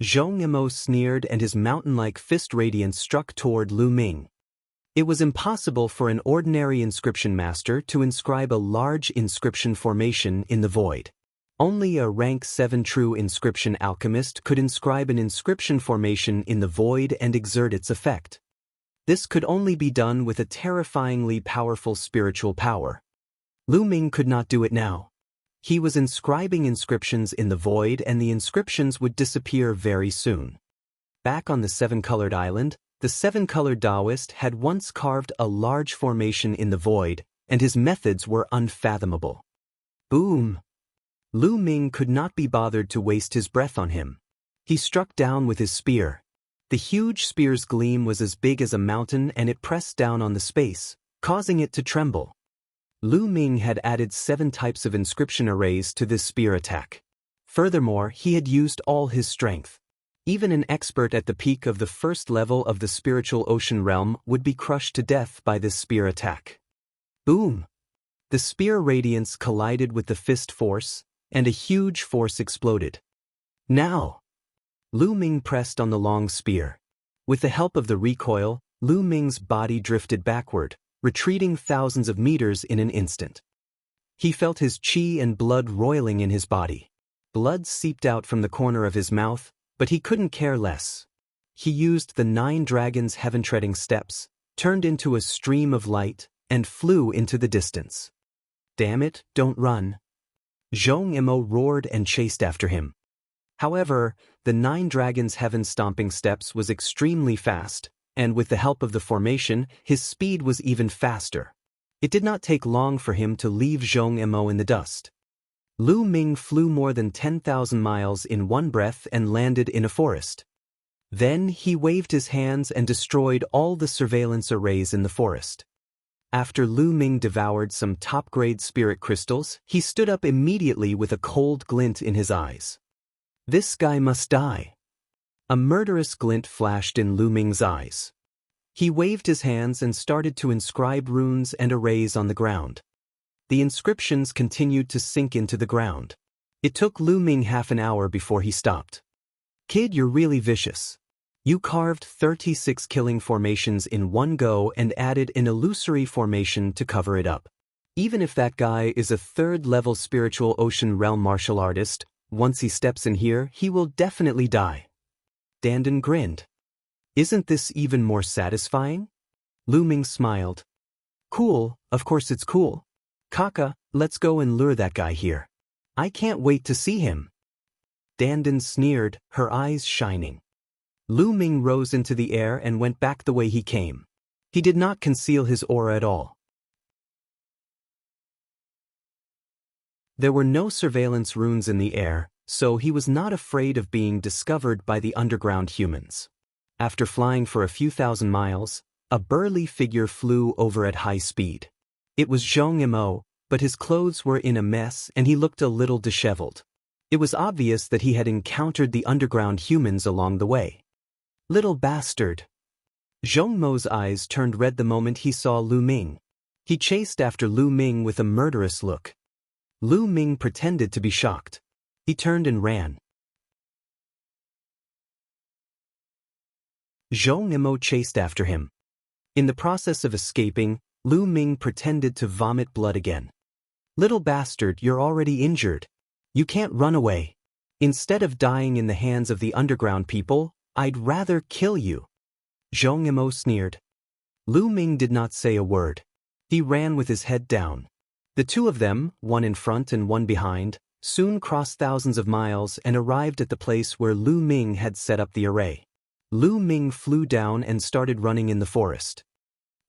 Jianghu sneered and his mountain-like fist radiance struck toward Lu Ming. It was impossible for an ordinary inscription master to inscribe a large inscription formation in the void. Only a rank 7 true inscription alchemist could inscribe an inscription formation in the void and exert its effect. This could only be done with a terrifyingly powerful spiritual power. Lu Ming could not do it now. He was inscribing inscriptions in the void and the inscriptions would disappear very soon. Back on the 7-colored island, the 7-colored Taoist had once carved a large formation in the void, and his methods were unfathomable. Boom! Lu Ming could not be bothered to waste his breath on him. He struck down with his spear. The huge spear's gleam was as big as a mountain and it pressed down on the space, causing it to tremble. Lu Ming had added 7 types of inscription arrays to this spear attack. Furthermore, he had used all his strength. Even an expert at the peak of the 1st level of the spiritual ocean realm would be crushed to death by this spear attack. Boom! The spear radiance collided with the fist force, and a huge force exploded. Now! Lu Ming pressed on the long spear. With the help of the recoil, Lu Ming's body drifted backward, retreating thousands of meters in an instant. He felt his qi and blood roiling in his body. Blood seeped out from the corner of his mouth, but he couldn't care less. He used the 9 dragons' heaven-treading steps, turned into a stream of light, and flew into the distance. Damn it, don't run. Jianghu roared and chased after him. However, the 9 dragons' heaven-stomping steps was extremely fast, and with the help of the formation, his speed was even faster. It did not take long for him to leave Jianghu in the dust. Lu Ming flew more than 10,000 miles in one breath and landed in a forest. Then he waved his hands and destroyed all the surveillance arrays in the forest. After Lu Ming devoured some top-grade spirit crystals, he stood up immediately with a cold glint in his eyes. This guy must die. A murderous glint flashed in Lu Ming's eyes. He waved his hands and started to inscribe runes and arrays on the ground. The inscriptions continued to sink into the ground. It took Lu Ming half an hour before he stopped. Kid, you're really vicious. You carved 36 killing formations in one go and added an illusory formation to cover it up. Even if that guy is a third-level spiritual ocean realm martial artist, once he steps in here, he will definitely die. Dandan grinned. Isn't this even more satisfying? Lu Ming smiled. Cool, of course it's cool. Kaka, let's go and lure that guy here. I can't wait to see him. Dandan sneered, her eyes shining. Lu Ming rose into the air and went back the way he came. He did not conceal his aura at all. There were no surveillance runes in the air, so he was not afraid of being discovered by the underground humans. After flying for a few thousand miles, a burly figure flew over at high speed. It was Jianghu, but his clothes were in a mess and he looked a little disheveled. It was obvious that he had encountered the underground humans along the way. Little bastard. Zhongmo's eyes turned red the moment he saw Lu Ming. He chased after Lu Ming with a murderous look. Lu Ming pretended to be shocked. He turned and ran. Zhongmo chased after him. In the process of escaping, Lu Ming pretended to vomit blood again. Little bastard, you're already injured. You can't run away. Instead of dying in the hands of the underground people, I'd rather kill you. Zhongmo sneered. Lu Ming did not say a word. He ran with his head down. The two of them, one in front and one behind, soon crossed thousands of miles and arrived at the place where Lu Ming had set up the array. Lu Ming flew down and started running in the forest.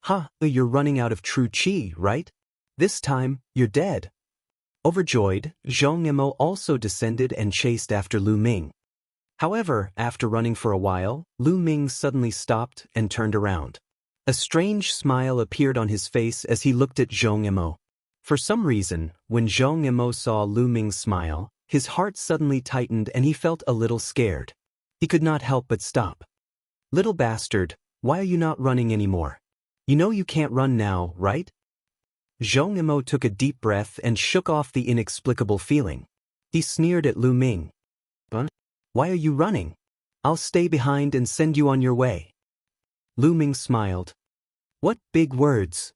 Ha, you're running out of true qi, right? This time, you're dead. Overjoyed, Zhongmo also descended and chased after Lu Ming. However, after running for a while, Lu Ming suddenly stopped and turned around. A strange smile appeared on his face as he looked at Zhongmo. For some reason, when Zhongmo saw Lu Ming's smile, his heart suddenly tightened and he felt a little scared. He could not help but stop. Little bastard, why are you not running anymore? You know you can't run now, right? Zhongmo took a deep breath and shook off the inexplicable feeling. He sneered at Lu Ming. Why are you running? I'll stay behind and send you on your way. Lu Ming smiled. What big words?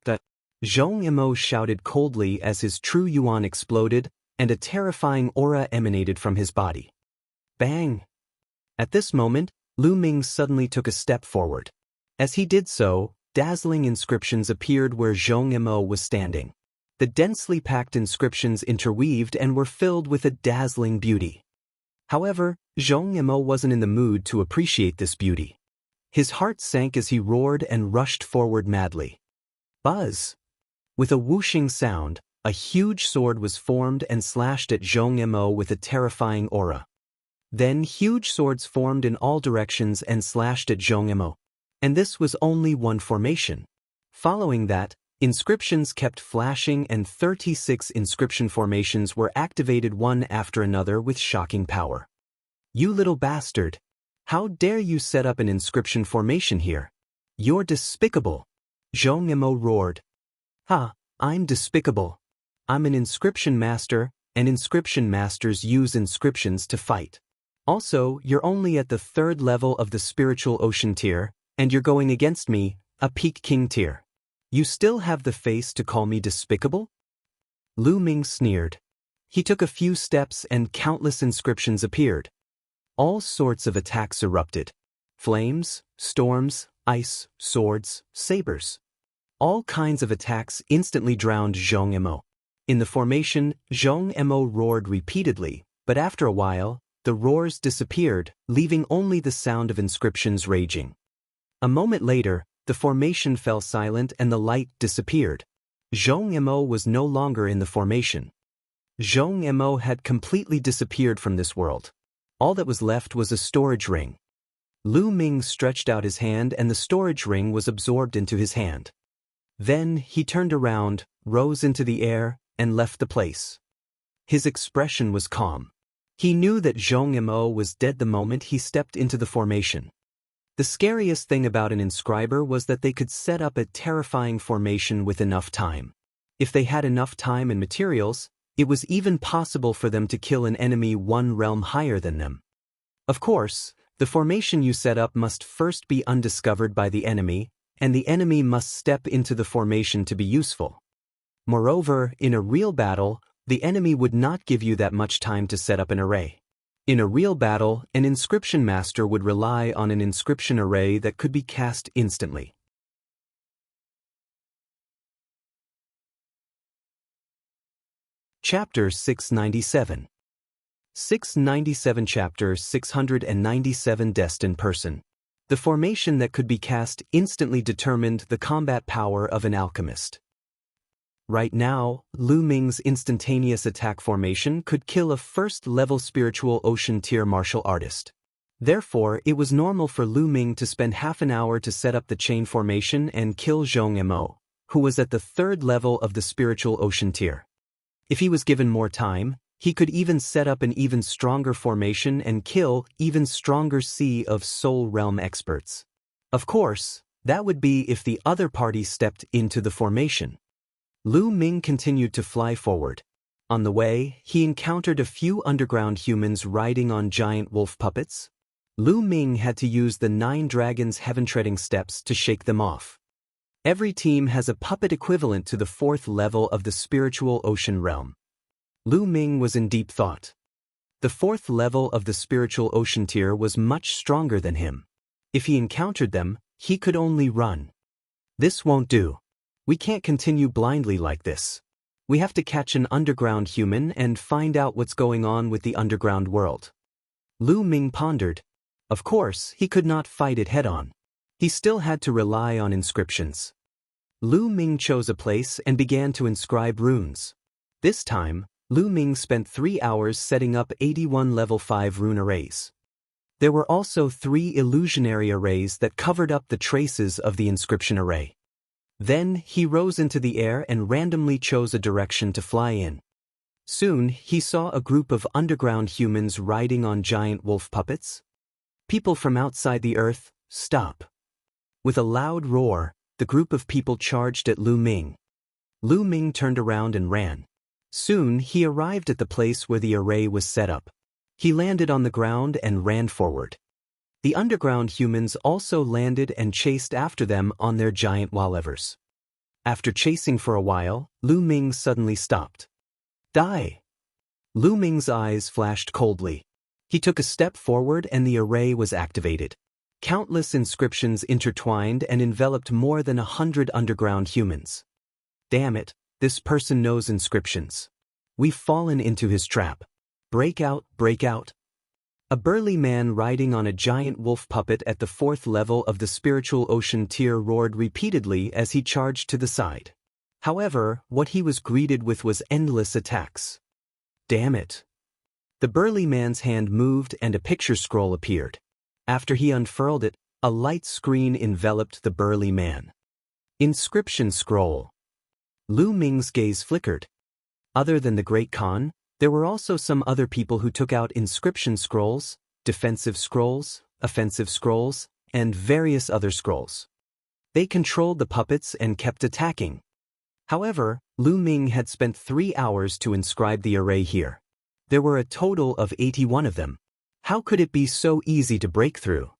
That Zhongmo shouted coldly as his true yuan exploded, and a terrifying aura emanated from his body. Bang! At this moment, Lu Ming suddenly took a step forward. As he did so, dazzling inscriptions appeared where Zhongmo was standing. The densely packed inscriptions interweaved and were filled with a dazzling beauty. However, Zhongmo wasn't in the mood to appreciate this beauty. His heart sank as he roared and rushed forward madly. Buzz! With a whooshing sound, a huge sword was formed and slashed at Zhongmo with a terrifying aura. Then huge swords formed in all directions and slashed at Zhongmo. And this was only one formation. Following that, inscriptions kept flashing and 36 inscription formations were activated one after another with shocking power. You little bastard! How dare you set up an inscription formation here? You're despicable! Zhongmo roared. Ha, I'm despicable. I'm an inscription master, and inscription masters use inscriptions to fight. Also, you're only at the 3rd level of the spiritual ocean tier, and you're going against me, a peak king tier. You still have the face to call me despicable? Lu Ming sneered. He took a few steps and countless inscriptions appeared. All sorts of attacks erupted. Flames, storms, ice, swords, sabers. All kinds of attacks instantly drowned Zhongmo. In the formation, Zhongmo roared repeatedly, but after a while, the roars disappeared, leaving only the sound of inscriptions raging. A moment later, the formation fell silent and the light disappeared. Zhongmo was no longer in the formation. Zhongmo had completely disappeared from this world. All that was left was a storage ring. Lu Ming stretched out his hand and the storage ring was absorbed into his hand. Then he turned around, rose into the air, and left the place. His expression was calm. He knew that Jianghu was dead the moment he stepped into the formation. The scariest thing about an inscriber was that they could set up a terrifying formation with enough time. If they had enough time and materials, it was even possible for them to kill an enemy one realm higher than them. Of course, the formation you set up must first be undiscovered by the enemy, and the enemy must step into the formation to be useful. Moreover, in a real battle, the enemy would not give you that much time to set up an array. In a real battle, an inscription master would rely on an inscription array that could be cast instantly. Chapter 697. 697 Chapter 697 Destined Person. The formation that could be cast instantly determined the combat power of an alchemist. Right now, Lu Ming's instantaneous attack formation could kill a first-level spiritual ocean tier martial artist. Therefore, it was normal for Lu Ming to spend half an hour to set up the chain formation and kill Jianghu, who was at the third level of the spiritual ocean tier. If he was given more time, he could even set up an even stronger formation and kill even stronger Sea of Soul Realm experts. Of course, that would be if the other party stepped into the formation. Lu Ming continued to fly forward. On the way, he encountered a few underground humans riding on giant wolf puppets. Lu Ming had to use the 9 dragons' heaven-treading steps to shake them off. Every team has a puppet equivalent to the 4th level of the spiritual ocean realm. Lu Ming was in deep thought. The 4th level of the spiritual ocean tier was much stronger than him. If he encountered them, he could only run. This won't do. We can't continue blindly like this. We have to catch an underground human and find out what's going on with the underground world. Lu Ming pondered. Of course, he could not fight it head-on. He still had to rely on inscriptions. Lu Ming chose a place and began to inscribe runes. This time, Lu Ming spent 3 hours setting up 81 level 5 rune arrays. There were also 3 illusionary arrays that covered up the traces of the inscription array. Then he rose into the air and randomly chose a direction to fly in. Soon he saw a group of underground humans riding on giant wolf puppets. People from outside the earth, stop. With a loud roar, the group of people charged at Lu Ming. Lu Ming turned around and ran. Soon he arrived at the place where the array was set up. He landed on the ground and ran forward. The underground humans also landed and chased after them on their giant wallevers. After chasing for a while, Lu Ming suddenly stopped. Die! Lu Ming's eyes flashed coldly. He took a step forward and the array was activated. Countless inscriptions intertwined and enveloped more than 100 underground humans. Damn it, this person knows inscriptions. We've fallen into his trap. Break out, break out. A burly man riding on a giant wolf puppet at the 4th level of the spiritual ocean tier roared repeatedly as he charged to the side. However, what he was greeted with was endless attacks. Damn it. The burly man's hand moved and a picture scroll appeared. After he unfurled it, a light screen enveloped the burly man. Inscription scroll. Lu Ming's gaze flickered. Other than the Great Khan, there were also some other people who took out inscription scrolls, defensive scrolls, offensive scrolls, and various other scrolls. They controlled the puppets and kept attacking. However, Lu Ming had spent 3 hours to inscribe the array here. There were a total of 81 of them. How could it be so easy to break through?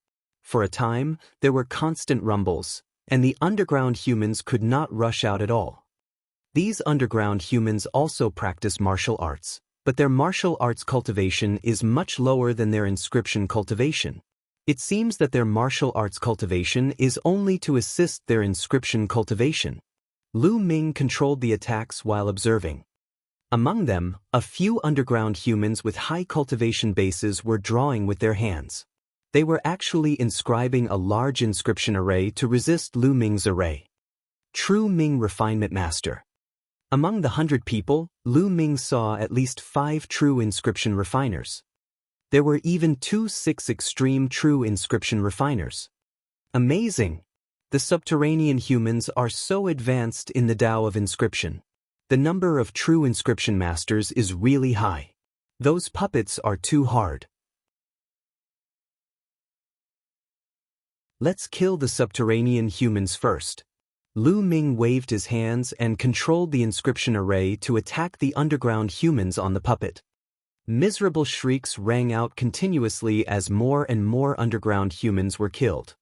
For a time, there were constant rumbles, and the underground humans could not rush out at all. These underground humans also practice martial arts, but their martial arts cultivation is much lower than their inscription cultivation. It seems that their martial arts cultivation is only to assist their inscription cultivation. Lu Ming controlled the attacks while observing. Among them, a few underground humans with high cultivation bases were drawing with their hands. They were actually inscribing a large inscription array to resist Lu Ming's array. True Ming Refinement Master. Among the 100 people, Lu Ming saw at least 5 true inscription refiners. There were even 2 6 extreme true inscription refiners. Amazing! The subterranean humans are so advanced in the Tao of inscription. The number of true inscription masters is really high. Those puppets are too hard. Let's kill the subterranean humans first. Lu Ming waved his hands and controlled the inscription array to attack the underground humans on the puppet. Miserable shrieks rang out continuously as more and more underground humans were killed.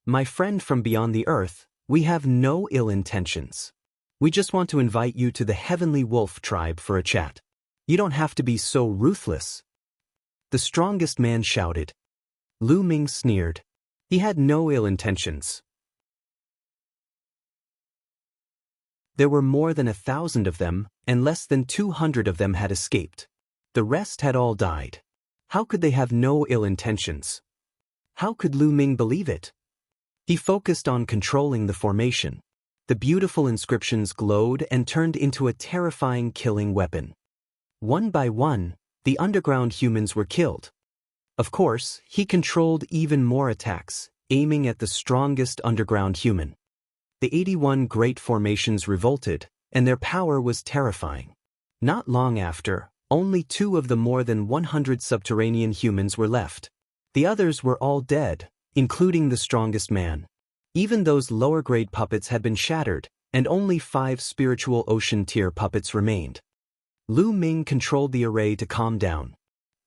My friend from beyond the earth, we have no ill intentions. We just want to invite you to the Heavenly Wolf tribe for a chat. You don't have to be so ruthless. The strongest man shouted. Lu Ming sneered. He had no ill intentions. There were more than 1,000 of them, and less than 200 of them had escaped. The rest had all died. How could they have no ill intentions? How could Lu Ming believe it? He focused on controlling the formation. The beautiful inscriptions glowed and turned into a terrifying killing weapon. One by one, the underground humans were killed. Of course, he controlled even more attacks, aiming at the strongest underground human. The 81 great formations revolted, and their power was terrifying. Not long after, only 2 of the more than 100 subterranean humans were left. The others were all dead, including the strongest man. Even those lower-grade puppets had been shattered, and only 5 spiritual ocean-tier puppets remained. Lu Ming controlled the array to calm down.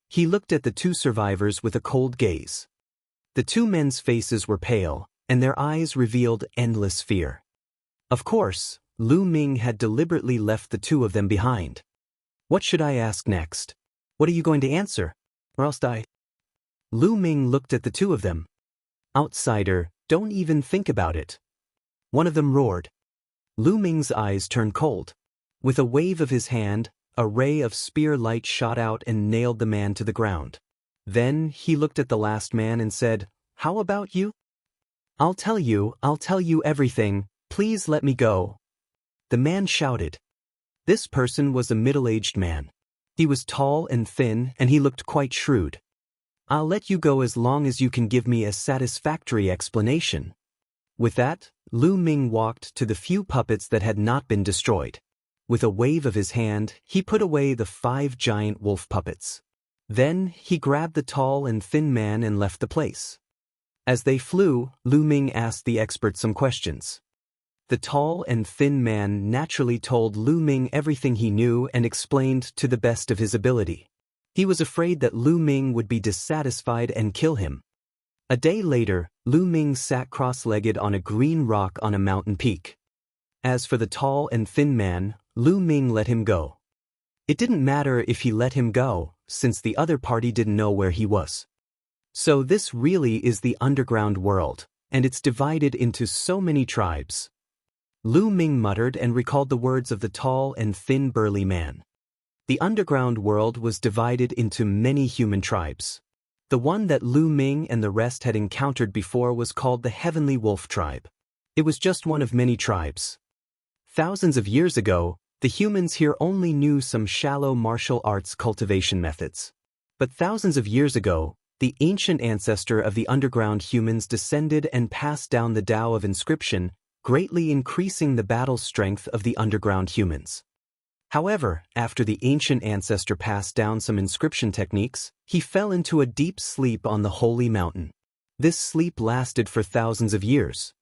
He looked at the 2 survivors with a cold gaze. The 2 men's faces were pale, and their eyes revealed endless fear. Of course, Lu Ming had deliberately left the 2 of them behind. What should I ask next? What are you going to answer? Or else die? Lu Ming looked at the 2 of them. Outsider, don't even think about it. One of them roared. Lu Ming's eyes turned cold. With a wave of his hand, a ray of spear light shot out and nailed the man to the ground. Then he looked at the last man and said, "How about you?" I'll tell you everything, please let me go." The man shouted. This person was a middle-aged man. He was tall and thin, and he looked quite shrewd. "I'll let you go as long as you can give me a satisfactory explanation." With that, Lu Ming walked to the few puppets that had not been destroyed. With a wave of his hand, he put away the 5 giant wolf puppets. Then, he grabbed the tall and thin man and left the place. As they flew, Lu Ming asked the expert some questions. The tall and thin man naturally told Lu Ming everything he knew and explained to the best of his ability. He was afraid that Lu Ming would be dissatisfied and kill him. A day later, Lu Ming sat cross-legged on a green rock on a mountain peak. As for the tall and thin man, Lu Ming let him go. It didn't matter if he let him go, since the other party didn't know where he was. So this really is the underground world, and it's divided into so many tribes. Lu Ming muttered and recalled the words of the tall and thin burly man. The underground world was divided into many human tribes. The one that Lu Ming and the rest had encountered before was called the Heavenly Wolf tribe. It was just one of many tribes. Thousands of years ago, the humans here only knew some shallow martial arts cultivation methods. But thousands of years ago, the ancient ancestor of the underground humans descended and passed down the Tao of inscription, greatly increasing the battle strength of the underground humans. However, after the ancient ancestor passed down some inscription techniques, he fell into a deep sleep on the holy mountain. This sleep lasted for thousands of years.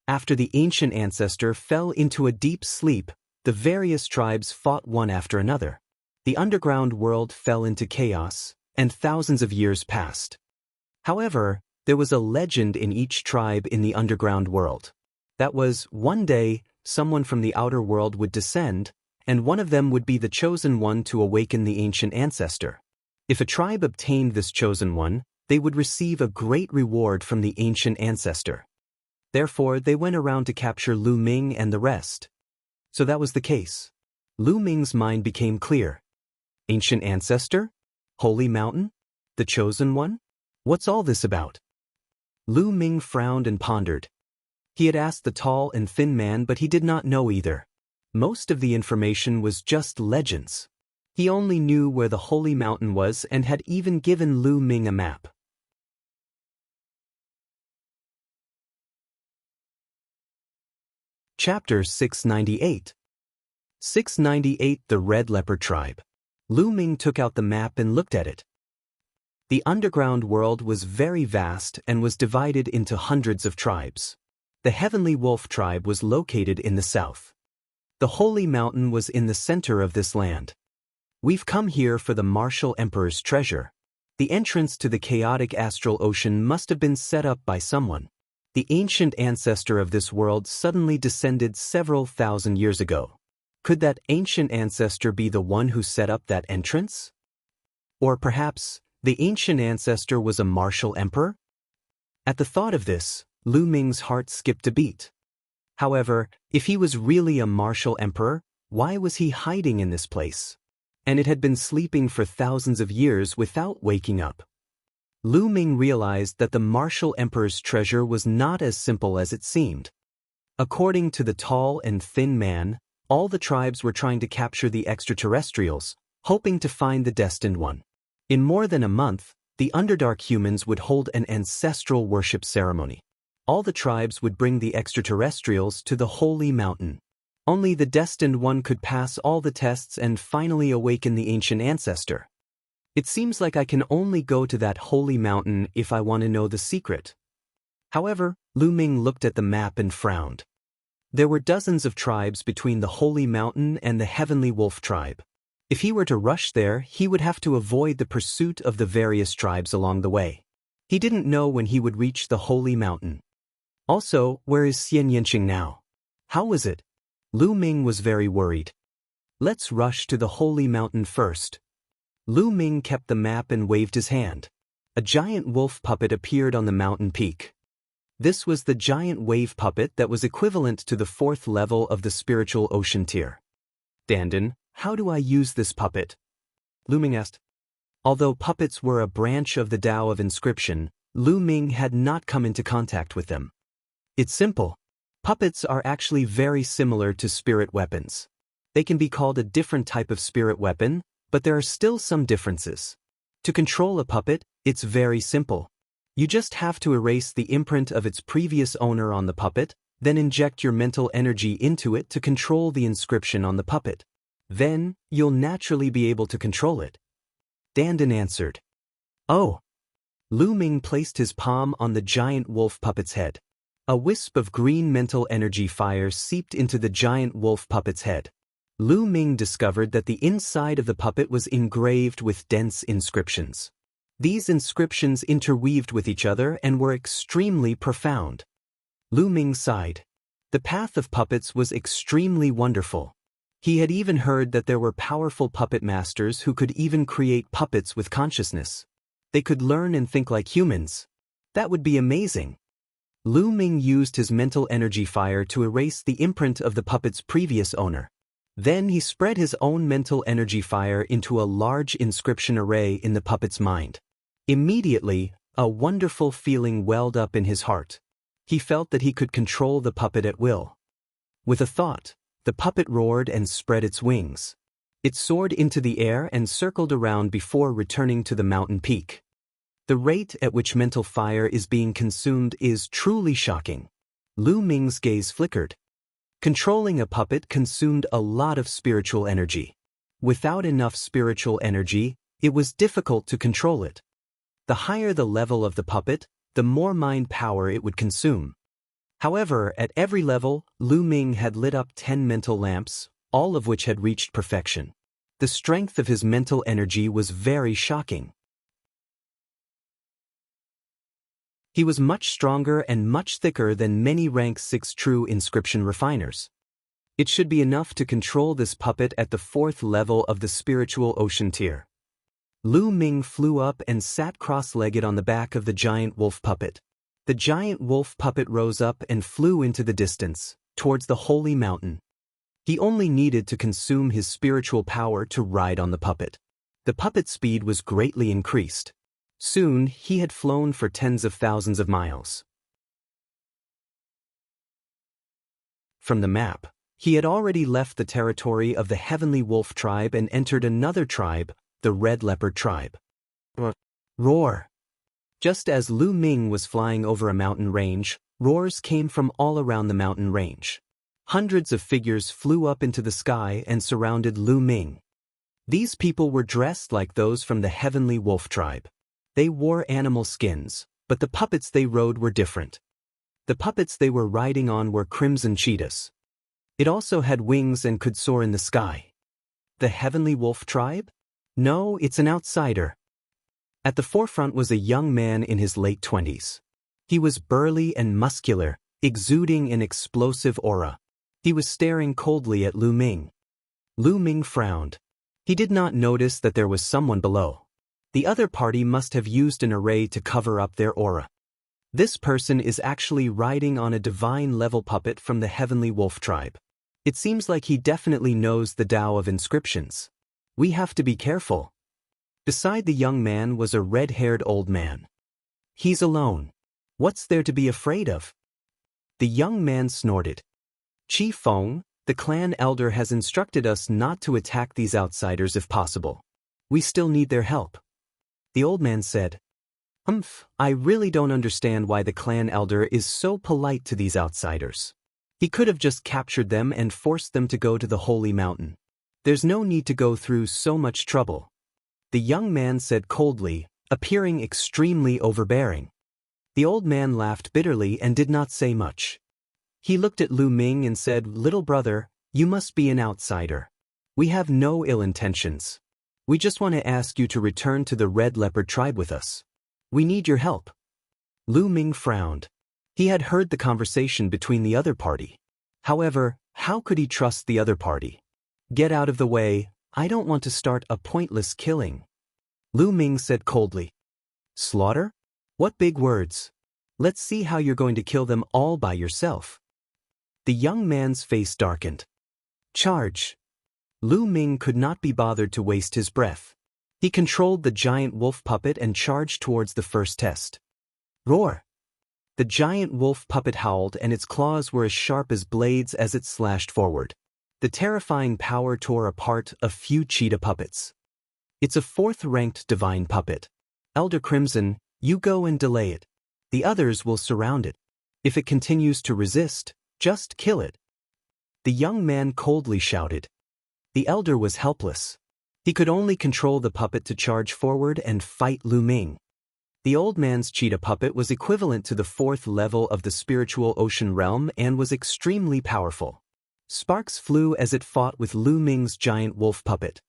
After the ancient ancestor fell into a deep sleep, the various tribes fought one after another. The underground world fell into chaos, and thousands of years passed. However, there was a legend in each tribe in the underground world. That was, one day, someone from the outer world would descend, and one of them would be the chosen one to awaken the ancient ancestor. If a tribe obtained this chosen one, they would receive a great reward from the ancient ancestor. Therefore, they went around to capture Lu Ming and the rest. So that was the case. Lu Ming's mind became clear. Ancient ancestor? Holy mountain? The chosen one? What's all this about? Lu Ming frowned and pondered. He had asked the tall and thin man, but he did not know either. Most of the information was just legends. He only knew where the holy mountain was and had even given Lu Ming a map. Chapter 698. 698 The Red Leopard Tribe. Lu Ming took out the map and looked at it. The underground world was very vast and was divided into hundreds of tribes. The Heavenly Wolf tribe was located in the south. The Holy Mountain was in the center of this land. We've come here for the Martial Emperor's treasure. The entrance to the chaotic astral ocean must have been set up by someone. The ancient ancestor of this world suddenly descended several thousand years ago. Could that ancient ancestor be the one who set up that entrance? Or perhaps, the ancient ancestor was a martial emperor? At the thought of this, Lu Ming's heart skipped a beat. However, if he was really a martial emperor, why was he hiding in this place? And it had been sleeping for thousands of years without waking up. Lu Ming realized that the martial emperor's treasure was not as simple as it seemed. According to the tall and thin man, all the tribes were trying to capture the extraterrestrials, hoping to find the destined one. In more than a month, the Underdark humans would hold an ancestral worship ceremony. All the tribes would bring the extraterrestrials to the Holy Mountain. Only the destined one could pass all the tests and finally awaken the ancient ancestor. It seems like I can only go to that Holy Mountain if I want to know the secret. However, Lu Ming looked at the map and frowned. There were dozens of tribes between the Holy Mountain and the Heavenly Wolf tribe. If he were to rush there, he would have to avoid the pursuit of the various tribes along the way. He didn't know when he would reach the Holy Mountain. Also, where is Xian Yanqing now? How was it? Lu Ming was very worried. Let's rush to the Holy Mountain first. Lu Ming kept the map and waved his hand. A giant wolf puppet appeared on the mountain peak. This was the giant wave puppet that was equivalent to the 4th level of the spiritual ocean tier. Dandan, how do I use this puppet? Lu Ming asked. Although puppets were a branch of the Tao of inscription, Lu Ming had not come into contact with them. It's simple. Puppets are actually very similar to spirit weapons. They can be called a different type of spirit weapon, but there are still some differences. To control a puppet, it's very simple. You just have to erase the imprint of its previous owner on the puppet, then inject your mental energy into it to control the inscription on the puppet. Then, you'll naturally be able to control it. Dandan answered. Oh. Lu Ming placed his palm on the giant wolf puppet's head. A wisp of green mental energy fire seeped into the giant wolf puppet's head. Lu Ming discovered that the inside of the puppet was engraved with dense inscriptions. These inscriptions interweaved with each other and were extremely profound. Lu Ming sighed. The path of puppets was extremely wonderful. He had even heard that there were powerful puppet masters who could even create puppets with consciousness. They could learn and think like humans. That would be amazing. Lu Ming used his mental energy fire to erase the imprint of the puppet's previous owner. Then he spread his own mental energy fire into a large inscription array in the puppet's mind. Immediately, a wonderful feeling welled up in his heart. He felt that he could control the puppet at will. With a thought, the puppet roared and spread its wings. It soared into the air and circled around before returning to the mountain peak. The rate at which mental fire is being consumed is truly shocking. Lu Ming's gaze flickered. Controlling a puppet consumed a lot of spiritual energy. Without enough spiritual energy, it was difficult to control it. The higher the level of the puppet, the more mind power it would consume. However, at every level, Lu Ming had lit up 10 mental lamps, all of which had reached perfection. The strength of his mental energy was very shocking. He was much stronger and much thicker than many rank 6 true inscription refiners. It should be enough to control this puppet at the 4th level of the spiritual ocean tier. Lu Ming flew up and sat cross-legged on the back of the giant wolf puppet. The giant wolf puppet rose up and flew into the distance, towards the Holy Mountain. He only needed to consume his spiritual power to ride on the puppet. The puppet's speed was greatly increased. Soon, he had flown for tens of thousands of miles. From the map, he had already left the territory of the Heavenly Wolf tribe and entered another tribe, the Red Leopard tribe. Roar! Just as Lu Ming was flying over a mountain range, roars came from all around the mountain range. Hundreds of figures flew up into the sky and surrounded Lu Ming. These people were dressed like those from the heavenly wolf tribe. They wore animal skins, but the puppets they rode were different. The puppets they were riding on were crimson cheetahs. It also had wings and could soar in the sky. The heavenly wolf tribe? No, it's an outsider. At the forefront was a young man in his late 20s. He was burly and muscular, exuding an explosive aura. He was staring coldly at Lu Ming. Lu Ming frowned. He did not notice that there was someone below. The other party must have used an array to cover up their aura. This person is actually riding on a divine-level puppet from the heavenly wolf tribe. It seems like he definitely knows the Tao of inscriptions. We have to be careful. Beside the young man was a red-haired old man. He's alone. What's there to be afraid of? The young man snorted. Chi Feng, the clan elder, has instructed us not to attack these outsiders if possible. We still need their help. The old man said, I really don't understand why the clan elder is so polite to these outsiders. He could have just captured them and forced them to go to the holy mountain. There's no need to go through so much trouble. The young man said coldly, appearing extremely overbearing. The old man laughed bitterly and did not say much. He looked at Lu Ming and said, "Little brother, you must be an outsider. We have no ill intentions. We just want to ask you to return to the Red Leopard tribe with us. We need your help." Lu Ming frowned. He had heard the conversation between the other party. However, how could he trust the other party? "Get out of the way, I don't want to start a pointless killing." Lu Ming said coldly. "Slaughter? What big words. Let's see how you're going to kill them all by yourself." The young man's face darkened. "Charge." Lu Ming could not be bothered to waste his breath. He controlled the giant wolf puppet and charged towards the first test. Roar! The giant wolf puppet howled and its claws were as sharp as blades as it slashed forward. The terrifying power tore apart a few cheetah puppets. It's a fourth-ranked divine puppet. Elder Crimson, you go and delay it. The others will surround it. If it continues to resist, just kill it. The young man coldly shouted. The elder was helpless. He could only control the puppet to charge forward and fight Lu Ming. The old man's cheetah puppet was equivalent to the fourth level of the spiritual ocean realm and was extremely powerful. Sparks flew as it fought with Lu Ming's giant wolf puppet.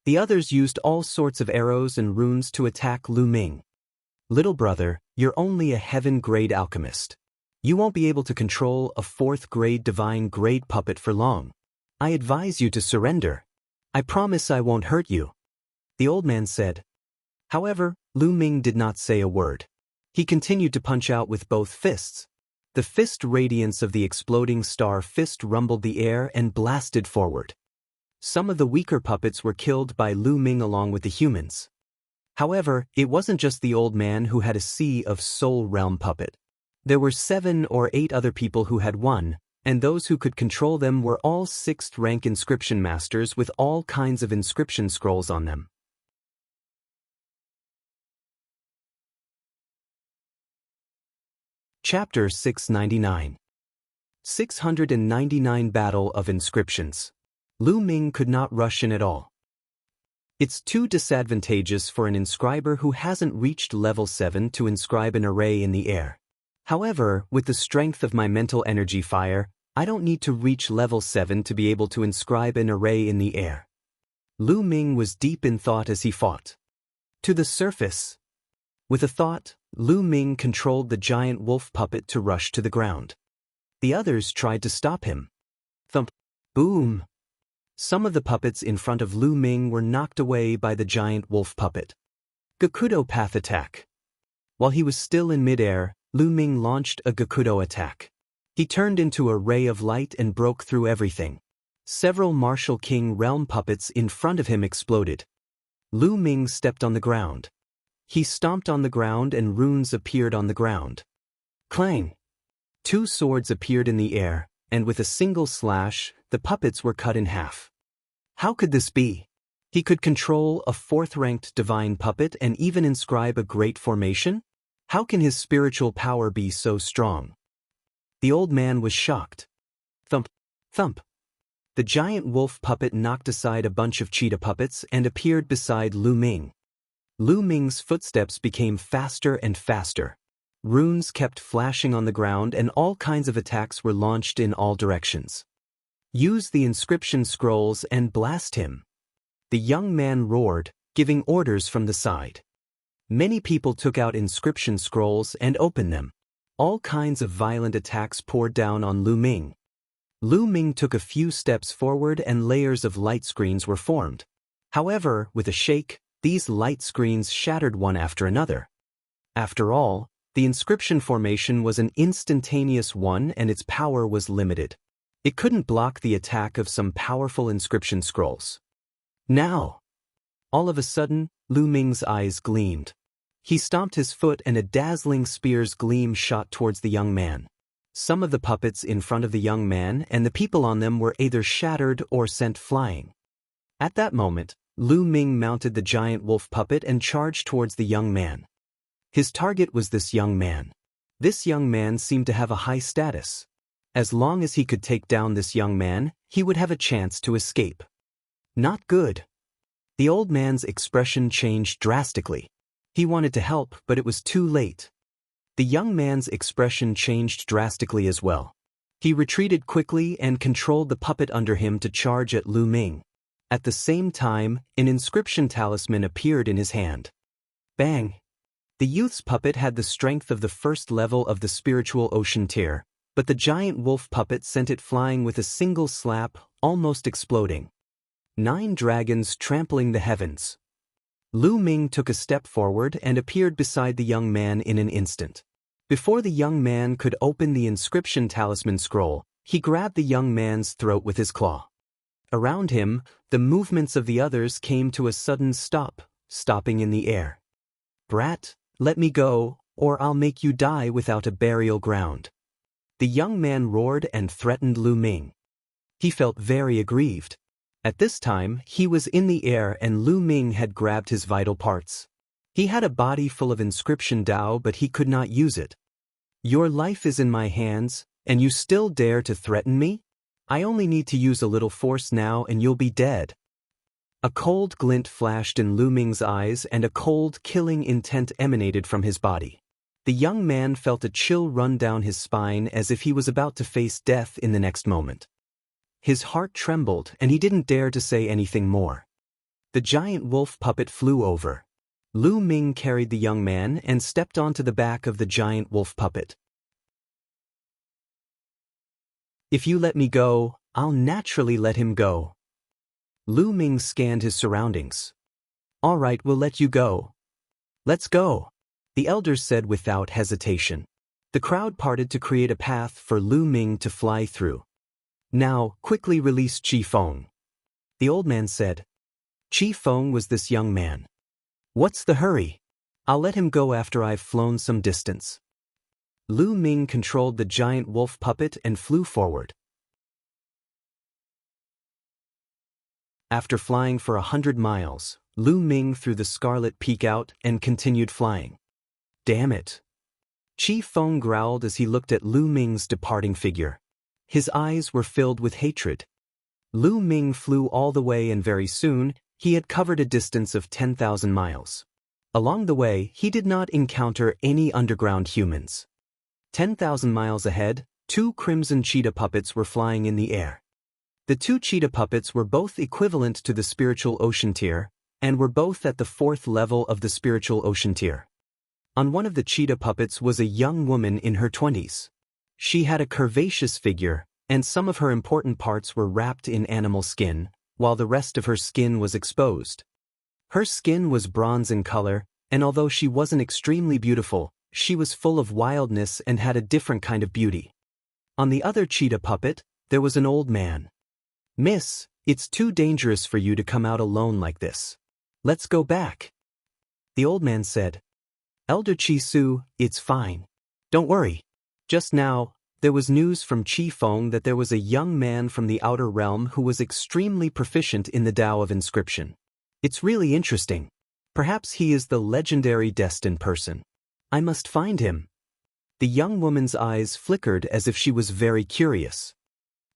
The others used all sorts of arrows and runes to attack Lu Ming. Little brother, you're only a heaven-grade alchemist. You won't be able to control a fourth-grade divine-grade puppet for long. I advise you to surrender. I promise I won't hurt you," the old man said. However, Lu Ming did not say a word. He continued to punch out with both fists. The fist radiance of the exploding star fist rumbled the air and blasted forward. Some of the weaker puppets were killed by Lu Ming along with the humans. However, it wasn't just the old man who had a Sea of Soul Realm puppet. There were 7 or 8 other people who had one, and those who could control them were all 6th-rank inscription masters with all kinds of inscription scrolls on them. Chapter 699. 699 Battle of Inscriptions. Lu Ming could not rush in at all. It's too disadvantageous for an inscriber who hasn't reached level 7 to inscribe an array in the air. However, with the strength of my mental energy fire, I don't need to reach level 7 to be able to inscribe an array in the air. Lu Ming was deep in thought as he fought. To the surface. With a thought, Lu Ming controlled the giant wolf puppet to rush to the ground. The others tried to stop him. Thump. Boom. Some of the puppets in front of Lu Ming were knocked away by the giant wolf puppet. Gakudo Path Attack. While he was still in midair, Lu Ming launched a Gakudo attack. He turned into a ray of light and broke through everything. Several Martial King realm puppets in front of him exploded. Lu Ming stepped on the ground. He stomped on the ground and runes appeared on the ground. Clang! 2 swords appeared in the air, and with a single slash, the puppets were cut in half. How could this be? He could control a 4th-ranked divine puppet and even inscribe a great formation? How can his spiritual power be so strong? The old man was shocked. Thump. Thump. The giant wolf puppet knocked aside a bunch of cheetah puppets and appeared beside Lu Ming. Lu Ming's footsteps became faster and faster. Runes kept flashing on the ground and all kinds of attacks were launched in all directions. Use the inscription scrolls and blast him. The young man roared, giving orders from the side. Many people took out inscription scrolls and opened them. All kinds of violent attacks poured down on Lu Ming. Lu Ming took a few steps forward and layers of light screens were formed. However, with a shake, these light screens shattered one after another. After all, the inscription formation was an instantaneous one and its power was limited. It couldn't block the attack of some powerful inscription scrolls. Now! All of a sudden, Lu Ming's eyes gleamed. He stomped his foot and a dazzling spear's gleam shot towards the young man. Some of the puppets in front of the young man and the people on them were either shattered or sent flying. At that moment, Lu Ming mounted the giant wolf puppet and charged towards the young man. His target was this young man. This young man seemed to have a high status. As long as he could take down this young man, he would have a chance to escape. Not good. The old man's expression changed drastically. He wanted to help, but it was too late. The young man's expression changed drastically as well. He retreated quickly and controlled the puppet under him to charge at Lu Ming. At the same time, an inscription talisman appeared in his hand. Bang! The youth's puppet had the strength of the first level of the spiritual ocean tier, but the giant wolf puppet sent it flying with a single slap, almost exploding. 9 dragons trampling the heavens. Lu Ming took a step forward and appeared beside the young man in an instant. Before the young man could open the inscription talisman scroll, he grabbed the young man's throat with his claw. Around him, the movements of the others came to a sudden stop, stopping in the air. Brat, let me go, or I'll make you die without a burial ground. The young man roared and threatened Lu Ming. He felt very aggrieved. At this time, he was in the air and Lu Ming had grabbed his vital parts. He had a body full of inscription Dao, but he could not use it. Your life is in my hands, and you still dare to threaten me? I only need to use a little force now and you'll be dead. A cold glint flashed in Lu Ming's eyes and a cold, killing intent emanated from his body. The young man felt a chill run down his spine as if he was about to face death in the next moment. His heart trembled and he didn't dare to say anything more. The giant wolf puppet flew over. Lu Ming carried the young man and stepped onto the back of the giant wolf puppet. If you let me go, I'll naturally let him go. Lu Ming scanned his surroundings. All right, we'll let you go. Let's go, the elders said without hesitation. The crowd parted to create a path for Lu Ming to fly through. Now, quickly release Qi Feng. The old man said. Qi Feng was this young man. What's the hurry? I'll let him go after I've flown some distance. Lu Ming controlled the giant wolf puppet and flew forward. After flying for 100 miles, Lu Ming threw the scarlet peak out and continued flying. Damn it! Qi Feng growled as he looked at Lu Ming's departing figure. His eyes were filled with hatred. Lu Ming flew all the way and very soon, he had covered a distance of 10,000 miles. Along the way, he did not encounter any underground humans. 10,000 miles ahead, 2 crimson cheetah puppets were flying in the air. The 2 cheetah puppets were both equivalent to the spiritual ocean tier, and were both at the 4th level of the spiritual ocean tier. On one of the cheetah puppets was a young woman in her 20s. She had a curvaceous figure, and some of her important parts were wrapped in animal skin, while the rest of her skin was exposed. Her skin was bronze in color, and although she wasn't extremely beautiful, she was full of wildness and had a different kind of beauty. On the other cheetah puppet, there was an old man. Miss, it's too dangerous for you to come out alone like this. Let's go back. The old man said. Elder Qi Su, it's fine. Don't worry. Just now, there was news from Qi Feng that there was a young man from the outer realm who was extremely proficient in the Tao of inscription. It's really interesting. Perhaps he is the legendary destined person. I must find him. The young woman's eyes flickered as if she was very curious.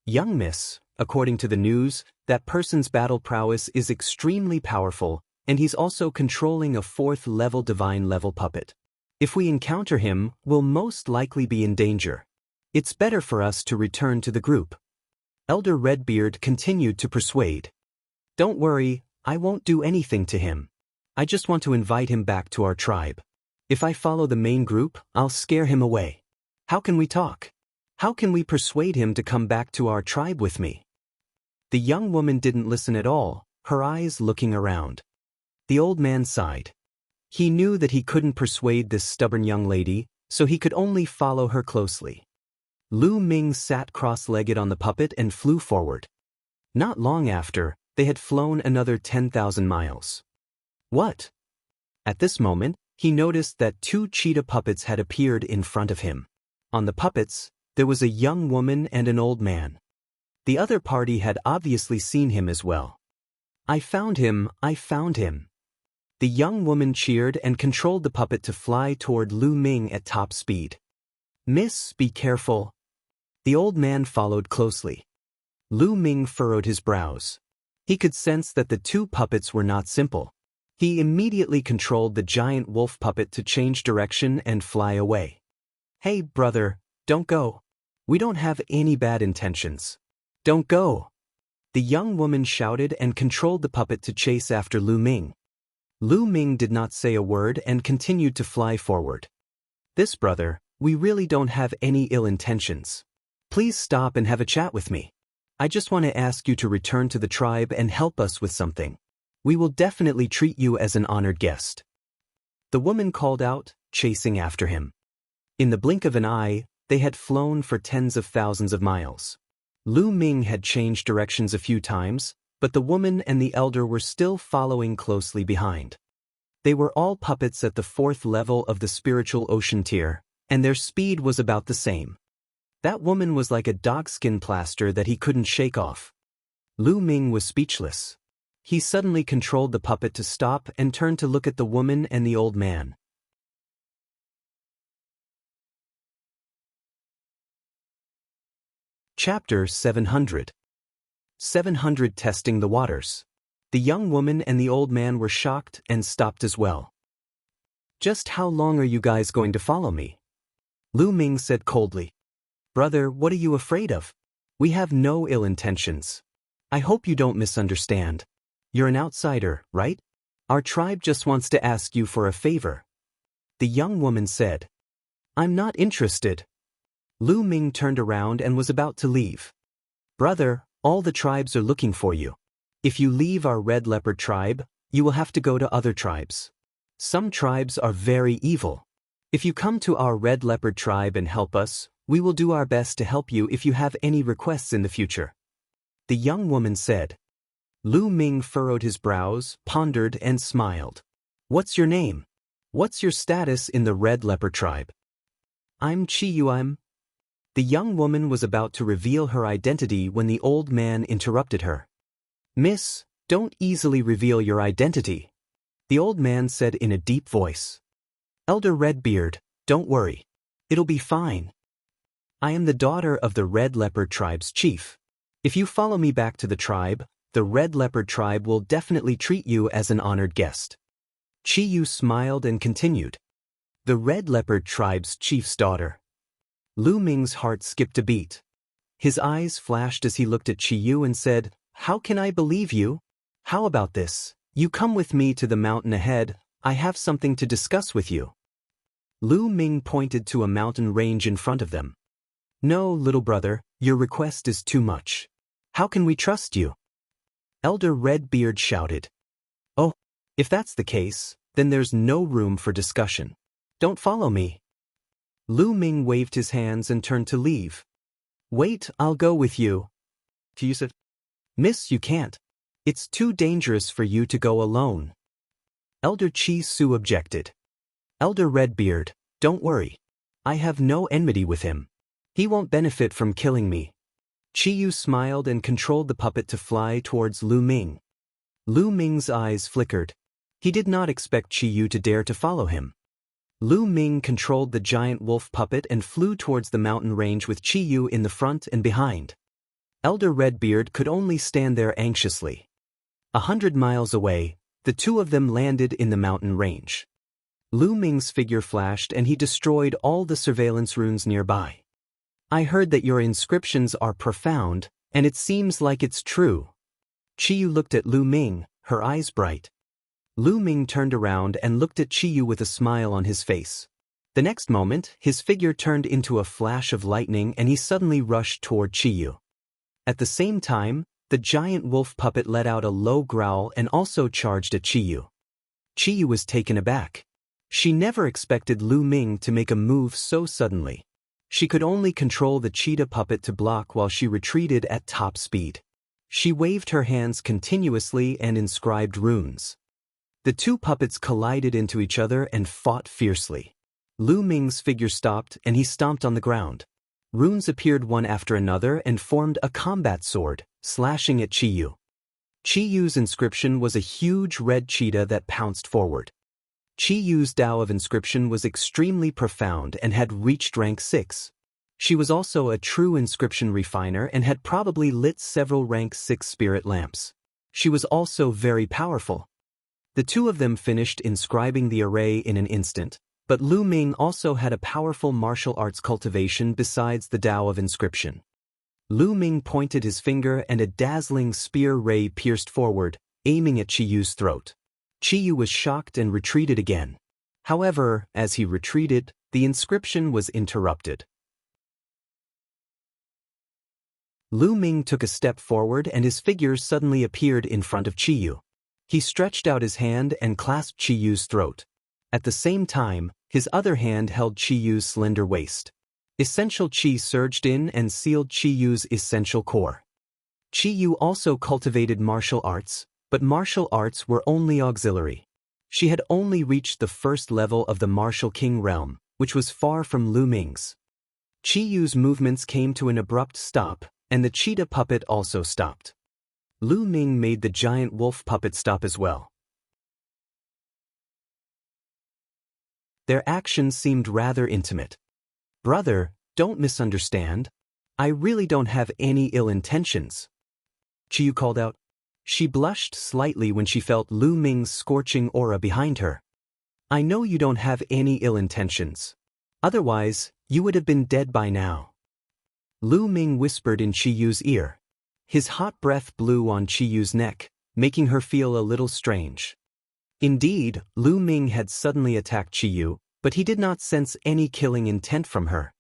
Young miss, according to the news, that person's battle prowess is extremely powerful, and he's also controlling a 4th-level divine-level puppet. If we encounter him, we'll most likely be in danger. It's better for us to return to the group. Elder Redbeard continued to persuade. Don't worry, I won't do anything to him. I just want to invite him back to our tribe. If I follow the main group, I'll scare him away. How can we talk? How can we persuade him to come back to our tribe with me? The young woman didn't listen at all, her eyes looking around. The old man sighed. He knew that he couldn't persuade this stubborn young lady, so he could only follow her closely. Lu Ming sat cross-legged on the puppet and flew forward. Not long after, they had flown another 10,000 miles. What? At this moment, he noticed that 2 cheetah puppets had appeared in front of him. On the puppets, there was a young woman and an old man. The other party had obviously seen him as well. I found him, I found him. The young woman cheered and controlled the puppet to fly toward Lu Ming at top speed. Miss, be careful. The old man followed closely. Lu Ming furrowed his brows. He could sense that the 2 puppets were not simple. He immediately controlled the giant wolf puppet to change direction and fly away. Hey, brother, don't go. We don't have any bad intentions. Don't go. The young woman shouted and controlled the puppet to chase after Lu Ming. Lu Ming did not say a word and continued to fly forward. This brother, we really don't have any ill intentions. Please stop and have a chat with me. I just want to ask you to return to the tribe and help us with something. We will definitely treat you as an honored guest. The woman called out, chasing after him. In the blink of an eye, they had flown for tens of thousands of miles. Lu Ming had changed directions a few times, but the woman and the elder were still following closely behind. They were all puppets at the 4th level of the spiritual ocean tier, and their speed was about the same. That woman was like a dogskin plaster that he couldn't shake off. Lu Ming was speechless. He suddenly controlled the puppet to stop and turned to look at the woman and the old man. Chapter 700. 700 Testing the Waters. The young woman and the old man were shocked and stopped as well. Just how long are you guys going to follow me? Lu Ming said coldly. Brother, what are you afraid of? We have no ill intentions. I hope you don't misunderstand. You're an outsider, right? Our tribe just wants to ask you for a favor. The young woman said. I'm not interested. Lu Ming turned around and was about to leave. Brother, all the tribes are looking for you. If you leave our red leopard tribe, you will have to go to other tribes. Some tribes are very evil. If you come to our red leopard tribe and help us, we will do our best to help you if you have any requests in the future. The young woman said. Lu Ming furrowed his brows, pondered, and smiled. What's your name? What's your status in the red leopard tribe? I'm Chi. The young woman was about to reveal her identity when the old man interrupted her. Miss, don't easily reveal your identity. The old man said in a deep voice. Elder Redbeard, don't worry. It'll be fine. I am the daughter of the Red Leopard tribe's chief. If you follow me back to the tribe, the Red Leopard tribe will definitely treat you as an honored guest. Chi smiled and continued. The Red Leopard tribe's chief's daughter. Lu Ming's heart skipped a beat. His eyes flashed as he looked at Chi and said, How can I believe you? How about this? You come with me to the mountain ahead. I have something to discuss with you. Lu Ming pointed to a mountain range in front of them. No, little brother, your request is too much. How can we trust you? Elder Redbeard shouted. Oh, if that's the case, then there's no room for discussion. Don't follow me. Lu Ming waved his hands and turned to leave. Wait, I'll go with you. Chi said. Miss, you can't. It's too dangerous for you to go alone. Elder Chi Su objected. Elder Redbeard, don't worry. I have no enmity with him. He won't benefit from killing me. Chi smiled and controlled the puppet to fly towards Lu Ming. Lu Ming's eyes flickered. He did not expect Chi to dare to follow him. Lu Ming controlled the giant wolf puppet and flew towards the mountain range with Chi in the front and behind. Elder Redbeard could only stand there anxiously. 100 miles away, the two of them landed in the mountain range. Lu Ming's figure flashed and he destroyed all the surveillance runes nearby. I heard that your inscriptions are profound, and it seems like it's true. Qiyu looked at Lu Ming, her eyes bright. Lu Ming turned around and looked at Qiyu with a smile on his face. The next moment, his figure turned into a flash of lightning and he suddenly rushed toward Qiyu. At the same time, the giant wolf puppet let out a low growl and also charged at Qiyu. Qiyu was taken aback. She never expected Lu Ming to make a move so suddenly. She could only control the cheetah puppet to block while she retreated at top speed. She waved her hands continuously and inscribed runes. The two puppets collided into each other and fought fiercely. Lu Ming's figure stopped and he stomped on the ground. Runes appeared one after another and formed a combat sword, slashing at Qiyu. Qiyu's inscription was a huge red cheetah that pounced forward. Qiyu's Tao of inscription was extremely profound and had reached rank 6. She was also a true inscription refiner and had probably lit several rank 6 spirit lamps. She was also very powerful. The two of them finished inscribing the array in an instant, but Lu Ming also had a powerful martial arts cultivation besides the Tao of inscription. Lu Ming pointed his finger and a dazzling spear ray pierced forward, aiming at Qiyu's throat. Qiyu was shocked and retreated again. However, as he retreated, the inscription was interrupted. Lu Ming took a step forward and his figure suddenly appeared in front of Qiyu. He stretched out his hand and clasped Qiyu's throat. At the same time, his other hand held Qiyu's slender waist. Essential Qi surged in and sealed Qiyu's essential core. Qiyu also cultivated martial arts, but martial arts were only auxiliary. She had only reached the first level of the Martial King realm, which was far from Lu Ming's. Qiyu's movements came to an abrupt stop, and the cheetah puppet also stopped. Lu Ming made the giant wolf puppet stop as well. Their actions seemed rather intimate. "Brother, don't misunderstand. I really don't have any ill intentions," Qiyu called out. She blushed slightly when she felt Lu Ming's scorching aura behind her. "I know you don't have any ill intentions. Otherwise, you would have been dead by now." Lu Ming whispered in Qiyu's ear. His hot breath blew on Qiyu's neck, making her feel a little strange. Indeed, Lu Ming had suddenly attacked Qiyu, but he did not sense any killing intent from her.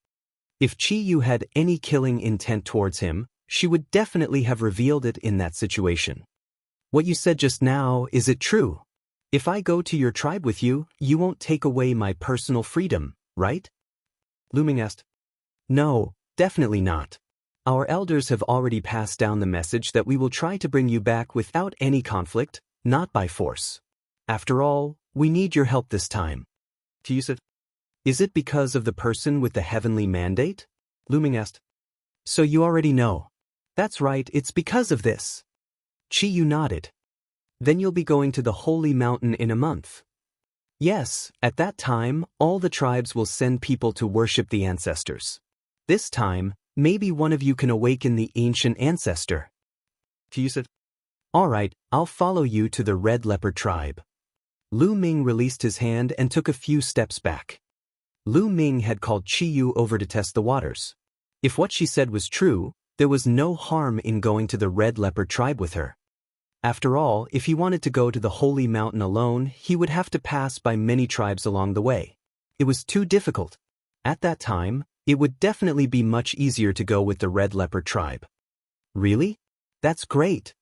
If Qiyu had any killing intent towards him, she would definitely have revealed it in that situation. "What you said just now, is it true? If I go to your tribe with you, you won't take away my personal freedom, right?" Lu Ming asked. "No, definitely not. Our elders have already passed down the message that we will try to bring you back without any conflict, not by force. After all, we need your help this time." Qiyu said. "Is it because of the person with the heavenly mandate?" Lu Ming asked. "So you already know." "That's right, it's because of this." Qiyu nodded. "Then you'll be going to the Holy Mountain in a month." "Yes, at that time, all the tribes will send people to worship the ancestors. This time, maybe one of you can awaken the ancient ancestor." Qiyu said. "All right, I'll follow you to the Red Leopard tribe." Lu Ming released his hand and took a few steps back. Lu Ming had called Qiyu over to test the waters. If what she said was true, there was no harm in going to the Red Leopard tribe with her. After all, if he wanted to go to the Holy Mountain alone, he would have to pass by many tribes along the way. It was too difficult. At that time, it would definitely be much easier to go with the Red Leopard tribe. "Really? That's great."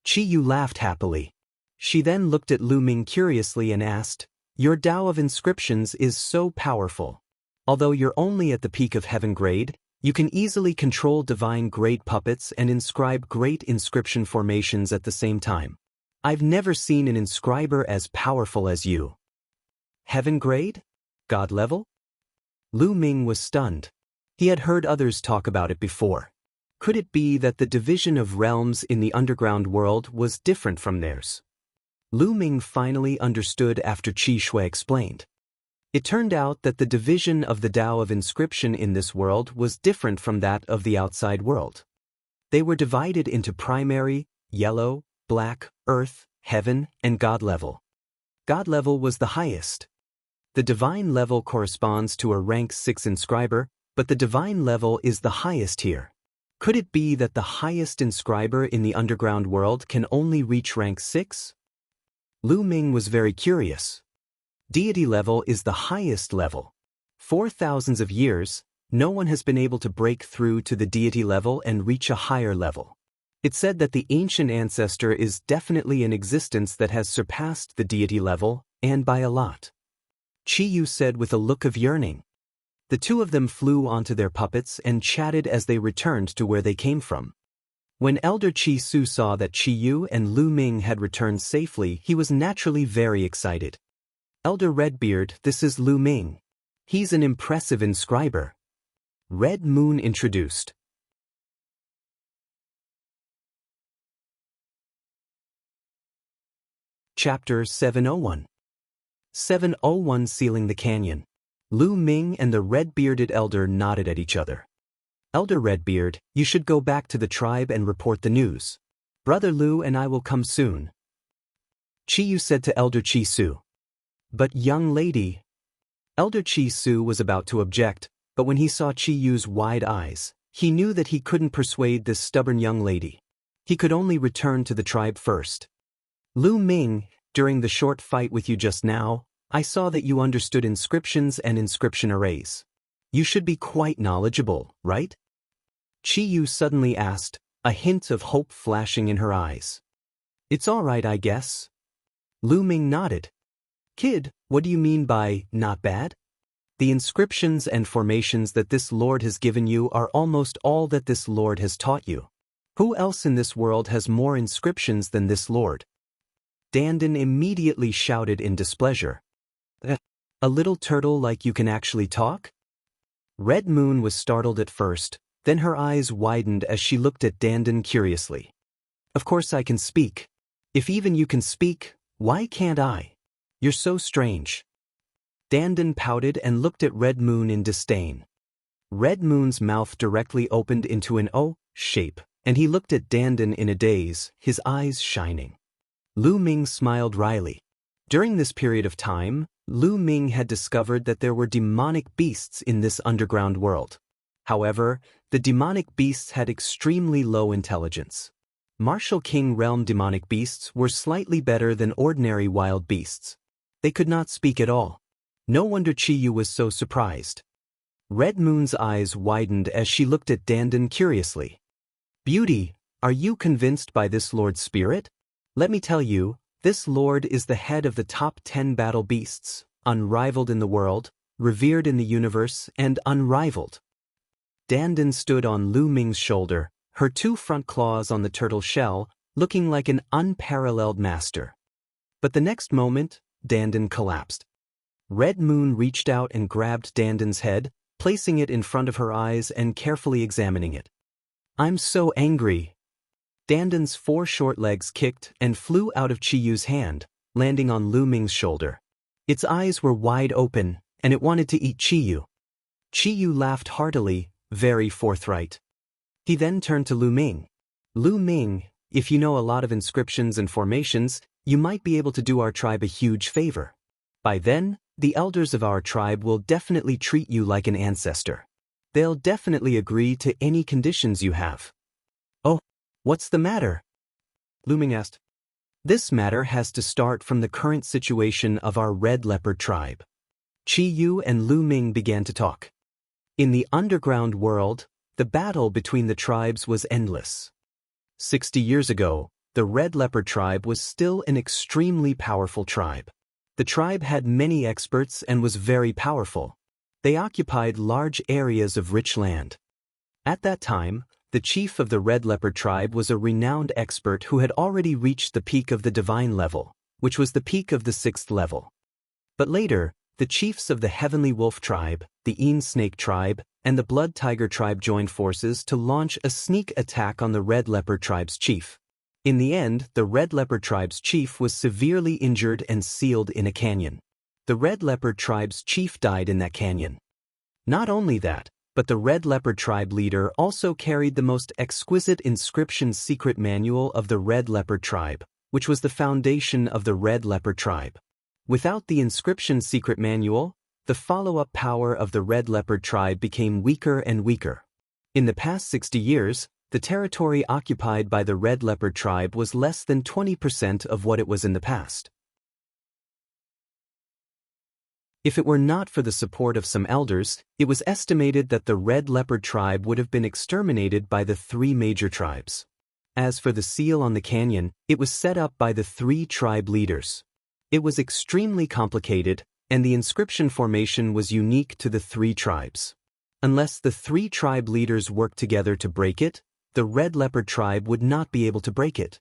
Qiyu laughed happily. She then looked at Lu Ming curiously and asked, "Your Tao of inscriptions is so powerful. Although you're only at the peak of heaven grade, you can easily control divine grade puppets and inscribe great inscription formations at the same time. I've never seen an inscriber as powerful as you." "Heaven grade? God level?" Lu Ming was stunned. He had heard others talk about it before. Could it be that the division of realms in the underground world was different from theirs? Lu Ming finally understood after Qi Shui explained. It turned out that the division of the Tao of inscription in this world was different from that of the outside world. They were divided into primary, yellow, black, earth, heaven, and God level. God level was the highest. The divine level corresponds to a rank 6 inscriber, but the divine level is the highest here. Could it be that the highest inscriber in the underground world can only reach rank 6? Lu Ming was very curious. Deity level is the highest level. For thousands of years, no one has been able to break through to the deity level and reach a higher level. It's said that the ancient ancestor is definitely an existence that has surpassed the deity level, and by a lot. Chi Yu said with a look of yearning. The two of them flew onto their puppets and chatted as they returned to where they came from. When Elder Chi Su saw that Chi Yu and Lu Ming had returned safely, he was naturally very excited. Elder Redbeard, this is Lu Ming. He's an impressive inscriber. Red Moon introduced. Chapter 701. 701 Sealing the Canyon. Lu Ming and the red-bearded elder nodded at each other. Elder Redbeard, you should go back to the tribe and report the news. Brother Lu and I will come soon. Chi Yu said to Elder Chi Su. But young lady. Elder Chi Su was about to object, but when he saw Chi Yu's wide eyes, he knew that he couldn't persuade this stubborn young lady. He could only return to the tribe first. Lu Ming, during the short fight with you just now, I saw that you understood inscriptions and inscription arrays. You should be quite knowledgeable, right? Chi Yu suddenly asked, a hint of hope flashing in her eyes. It's all right, I guess. Lu Ming nodded. Kid, what do you mean by not bad? The inscriptions and formations that this Lord has given you are almost all that this Lord has taught you. Who else in this world has more inscriptions than this Lord? Dandin immediately shouted in displeasure. A little turtle like you can actually talk? Red Moon was startled at first, then her eyes widened as she looked at Dandin curiously. Of course I can speak. If even you can speak, why can't I? You're so strange. Dandin pouted and looked at Red Moon in disdain. Red Moon's mouth directly opened into an O shape, and he looked at Dandin in a daze, his eyes shining. Lu Ming smiled wryly. During this period of time, Lu Ming had discovered that there were demonic beasts in this underground world. However, the demonic beasts had extremely low intelligence. Martial King Realm demonic beasts were slightly better than ordinary wild beasts. They could not speak at all. No wonder Chi Yu was so surprised. Red Moon's eyes widened as she looked at Dandin curiously. Beauty, are you convinced by this Lord's spirit? Let me tell you, this Lord is the head of the top 10 battle beasts, unrivaled in the world, revered in the universe, and unrivaled. Dandin stood on Lu Ming's shoulder, her two front claws on the turtle shell, looking like an unparalleled master. But the next moment, Dandin collapsed. Red Moon reached out and grabbed Dandin's head, placing it in front of her eyes and carefully examining it. I'm so angry. Dandin's 4 short legs kicked and flew out of Chi Yu's hand, landing on Lu Ming's shoulder. Its eyes were wide open, and it wanted to eat Chi Yu. Chi Yu laughed heartily, very forthright. He then turned to Lu Ming. Lu Ming, if you know a lot of inscriptions and formations, you might be able to do our tribe a huge favor. By then, the elders of our tribe will definitely treat you like an ancestor. They'll definitely agree to any conditions you have. Oh, what's the matter? Lu Ming asked. This matter has to start from the current situation of our red leopard tribe. Chi Yu and Lu Ming began to talk. In the underground world, the battle between the tribes was endless. 60 years ago, the red leopard tribe was still an extremely powerful tribe. The tribe had many experts and was very powerful. They occupied large areas of rich land. At that time, the chief of the red leopard tribe was a renowned expert who had already reached the peak of the divine level, which was the peak of the 6th level. But later, the chiefs of the heavenly wolf tribe, the Een snake tribe, and the blood tiger tribe joined forces to launch a sneak attack on the red leopard tribe's chief. In the end, the red leopard tribe's chief was severely injured and sealed in a canyon. The red leopard tribe's chief died in that canyon. Not only that, But the Red Leopard tribe leader also carried the most exquisite inscription secret manual of the Red Leopard tribe, which was the foundation of the Red Leopard tribe. Without the inscription secret manual, the follow-up power of the Red Leopard tribe became weaker and weaker. In the past 60 years, the territory occupied by the Red Leopard tribe was less than 20% of what it was in the past. If it were not for the support of some elders, it was estimated that the Red Leopard tribe would have been exterminated by the 3 major tribes. As for the seal on the canyon, it was set up by the 3 tribe leaders. It was extremely complicated, and the inscription formation was unique to the 3 tribes. Unless the 3 tribe leaders worked together to break it, the Red Leopard tribe would not be able to break it.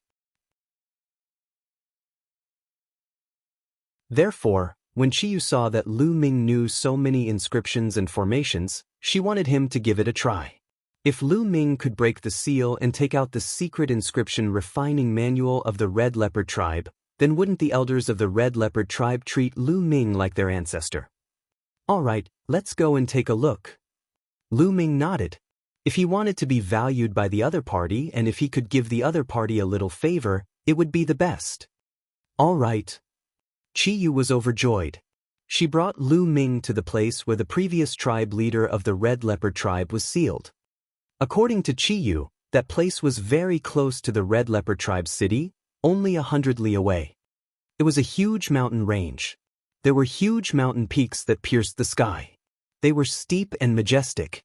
Therefore, when Qiyu saw that Lu Ming knew so many inscriptions and formations, she wanted him to give it a try. If Lu Ming could break the seal and take out the secret inscription refining manual of the Red Leopard tribe, then wouldn't the elders of the Red Leopard tribe treat Lu Ming like their ancestor? All right, let's go and take a look. Lu Ming nodded. If he wanted to be valued by the other party and if he could give the other party a little favor, it would be the best. All right. Qiyu was overjoyed. She brought Lu Ming to the place where the previous tribe leader of the Red Leopard tribe was sealed. According to Qiyu, that place was very close to the Red Leopard tribe's city, only 100 li away. It was a huge mountain range. There were huge mountain peaks that pierced the sky. They were steep and majestic.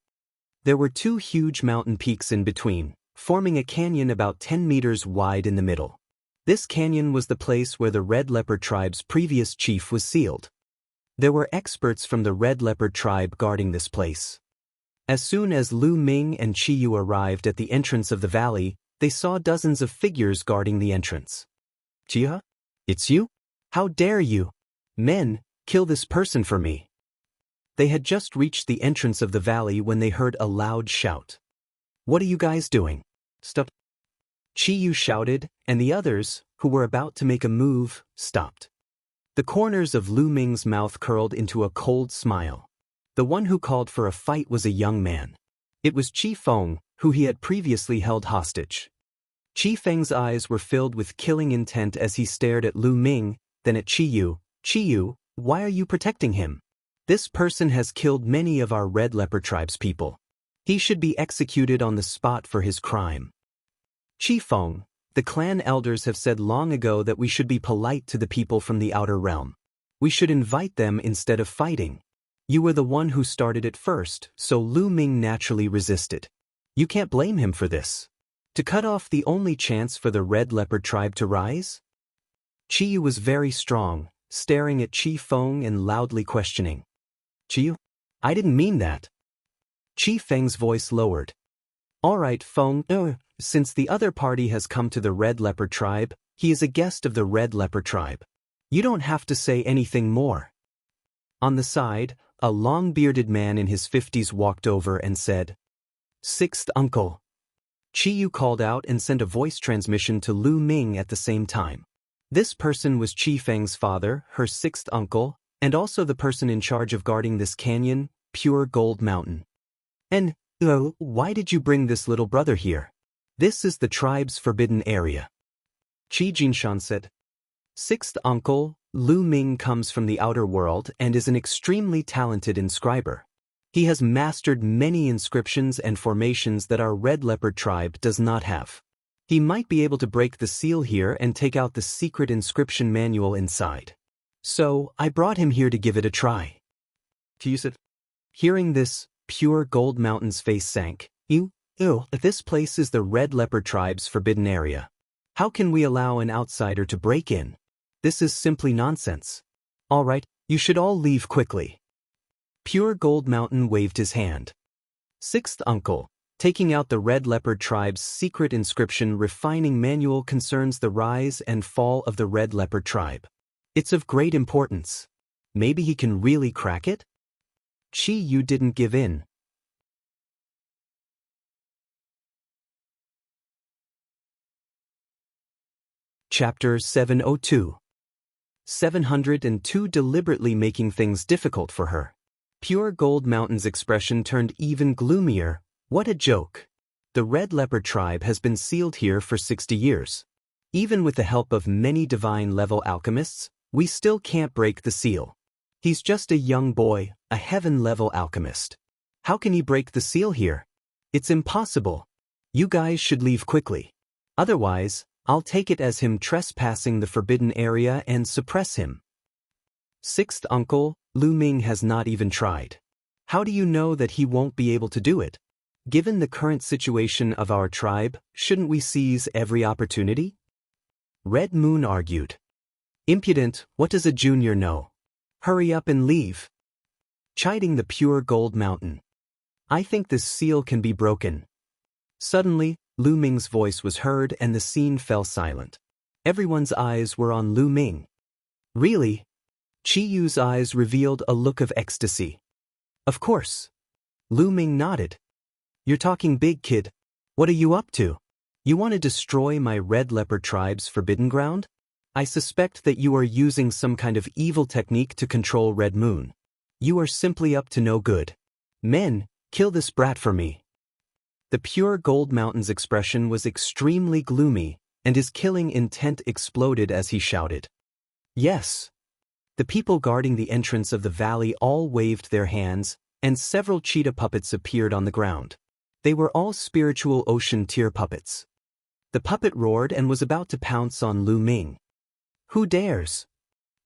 There were 2 huge mountain peaks in between, forming a canyon about 10 meters wide in the middle. This canyon was the place where the Red Leopard tribe's previous chief was sealed. There were experts from the Red Leopard tribe guarding this place. As soon as Lu Ming and Qiyu arrived at the entrance of the valley, they saw dozens of figures guarding the entrance. Qiyu? It's you? How dare you? Men, kill this person for me. They had just reached the entrance of the valley when they heard a loud shout. What are you guys doing? Stop. Qiyu shouted, and the others, who were about to make a move, stopped. The corners of Lu Ming's mouth curled into a cold smile. The one who called for a fight was a young man. It was Qi Feng, who he had previously held hostage. Qi Feng's eyes were filled with killing intent as he stared at Lu Ming, then at Qiyu. Qiyu, why are you protecting him? This person has killed many of our Red Leopard tribe's people. He should be executed on the spot for his crime. Qi Feng, the clan elders have said long ago that we should be polite to the people from the outer realm. We should invite them instead of fighting. You were the one who started it first, so Lu Ming naturally resisted. You can't blame him for this. To cut off the only chance for the Red Leopard tribe to rise? Qiyu was very strong, staring at Qi Feng and loudly questioning. Qiyu? I didn't mean that. Qi Feng's voice lowered. All right, Feng, since the other party has come to the Red Leopard tribe, he is a guest of the Red Leopard tribe. You don't have to say anything more. On the side, a long-bearded man in his 50s walked over and said, Sixth uncle. Qiyu called out and sent a voice transmission to Lu Ming at the same time. This person was Qi Feng's father, her 6th uncle, and also the person in charge of guarding this canyon, Pure Gold Mountain. And, why did you bring this little brother here? This is the tribe's forbidden area. Qi Jinshan said. 6th uncle, Lu Ming comes from the outer world and is an extremely talented inscriber. He has mastered many inscriptions and formations that our Red Leopard tribe does not have. He might be able to break the seal here and take out the secret inscription manual inside. So, I brought him here to give it a try. Qiyu said. Hearing this, Pure Gold Mountain's face sank. This place is the Red Leopard tribe's forbidden area. How can we allow an outsider to break in? This is simply nonsense. All right, you should all leave quickly. Pure Gold Mountain waved his hand. 6th uncle, taking out the Red Leopard tribe's secret inscription refining manual concerns the rise and fall of the Red Leopard tribe. It's of great importance. Maybe he can really crack it? Qiyu didn't give in. Chapter 702. 702 Deliberately making things difficult for her. Pure Gold Mountain's expression turned even gloomier. What a joke. The Red Leopard tribe has been sealed here for 60 years. Even with the help of many divine-level alchemists, we still can't break the seal. He's just a young boy, a heaven-level alchemist. How can he break the seal here? It's impossible. You guys should leave quickly. Otherwise, I'll take it as him trespassing the forbidden area and suppress him. Sixth uncle, Lu Ming has not even tried. How do you know that he won't be able to do it? Given the current situation of our tribe, shouldn't we seize every opportunity? Red Moon argued. Impudent, what does a junior know? Hurry up and leave. Chiding the Pure Gold Mountain. I think this seal can be broken. Suddenly, Lu Ming's voice was heard and the scene fell silent. Everyone's eyes were on Lu Ming. Really? Chi Yu's eyes revealed a look of ecstasy. Of course. Lu Ming nodded. You're talking big, kid. What are you up to? You want to destroy my Red Leopard tribe's forbidden ground? I suspect that you are using some kind of evil technique to control Red Moon. You are simply up to no good. Men, kill this brat for me. The Pure Gold Mountain's expression was extremely gloomy, and his killing intent exploded as he shouted. Yes. The people guarding the entrance of the valley all waved their hands, and several cheetah puppets appeared on the ground. They were all spiritual ocean tier puppets. The puppet roared and was about to pounce on Lu Ming. Who dares?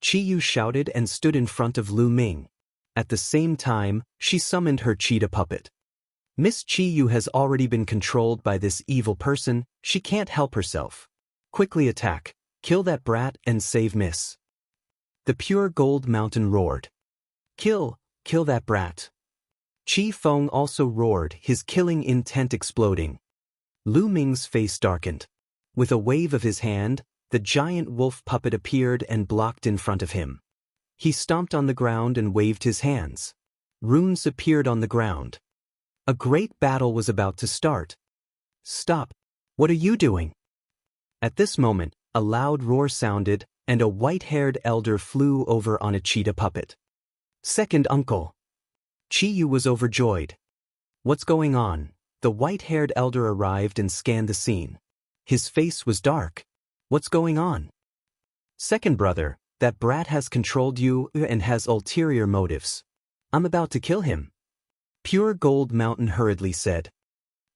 Chi Yu shouted and stood in front of Lu Ming. At the same time, she summoned her cheetah puppet. Miss Chi Yu has already been controlled by this evil person, she can't help herself. Quickly attack, kill that brat and save Miss. The Pure Gold Mountain roared. Kill that brat. Chi Feng also roared, his killing intent exploding. Lu Ming's face darkened. With a wave of his hand, the giant wolf puppet appeared and blocked in front of him. He stomped on the ground and waved his hands. Runes appeared on the ground. A great battle was about to start. Stop! What are you doing? At this moment, a loud roar sounded, and a white-haired elder flew over on a cheetah puppet. Second uncle. Chi Yu was overjoyed. What's going on? The white-haired elder arrived and scanned the scene. His face was dark. What's going on? Second brother, that brat has controlled you and has ulterior motives. I'm about to kill him. Pure Gold Mountain hurriedly said.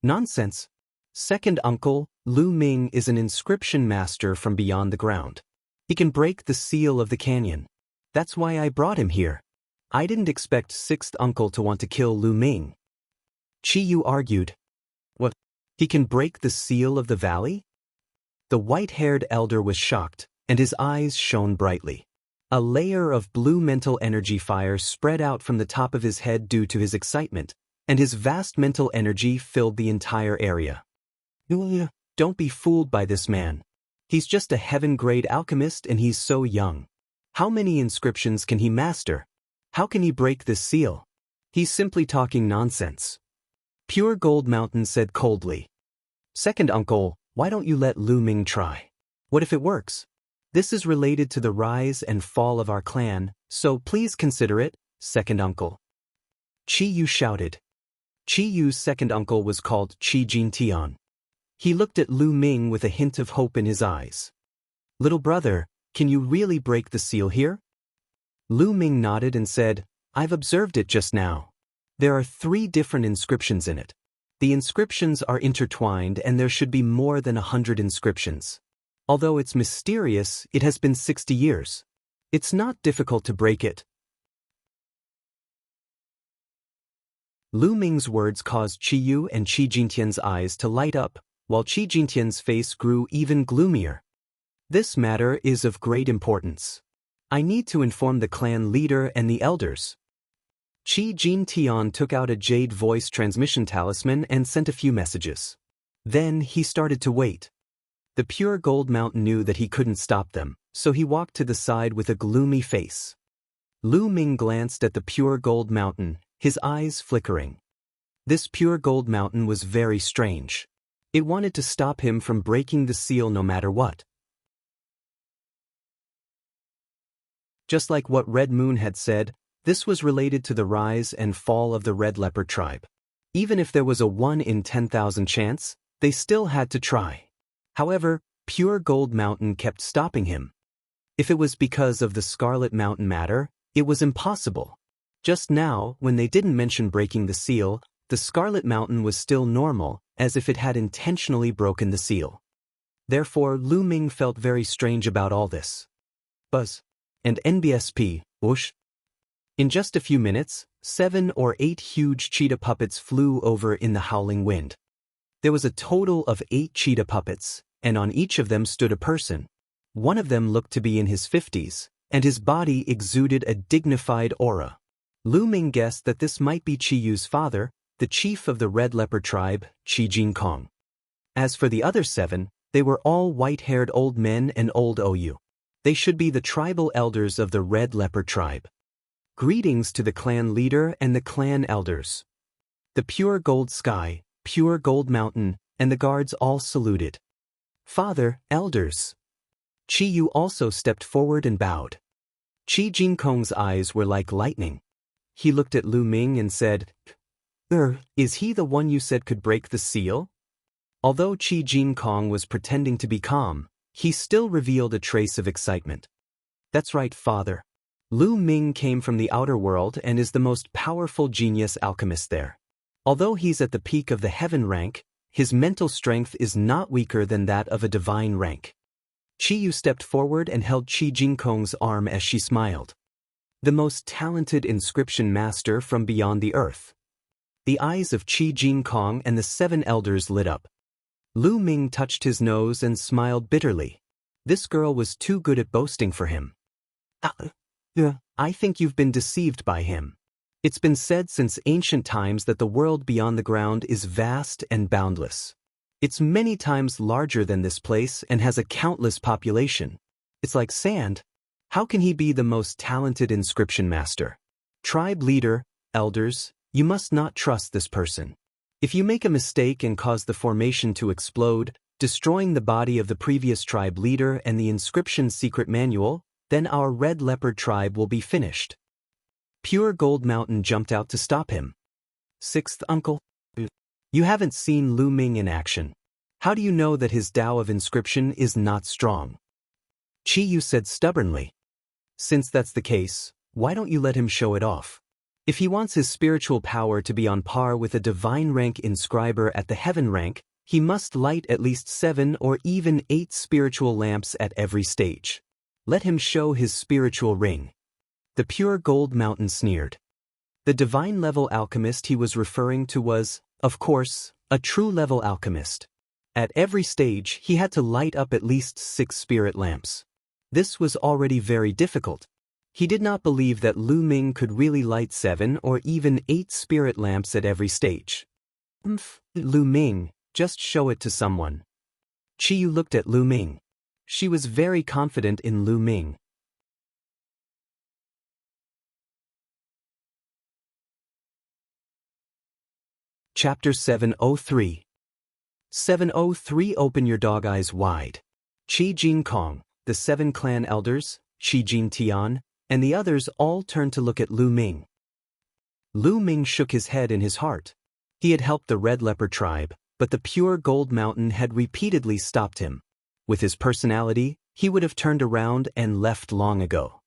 Nonsense. Second uncle, Lu Ming is an inscription master from beyond the ground. He can break the seal of the canyon. That's why I brought him here. I didn't expect sixth uncle to want to kill Lu Ming. Chi Yu argued. What? He can break the seal of the valley? The white-haired elder was shocked, and his eyes shone brightly. A layer of blue mental energy fire spread out from the top of his head due to his excitement, and his vast mental energy filled the entire area. Don't be fooled by this man. He's just a heaven-grade alchemist and he's so young. How many inscriptions can he master? How can he break this seal? He's simply talking nonsense. Pure Gold Mountain said coldly. Second uncle, why don't you let Lu Ming try? What if it works? This is related to the rise and fall of our clan, so please consider it, second uncle. Chi Yu shouted. Chi Yu's second uncle was called Chi Jintian. He looked at Lu Ming with a hint of hope in his eyes. Little brother, can you really break the seal here? Lu Ming nodded and said, I've observed it just now. There are 3 different inscriptions in it. The inscriptions are intertwined and there should be more than 100 inscriptions. Although it's mysterious, it has been 60 years. It's not difficult to break it. Lu Ming's words caused Chi Yu and Chi Jintian's eyes to light up, while Chi Jintian's face grew even gloomier. This matter is of great importance. I need to inform the clan leader and the elders. Chi Jintian took out a jade voice transmission talisman and sent a few messages. Then he started to wait. The Pure Gold Mountain knew that he couldn't stop them, so he walked to the side with a gloomy face. Lu Ming glanced at the Pure Gold Mountain, his eyes flickering. This Pure Gold Mountain was very strange. It wanted to stop him from breaking the seal no matter what. Just like what Red Moon had said, This was related to the rise and fall of the Red Leopard tribe. Even if there was a 1 in 10,000 chance, they still had to try. However, Pure Gold Mountain kept stopping him. If it was because of the Scarlet Mountain matter, it was impossible. Just now, when they didn't mention breaking the seal, the Scarlet Mountain was still normal, as if it had intentionally broken the seal. Therefore, Lu Ming felt very strange about all this. Buzz. And NBSP, whoosh. In just a few minutes, 7 or 8 huge cheetah puppets flew over in the howling wind. There was a total of 8 cheetah puppets, and on each of them stood a person. One of them looked to be in his 50s, and his body exuded a dignified aura. Lu Ming guessed that this might be Qi Yu's father, the chief of the Red Leopard tribe, Qi Jinkong. As for the other 7, they were all white-haired old men and old OU. They should be the tribal elders of the Red Leopard tribe. Greetings to the clan leader and the clan elders. The Pure Gold Sky, Pure Gold Mountain, and the guards all saluted. Father, elders. Qi Yu also stepped forward and bowed. Qi Jinkong's eyes were like lightning. He looked at Lu Ming and said, Is he the one you said could break the seal? Although Qi Jinkong was pretending to be calm, he still revealed a trace of excitement. That's right, father. Lu Ming came from the outer world and is the most powerful genius alchemist there. Although he's at the peak of the heaven rank, his mental strength is not weaker than that of a divine rank. Qi Yu stepped forward and held Qi Jinkong's arm as she smiled. The most talented inscription master from beyond the earth. The eyes of Qi Jinkong and the 7 elders lit up. Lu Ming touched his nose and smiled bitterly. This girl was too good at boasting for him. I think you've been deceived by him. It's been said since ancient times that the world beyond the ground is vast and boundless. It's many times larger than this place and has a countless population. It's like sand. How can he be the most talented inscription master? Tribe leader, elders, you must not trust this person. If you make a mistake and cause the formation to explode, destroying the body of the previous tribe leader and the inscription's secret manual, then our Red Leopard tribe will be finished. Pure Gold Mountain jumped out to stop him. 6th uncle. You haven't seen Lu Ming in action. How do you know that his Tao of inscription is not strong? Qi Yu said stubbornly. Since that's the case, why don't you let him show it off? If he wants his spiritual power to be on par with a divine rank inscriber at the heaven rank, he must light at least 7 or even 8 spiritual lamps at every stage. Let him show his spiritual ring. The Pure Gold Mountain sneered. The divine level alchemist he was referring to was, of course, a true level alchemist. At every stage, he had to light up at least 6 spirit lamps. This was already very difficult. He did not believe that Lu Ming could really light 7 or even 8 spirit lamps at every stage. Lu Ming, just show it to someone. Qi Yu looked at Lu Ming. She was very confident in Lu Ming. Chapter 703. 703 Open your dog eyes wide. Qi Jinkong, the 7 clan elders, Qi Jin Tian, and the others all turned to look at Lu Ming. Lu Ming shook his head in his heart. He had helped the Red Leopard tribe, but the Pure Gold Mountain had repeatedly stopped him. With his personality, he would have turned around and left long ago.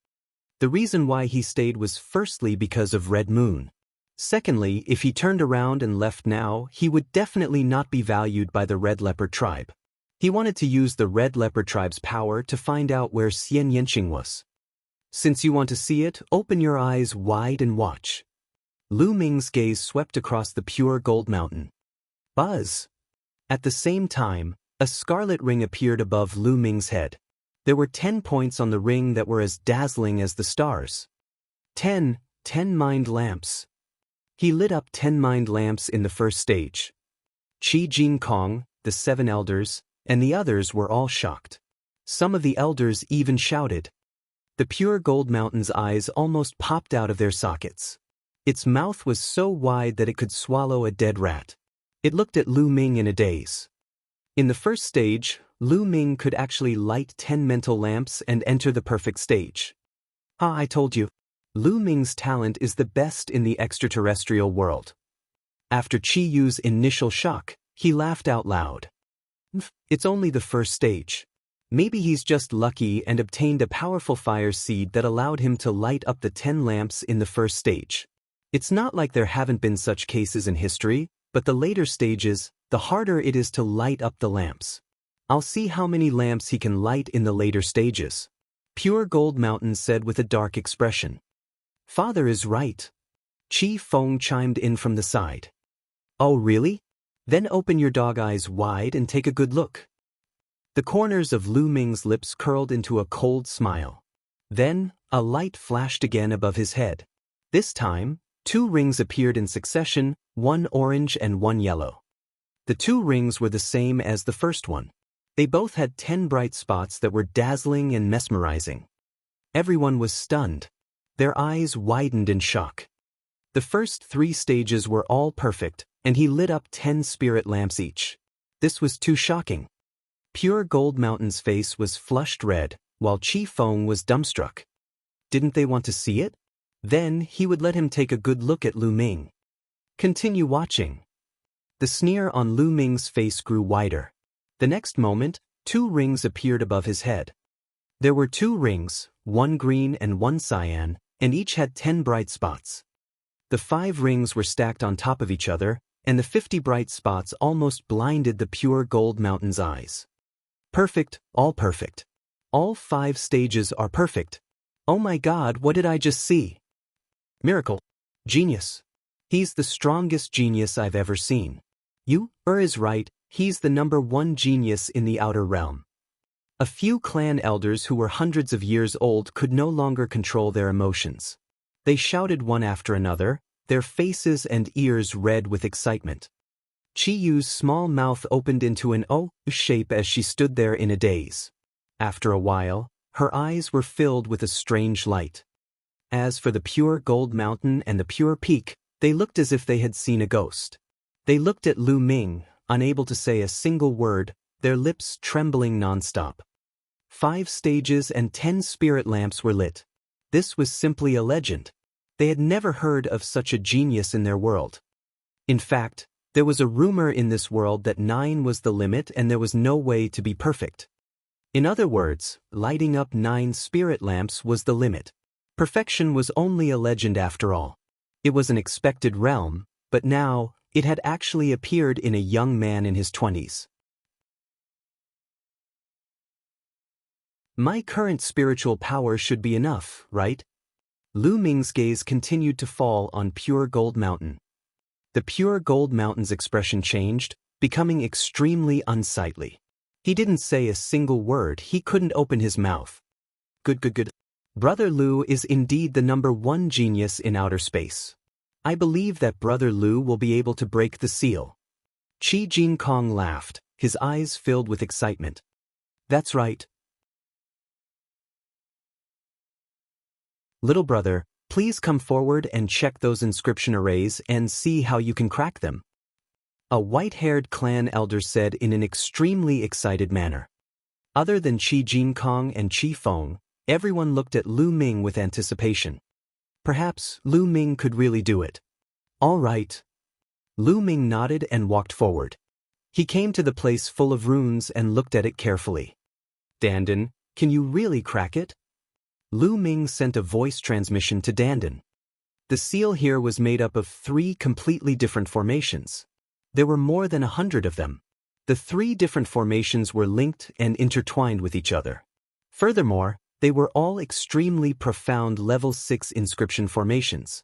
The reason why he stayed was firstly because of Red Moon. Secondly, if he turned around and left now, he would definitely not be valued by the Red Leopard tribe. He wanted to use the Red Leopard tribe's power to find out where Xian Yanqing was. Since you want to see it, open your eyes wide and watch. Lu Ming's gaze swept across the Pure Gold Mountain. Buzz! At the same time, a scarlet ring appeared above Lu Ming's head. There were 10 points on the ring that were as dazzling as the stars. 10 mind lamps. He lit up 10 mind lamps in the first stage. Qi Jinkong, the 7 elders, and the others were all shocked. Some of the elders even shouted. The Pure Gold Mountain's eyes almost popped out of their sockets. Its mouth was so wide that it could swallow a dead rat. It looked at Lu Ming in a daze. In the first stage, Lu Ming could actually light 10 mental lamps and enter the perfect stage. I told you. Lu Ming's talent is the best in the extraterrestrial world. After Qi Yu's initial shock, he laughed out loud. It's only the first stage. Maybe he's just lucky and obtained a powerful fire seed that allowed him to light up the 10 lamps in the first stage. It's not like there haven't been such cases in history, but the later stages, the harder it is to light up the lamps. I'll see how many lamps he can light in the later stages. Pure Gold Mountain said with a dark expression. Father is right. Qi Feng chimed in from the side. Oh really? Then open your dog eyes wide and take a good look. The corners of Lu Ming's lips curled into a cold smile. Then, a light flashed again above his head. This time, 2 rings appeared in succession, one orange and one yellow. The 2 rings were the same as the first one. They both had 10 bright spots that were dazzling and mesmerizing. Everyone was stunned. Their eyes widened in shock. The first 3 stages were all perfect, and he lit up 10 spirit lamps each. This was too shocking. Pure Gold Mountain's face was flushed red, while Qi Feng was dumbstruck. Didn't they want to see it? Then he would let him take a good look at Lu Ming. Continue watching. The sneer on Lu Ming's face grew wider. The next moment, 2 rings appeared above his head. There were 2 rings, one green and one cyan, and each had 10 bright spots. The 5 rings were stacked on top of each other, and the 50 bright spots almost blinded the Pure Gold Mountain's eyes. Perfect, all perfect. All 5 stages are perfect. Oh my God, what did I just see? Miracle. Genius. He's the strongest genius I've ever seen. You, is right, he's the #1 genius in the outer realm. A few clan elders who were hundreds of years old could no longer control their emotions. They shouted one after another, their faces and ears red with excitement. Qi Yu's small mouth opened into an O shape as she stood there in a daze. After a while, her eyes were filled with a strange light. As for the Pure Gold Mountain and the Pure Peak, they looked as if they had seen a ghost. They looked at Lu Ming, unable to say a single word, their lips trembling nonstop. 5 stages and 10 spirit lamps were lit. This was simply a legend. They had never heard of such a genius in their world. In fact, there was a rumor in this world that 9 was the limit and there was no way to be perfect. In other words, lighting up 9 spirit lamps was the limit. Perfection was only a legend after all. It was an expected realm, but now, it had actually appeared in a young man in his 20s. My current spiritual power should be enough, right? Lu Ming's gaze continued to fall on Pure Gold Mountain. The Pure Gold Mountain's expression changed, becoming extremely unsightly. He didn't say a single word, he couldn't open his mouth. Good. Brother Lu is indeed the #1 genius in outer space. I believe that Brother Lu will be able to break the seal. Qi Jinkong laughed, his eyes filled with excitement. That's right. Little brother, please come forward and check those inscription arrays and see how you can crack them. A white-haired clan elder said in an extremely excited manner. Other than Qi Jinkong and Qi Feng, everyone looked at Lu Ming with anticipation. Perhaps Lu Ming could really do it. All right. Lu Ming nodded and walked forward. He came to the place full of runes and looked at it carefully. Dandan, can you really crack it? Lu Ming sent a voice transmission to Dandan. The seal here was made up of 3 completely different formations. There were more than 100 of them. The 3 different formations were linked and intertwined with each other. Furthermore, they were all extremely profound level 6 inscription formations.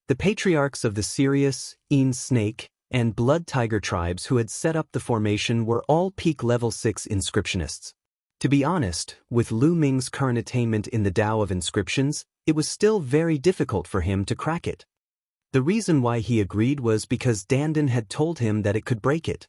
The patriarchs of the Sirius, Snake, and Blood Tiger tribes who had set up the formation were all peak level 6 inscriptionists. To be honest, with Lu Ming's current attainment in the Tao of inscriptions, it was still very difficult for him to crack it. The reason why he agreed was because Dandan had told him that it could break it.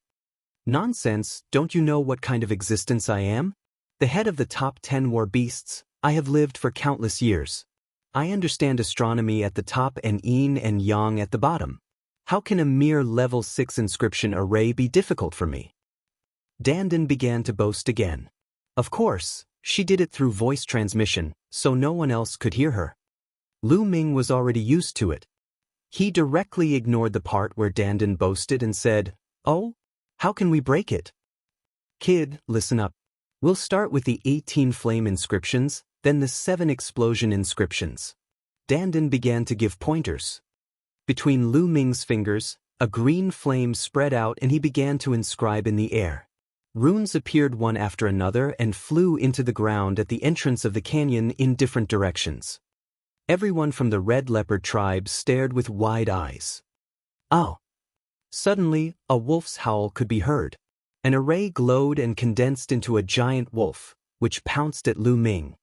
Nonsense, don't you know what kind of existence I am? The head of the top 10 war beasts, I have lived for countless years. I understand astronomy at the top and yin and yang at the bottom. How can a mere level 6 inscription array be difficult for me? Dandan began to boast again. Of course, she did it through voice transmission, so no one else could hear her. Lu Ming was already used to it. He directly ignored the part where Dandan boasted and said, "Oh, how can we break it?" "Kid, listen up. We'll start with the 18 flame inscriptions, then the 7 explosion inscriptions." Dandan began to give pointers. Between Lu Ming's fingers, a green flame spread out and he began to inscribe in the air. Runes appeared one after another and flew into the ground at the entrance of the canyon in different directions. Everyone from the Red Leopard tribe stared with wide eyes. Oh! Suddenly, a wolf's howl could be heard. An array glowed and condensed into a giant wolf, which pounced at Lu Ming.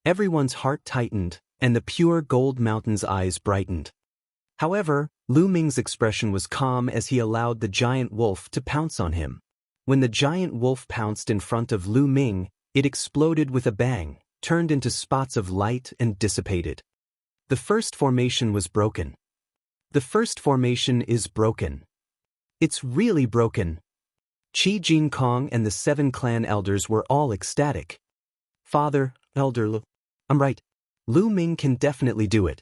Everyone's heart tightened, and the pure gold mountain's eyes brightened. However, Lu Ming's expression was calm as he allowed the giant wolf to pounce on him. When the giant wolf pounced in front of Lu Ming, it exploded with a bang, turned into spots of light and dissipated. The first formation was broken. The first formation is broken. It's really broken. Qi Jinkong and the 7 clan elders were all ecstatic. "Father, Elder Lu, I'm right. Lu Ming can definitely do it."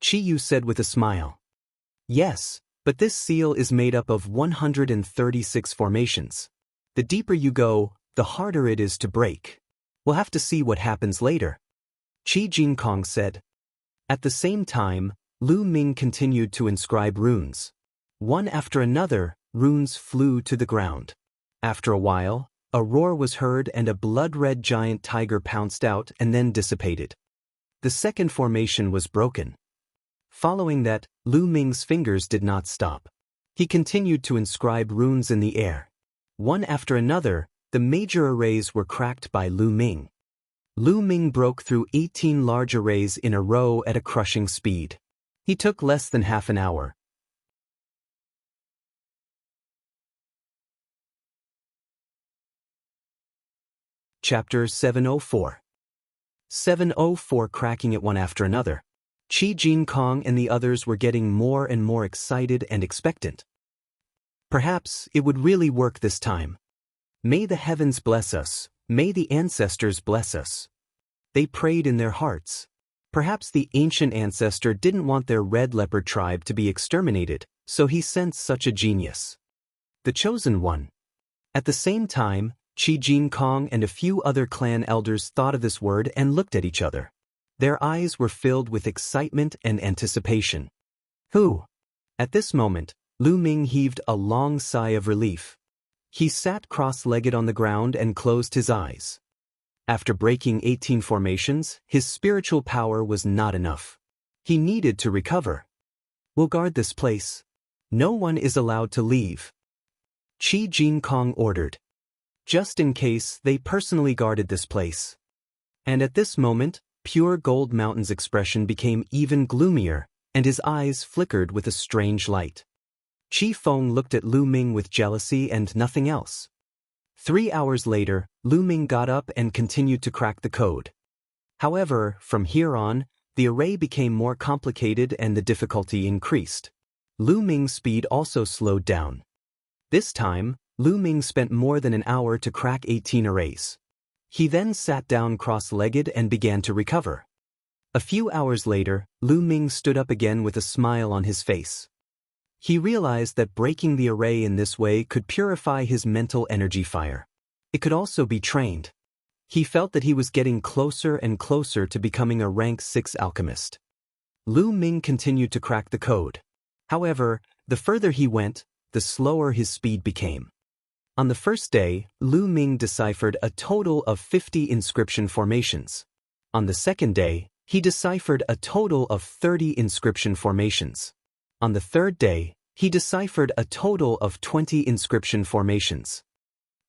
Qi Yu said with a smile. "Yes, but this seal is made up of 136 formations. The deeper you go, the harder it is to break. We'll have to see what happens later," Qi Jinkong said. At the same time, Lu Ming continued to inscribe runes. One after another, runes flew to the ground. After a while, a roar was heard and a blood-red giant tiger pounced out and then dissipated. The second formation was broken. Following that, Lu Ming's fingers did not stop. He continued to inscribe runes in the air. One after another, the major arrays were cracked by Lu Ming. Lu Ming broke through 18 large arrays in a row at a crushing speed. He took less than half an hour. Chapter 704. 704 cracking it one after another. Qi Jinkong and the others were getting more and more excited and expectant. Perhaps it would really work this time. May the heavens bless us, may the ancestors bless us. They prayed in their hearts. Perhaps the ancient ancestor didn't want their Red Leopard tribe to be exterminated, so he sent such a genius. The chosen one. At the same time, Qi Jinkong and a few other clan elders thought of this word and looked at each other. Their eyes were filled with excitement and anticipation. Who? At this moment, Lu Ming heaved a long sigh of relief. He sat cross-legged on the ground and closed his eyes. After breaking 18 formations, his spiritual power was not enough. He needed to recover. "We'll guard this place. No one is allowed to leave," Qi Jinkong ordered. Just in case, they personally guarded this place. And at this moment, Pure Gold Mountain's expression became even gloomier, and his eyes flickered with a strange light. Qi Feng looked at Lu Ming with jealousy and nothing else. 3 hours later, Lu Ming got up and continued to crack the code. However, from here on, the array became more complicated and the difficulty increased. Lu Ming's speed also slowed down. This time, Lu Ming spent more than an hour to crack 18 arrays. He then sat down cross-legged and began to recover. A few hours later, Lu Ming stood up again with a smile on his face. He realized that breaking the array in this way could purify his mental energy fire. It could also be trained. He felt that he was getting closer and closer to becoming a rank 6 alchemist. Lu Ming continued to crack the code. However, the further he went, the slower his speed became. On the first day, Lu Ming deciphered a total of 50 inscription formations. On the second day, he deciphered a total of 30 inscription formations. On the third day, he deciphered a total of 20 inscription formations.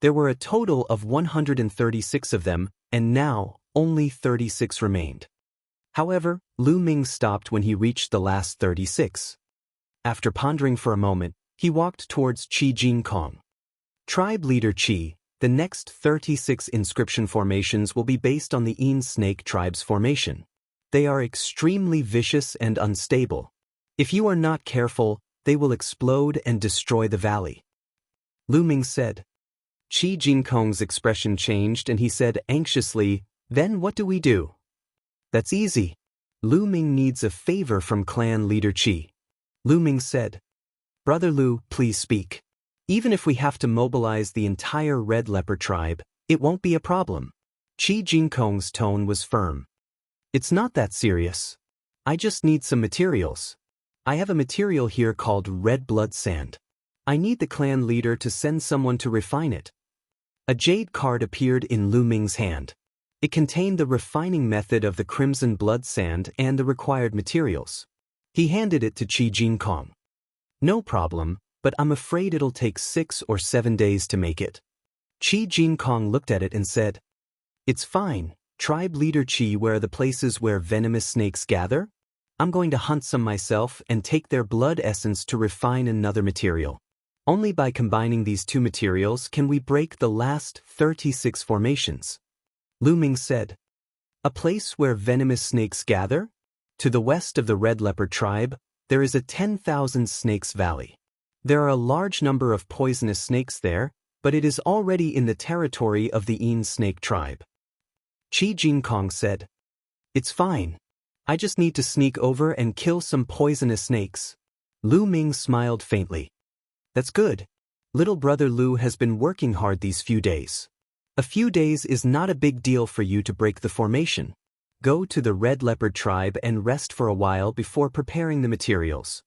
There were a total of 136 of them, and now only 36 remained. However, Lu Ming stopped when he reached the last 36. After pondering for a moment, he walked towards Qi Jinkong. Tribe leader Qi, the next 36 inscription formations will be based on the Yin Snake tribe's formation. They are extremely vicious and unstable. If you are not careful, they will explode and destroy the valley. Lu Ming said. Qi Jinkong's expression changed and he said anxiously, "Then what do we do?" "That's easy. Lu Ming needs a favor from clan leader Qi. Lu Ming said, Brother Lu, please speak. Even if we have to mobilize the entire Red Leopard tribe, it won't be a problem. Qi Jinkong's tone was firm. It's not that serious. I just need some materials. I have a material here called red blood sand. I need the clan leader to send someone to refine it. A jade card appeared in Lu Ming's hand. It contained the refining method of the crimson blood sand and the required materials. He handed it to Qi Jinkong. No problem, but I'm afraid it'll take 6 or 7 days to make it. Qi Jinkong looked at it and said, It's fine, tribe leader Qi, where are the places where venomous snakes gather? I'm going to hunt some myself and take their blood essence to refine another material. Only by combining these two materials can we break the last 36 formations. Lu Ming said, A place where venomous snakes gather? To the west of the Red Leopard tribe, there is a 10,000 snakes valley. There are a large number of poisonous snakes there, but it is already in the territory of the Yin snake tribe. Qi Jinkong said, It's fine. I just need to sneak over and kill some poisonous snakes. Lu Ming smiled faintly. That's good. Little brother Lu has been working hard these few days. A few days is not a big deal for you to break the formation. Go to the Red Leopard tribe and rest for a while before preparing the materials.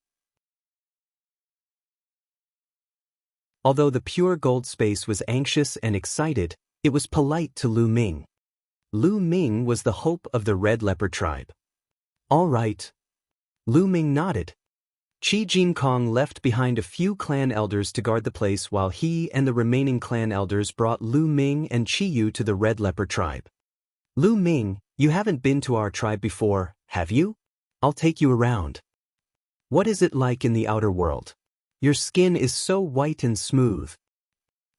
Although the pure gold space was anxious and excited, it was polite to Lu Ming. Lu Ming was the hope of the Red Leopard tribe. All right. Lu Ming nodded. Qi Jinkong left behind a few clan elders to guard the place while he and the remaining clan elders brought Lu Ming and Qi Yu to the Red Leopard tribe. Lu Ming, you haven't been to our tribe before, have you? I'll take you around. What is it like in the outer world? Your skin is so white and smooth.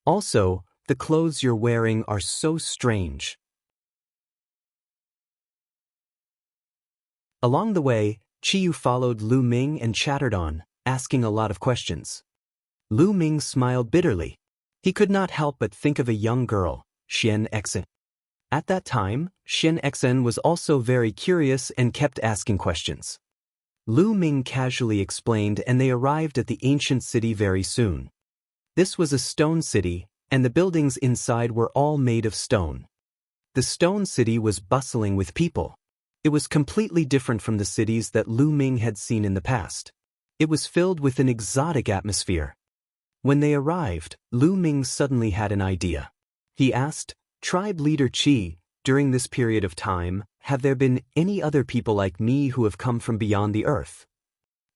Also, the clothes you're wearing are so strange. Along the way, Qi Yu followed Lu Ming and chattered on, asking a lot of questions. Lu Ming smiled bitterly. He could not help but think of a young girl, Xian Xen. At that time, Xian Xen was also very curious and kept asking questions. Lu Ming casually explained, and they arrived at the ancient city very soon. This was a stone city, and the buildings inside were all made of stone. The stone city was bustling with people. It was completely different from the cities that Lu Ming had seen in the past. It was filled with an exotic atmosphere. When they arrived, Lu Ming suddenly had an idea. He asked, Tribe leader Qi, during this period of time, have there been any other people like me who have come from beyond the earth?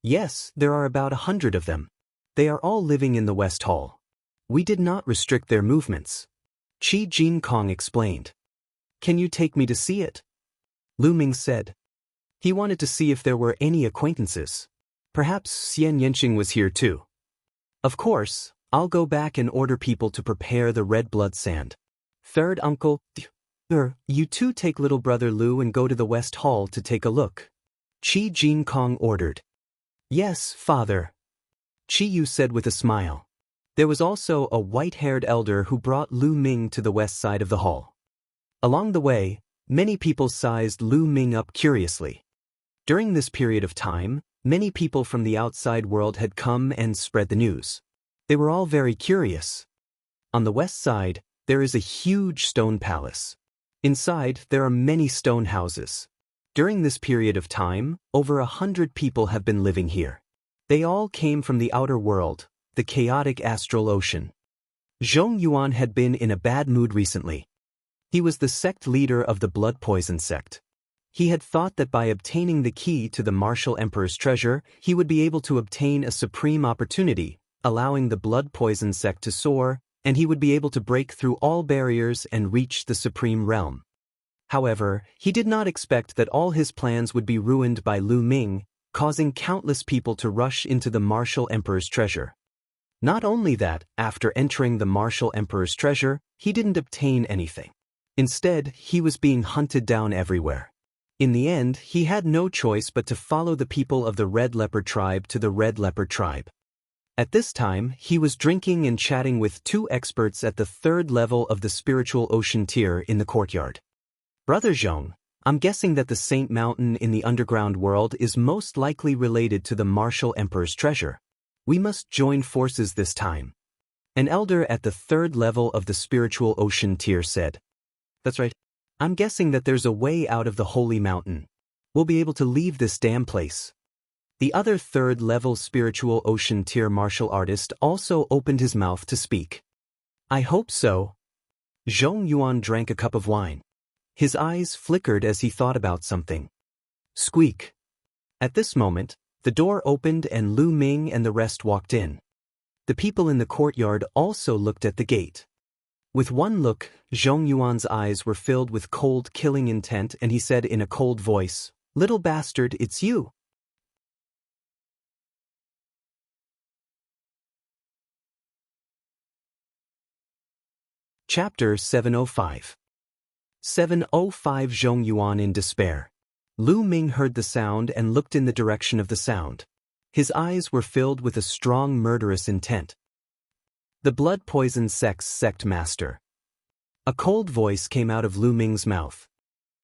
Yes, there are about 100 of them. They are all living in the West Hall. We did not restrict their movements. Qi Jinkong explained. Can you take me to see it? Lu Ming said. He wanted to see if there were any acquaintances. Perhaps Xian Yanqing was here too. Of course, I'll go back and order people to prepare the red blood sand. Third uncle, you two take little brother Lu and go to the West Hall to take a look. Qi Jinkong ordered. Yes, father. Qi Yu said with a smile. There was also a white-haired elder who brought Lu Ming to the west side of the hall. Along the way, many people sized Lu Ming up curiously. During this period of time, many people from the outside world had come and spread the news. They were all very curious. On the west side, there is a huge stone palace. Inside, there are many stone houses. During this period of time, over 100 people have been living here. They all came from the outer world, the chaotic astral ocean. Zhong Yuan had been in a bad mood recently. He was the sect leader of the blood poison sect. He had thought that by obtaining the key to the martial emperor's treasure, he would be able to obtain a supreme opportunity, allowing the blood poison sect to soar, and he would be able to break through all barriers and reach the supreme realm. However, he did not expect that all his plans would be ruined by Lu Ming, causing countless people to rush into the martial emperor's treasure. Not only that, after entering the martial emperor's treasure, he didn't obtain anything. Instead, he was being hunted down everywhere. In the end, he had no choice but to follow the people of the Red Leopard tribe to the Red Leopard tribe. At this time, he was drinking and chatting with 2 experts at the 3rd level of the spiritual ocean tier in the courtyard. Brother Zhong, I'm guessing that the Saint Mountain in the underground world is most likely related to the Martial Emperor's treasure. We must join forces this time. An elder at the 3rd level of the spiritual ocean tier said. That's right. I'm guessing that there's a way out of the Holy Mountain. We'll be able to leave this damn place. The other 3rd level spiritual ocean tier martial artist also opened his mouth to speak. I hope so. Zhong Yuan drank a cup of wine. His eyes flickered as he thought about something. Squeak. At this moment, the door opened and Lu Ming and the rest walked in. The people in the courtyard also looked at the gate. With one look, Zhong Yuan's eyes were filled with cold killing intent and he said in a cold voice, "Little bastard, it's you." Chapter 705. 705 Zhong Yuan in despair. Lu Ming heard the sound and looked in the direction of the sound. His eyes were filled with a strong murderous intent. The blood poison sect master. A cold voice came out of Lu Ming's mouth.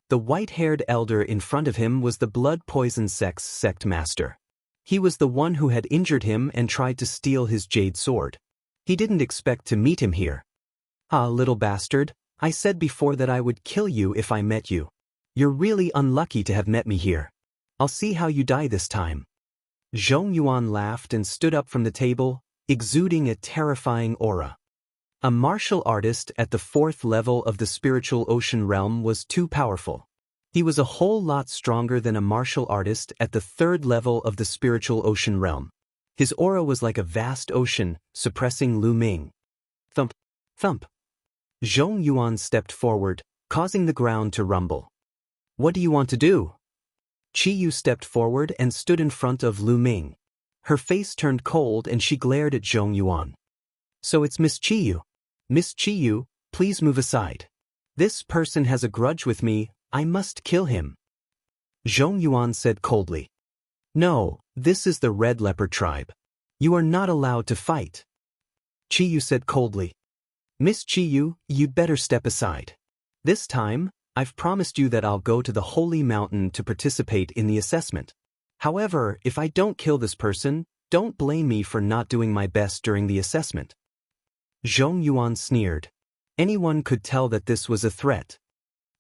The white-haired elder in front of him was the blood poison sect master. He was the one who had injured him and tried to steal his jade sword. He didn't expect to meet him here. Ah, little bastard, I said before that I would kill you if I met you. You're really unlucky to have met me here. I'll see how you die this time. Zhong Yuan laughed and stood up from the table, exuding a terrifying aura. A martial artist at the 4th level of the spiritual ocean realm was too powerful. He was a whole lot stronger than a martial artist at the 3rd level of the spiritual ocean realm. His aura was like a vast ocean, suppressing Lu Ming. Thump, thump. Zhong Yuan stepped forward, causing the ground to rumble. What do you want to do? Qi Yu stepped forward and stood in front of Lu Ming. Her face turned cold and she glared at Zhong Yuan. So it's Miss Qi Yu. Miss Qi Yu, please move aside. This person has a grudge with me, I must kill him. Zhong Yuan said coldly. No, this is the Red Leopard tribe. You are not allowed to fight. Qi Yu said coldly. Miss Qi Yu, you'd better step aside. This time, I've promised you that I'll go to the Holy Mountain to participate in the assessment. However, if I don't kill this person, don't blame me for not doing my best during the assessment. Zhong Yuan sneered. Anyone could tell that this was a threat.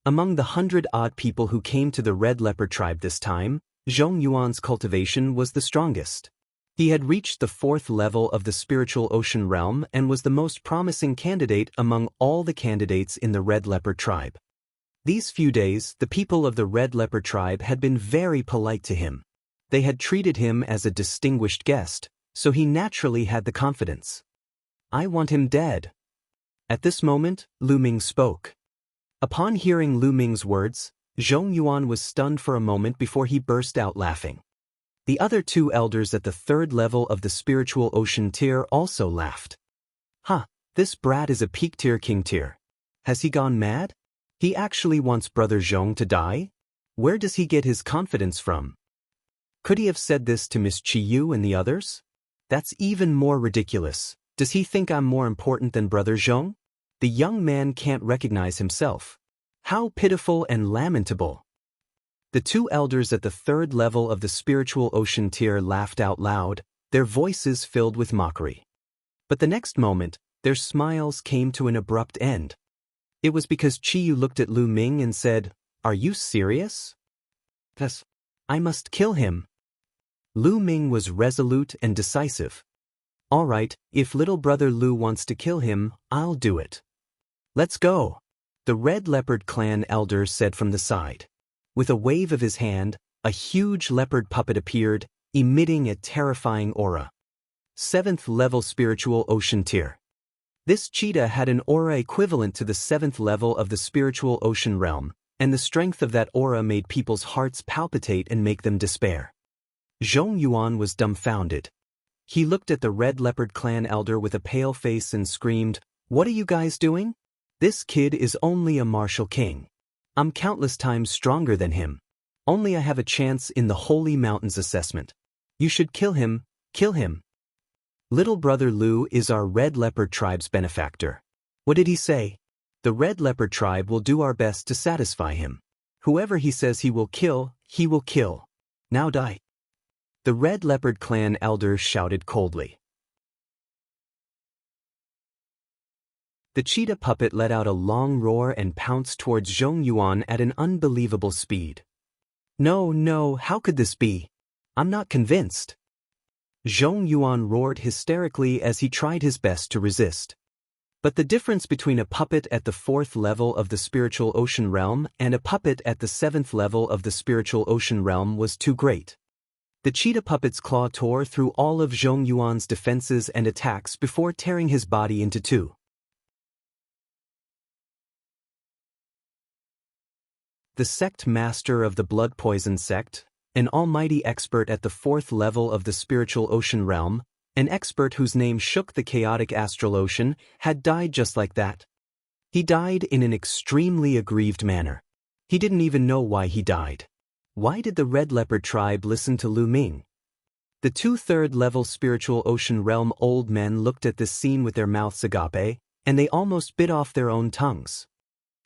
Among the 100-odd people who came to the Red Leopard tribe this time, Zhong Yuan's cultivation was the strongest. He had reached the 4th level of the spiritual ocean realm and was the most promising candidate among all the candidates in the Red Leopard tribe. These few days, the people of the Red Leopard tribe had been very polite to him. They had treated him as a distinguished guest, so he naturally had the confidence. I want him dead. At this moment, Lu Ming spoke. Upon hearing Lu Ming's words, Zhong Yuan was stunned for a moment before he burst out laughing. The other 2 elders at the 3rd level of the spiritual ocean tier also laughed. Ha, this brat is a peak tier king tier. Has he gone mad? He actually wants Brother Zhong to die? Where does he get his confidence from? Could he have said this to Miss Qi Yu and the others? That's even more ridiculous. Does he think I'm more important than Brother Zhong? The young man can't recognize himself. How pitiful and lamentable. The 2 elders at the 3rd level of the spiritual ocean tier laughed out loud, their voices filled with mockery. But the next moment, their smiles came to an abrupt end. It was because Qi Yu looked at Lu Ming and said, "Are you serious?" Yes. I must kill him. Lu Ming was resolute and decisive. All right, if little brother Lu wants to kill him, I'll do it. Let's go. The Red Leopard clan elder said from the side. With a wave of his hand, a huge leopard puppet appeared, emitting a terrifying aura. 7th level spiritual ocean tier. This cheetah had an aura equivalent to the 7th level of the spiritual ocean realm, and the strength of that aura made people's hearts palpitate and make them despair. Zhong Yuan was dumbfounded. He looked at the Red Leopard clan elder with a pale face and screamed, "What are you guys doing? This kid is only a martial king. I'm countless times stronger than him. Only I have a chance in the Holy Mountains assessment. You should kill him, kill him. Little brother Lu is our Red Leopard tribe's benefactor." What did he say? The Red Leopard tribe will do our best to satisfy him. Whoever he says he will kill, he will kill. Now die. The Red Leopard clan elder shouted coldly. The cheetah puppet let out a long roar and pounced towards Zhong Yuan at an unbelievable speed. No, no, how could this be? I'm not convinced. Zhong Yuan roared hysterically as he tried his best to resist. But the difference between a puppet at the 4th level of the spiritual ocean realm and a puppet at the 7th level of the spiritual ocean realm was too great. The cheetah puppet's claw tore through all of Zhong Yuan's defenses and attacks before tearing his body into two. The sect master of the blood poison sect, an almighty expert at the 4th level of the spiritual ocean realm, an expert whose name shook the chaotic astral ocean, had died just like that. He died in an extremely aggrieved manner. He didn't even know why he died. Why did the Red Leopard tribe listen to Lu Ming? The 2 3rd-level spiritual ocean realm old men looked at this scene with their mouths agape, and they almost bit off their own tongues.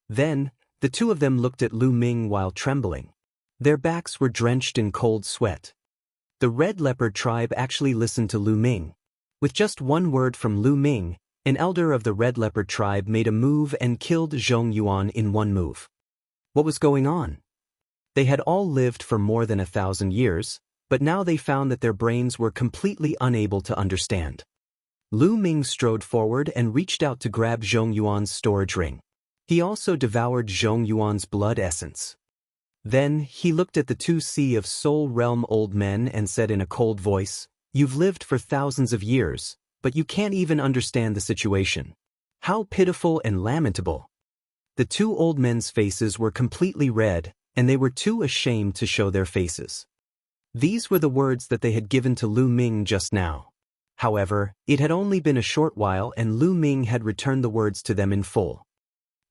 Then, the two of them looked at Lu Ming while trembling. Their backs were drenched in cold sweat. The Red Leopard tribe actually listened to Lu Ming. With just one word from Lu Ming, an elder of the Red Leopard tribe made a move and killed Zhong Yuan in one move. What was going on? They had all lived for more than 1,000 years, but now they found that their brains were completely unable to understand. Lu Ming strode forward and reached out to grab Zhong Yuan's storage ring. He also devoured Zhong Yuan's blood essence. Then, he looked at the 2 Sea of Soul Realm old men and said in a cold voice, "You've lived for thousands of years, but you can't even understand the situation. How pitiful and lamentable." The 2 old men's faces were completely red, and they were too ashamed to show their faces. These were the words that they had given to Lu Ming just now. However, it had only been a short while and Lu Ming had returned the words to them in full.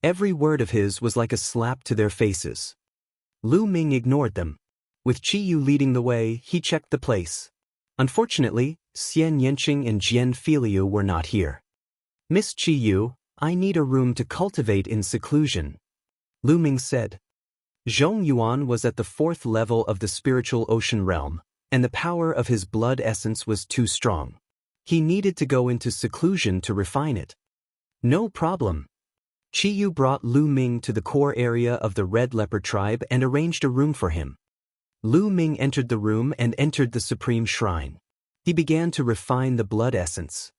Every word of his was like a slap to their faces. Lu Ming ignored them. With Qi Yu leading the way, he checked the place. Unfortunately, Xian Yanqing and Jian Filiu were not here. "Miss Qi Yu, I need a room to cultivate in seclusion," Lu Ming said. Zhong Yuan was at the 4th level of the spiritual ocean realm, and the power of his blood essence was too strong. He needed to go into seclusion to refine it. No problem. Qi Yu brought Lu Ming to the core area of the Red Leopard tribe and arranged a room for him. Lu Ming entered the room and entered the supreme shrine. He began to refine the blood essence.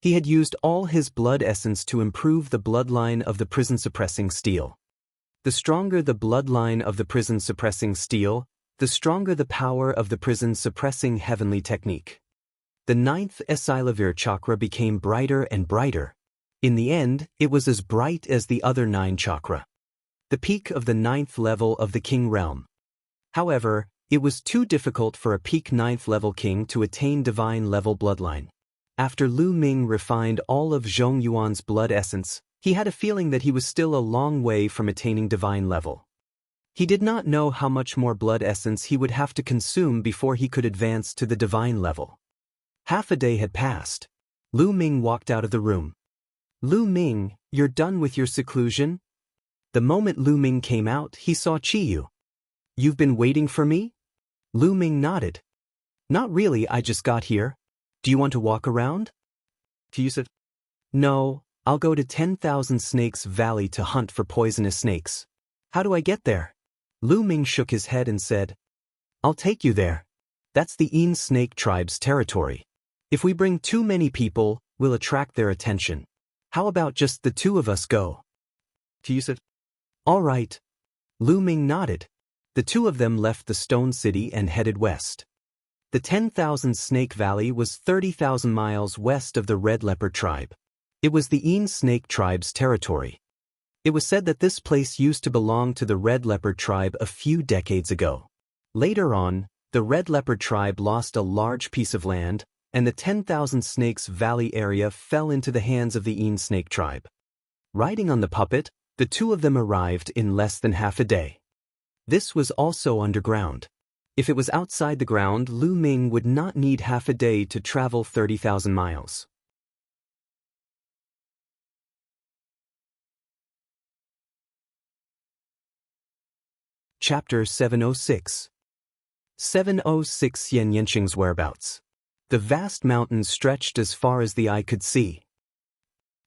He had used all his blood essence to improve the bloodline of the prison-suppressing steel. The stronger the bloodline of the prison-suppressing steel, the stronger the power of the prison-suppressing heavenly technique. The 9th Esilavir chakra became brighter and brighter. In the end, it was as bright as the other 9 chakra. The peak of the 9th level of the king realm. However, it was too difficult for a peak 9th level king to attain divine level bloodline. After Lu Ming refined all of Zhong Yuan's blood essence, he had a feeling that he was still a long way from attaining divine level. He did not know how much more blood essence he would have to consume before he could advance to the divine level. Half a day had passed. Lu Ming walked out of the room. "Lu Ming, you're done with your seclusion?" The moment Lu Ming came out, he saw Qi Yu. "You've been waiting for me?" Lu Ming nodded. "Not really, I just got here. Do you want to walk around?" Qi Yu said, "No, I'll go to 10,000 Snakes Valley to hunt for poisonous snakes. How do I get there?" Lu Ming shook his head and said, "I'll take you there. That's the Yin Snake tribe's territory. If we bring too many people, we'll attract their attention. How about just the 2 of us go?" Qi Yu said, "All right." Lu Ming nodded. The 2 of them left the Stone City and headed west. The 10,000 Snake Valley was 30,000 miles west of the Red Leopard tribe. It was the Yin Snake tribe's territory. It was said that this place used to belong to the Red Leopard tribe a few decades ago. Later on, the Red Leopard tribe lost a large piece of land, and the 10,000 Snakes Valley area fell into the hands of the Yin Snake tribe. Riding on the puppet, the 2 of them arrived in less than half a day. This was also underground. If it was outside the ground, Lu Ming would not need half a day to travel 30,000 miles. Chapter 706. 706 Yanyanqing's whereabouts. The vast mountains stretched as far as the eye could see.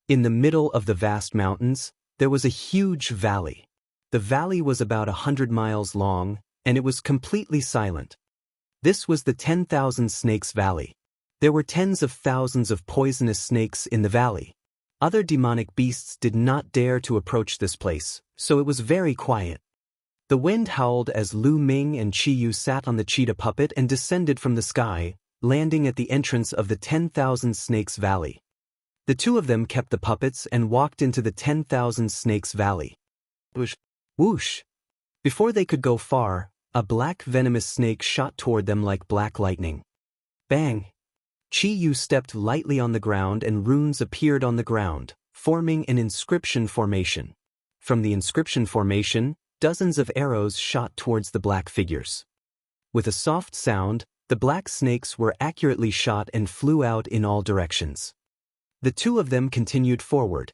In the middle of the vast mountains, there was a huge valley. The valley was about 100 miles long, and it was completely silent. This was the 10,000 Snakes Valley. There were tens of thousands of poisonous snakes in the valley. Other demonic beasts did not dare to approach this place, so it was very quiet. The wind howled as Lu Ming and Qi Yu sat on the cheetah puppet and descended from the sky, landing at the entrance of the 10,000 Snakes Valley. The two of them kept the puppets and walked into the 10,000 Snakes Valley. Whoosh! Whoosh! Before they could go far, a black venomous snake shot toward them like black lightning. Bang! Qi Yu stepped lightly on the ground and runes appeared on the ground, forming an inscription formation. From the inscription formation, dozens of arrows shot towards the black figures. With a soft sound, the black snakes were accurately shot and flew out in all directions. The two of them continued forward.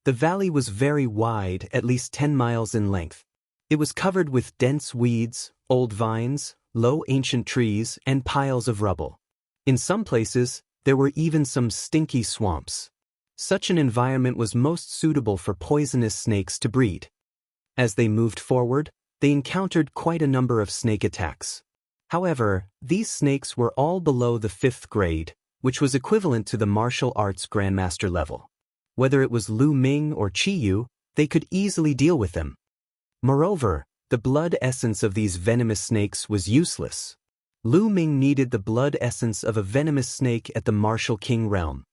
The valley was very wide, at least 10 miles in length. It was covered with dense weeds, old vines, low ancient trees, and piles of rubble. In some places, there were even some stinky swamps. Such an environment was most suitable for poisonous snakes to breed. As they moved forward, they encountered quite a number of snake attacks. However, these snakes were all below the 5th grade, which was equivalent to the martial arts grandmaster level. Whether it was Lu Ming or Qi Yu, they could easily deal with them. Moreover, the blood essence of these venomous snakes was useless. Lu Ming needed the blood essence of a venomous snake at the martial king realm.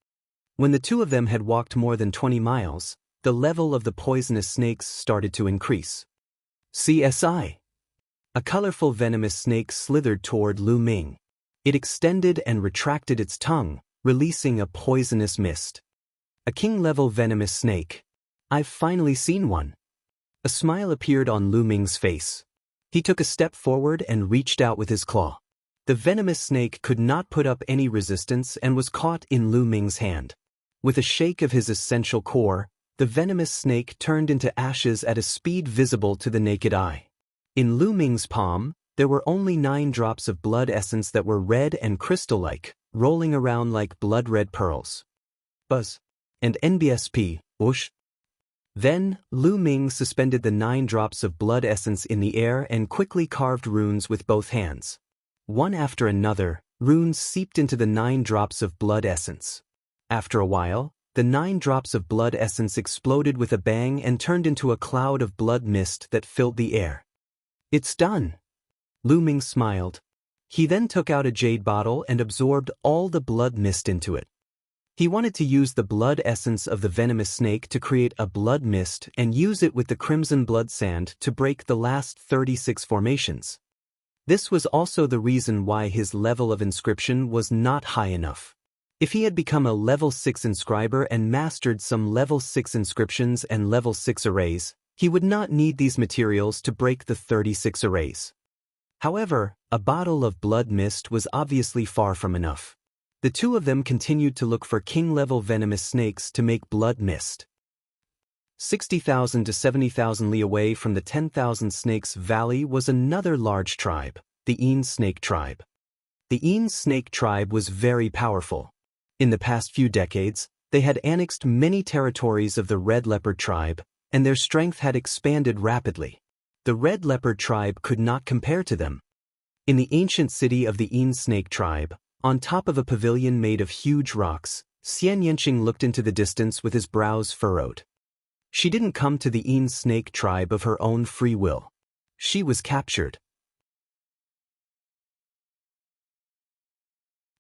When the two of them had walked more than 20 miles, the level of the poisonous snakes started to increase. CSI. A colorful venomous snake slithered toward Lu Ming. It extended and retracted its tongue, releasing a poisonous mist. A king-level venomous snake. I've finally seen one. A smile appeared on Lu Ming's face. He took a step forward and reached out with his claw. The venomous snake could not put up any resistance and was caught in Lu Ming's hand. With a shake of his essential core, the venomous snake turned into ashes at a speed visible to the naked eye. In Lu Ming's palm, there were only 9 drops of blood essence that were red and crystal-like, rolling around like blood-red pearls. Buzz. And NBSP, whoosh. Then, Lu Ming suspended the 9 drops of blood essence in the air and quickly carved runes with both hands. One after another, runes seeped into the 9 drops of blood essence. After a while, the 9 drops of blood essence exploded with a bang and turned into a cloud of blood mist that filled the air. It's done. Lu Ming smiled. He then took out a jade bottle and absorbed all the blood mist into it. He wanted to use the blood essence of the venomous snake to create a blood mist and use it with the crimson blood sand to break the last 36 formations. This was also the reason why his level of inscription was not high enough. If he had become a level 6 inscriber and mastered some level 6 inscriptions and level 6 arrays, he would not need these materials to break the 36 arrays. However, a bottle of blood mist was obviously far from enough. The two of them continued to look for king-level venomous snakes to make blood mist. 60,000 to 70,000 li away from the 10,000 Snakes Valley was another large tribe, the Een Snake Tribe. The Een Snake Tribe was very powerful. In the past few decades, they had annexed many territories of the Red Leopard Tribe, and their strength had expanded rapidly. The Red Leopard Tribe could not compare to them. In the ancient city of the Een Snake Tribe, on top of a pavilion made of huge rocks, Xian Yanqing looked into the distance with his brows furrowed. She didn't come to the Een Snake Tribe of her own free will. She was captured.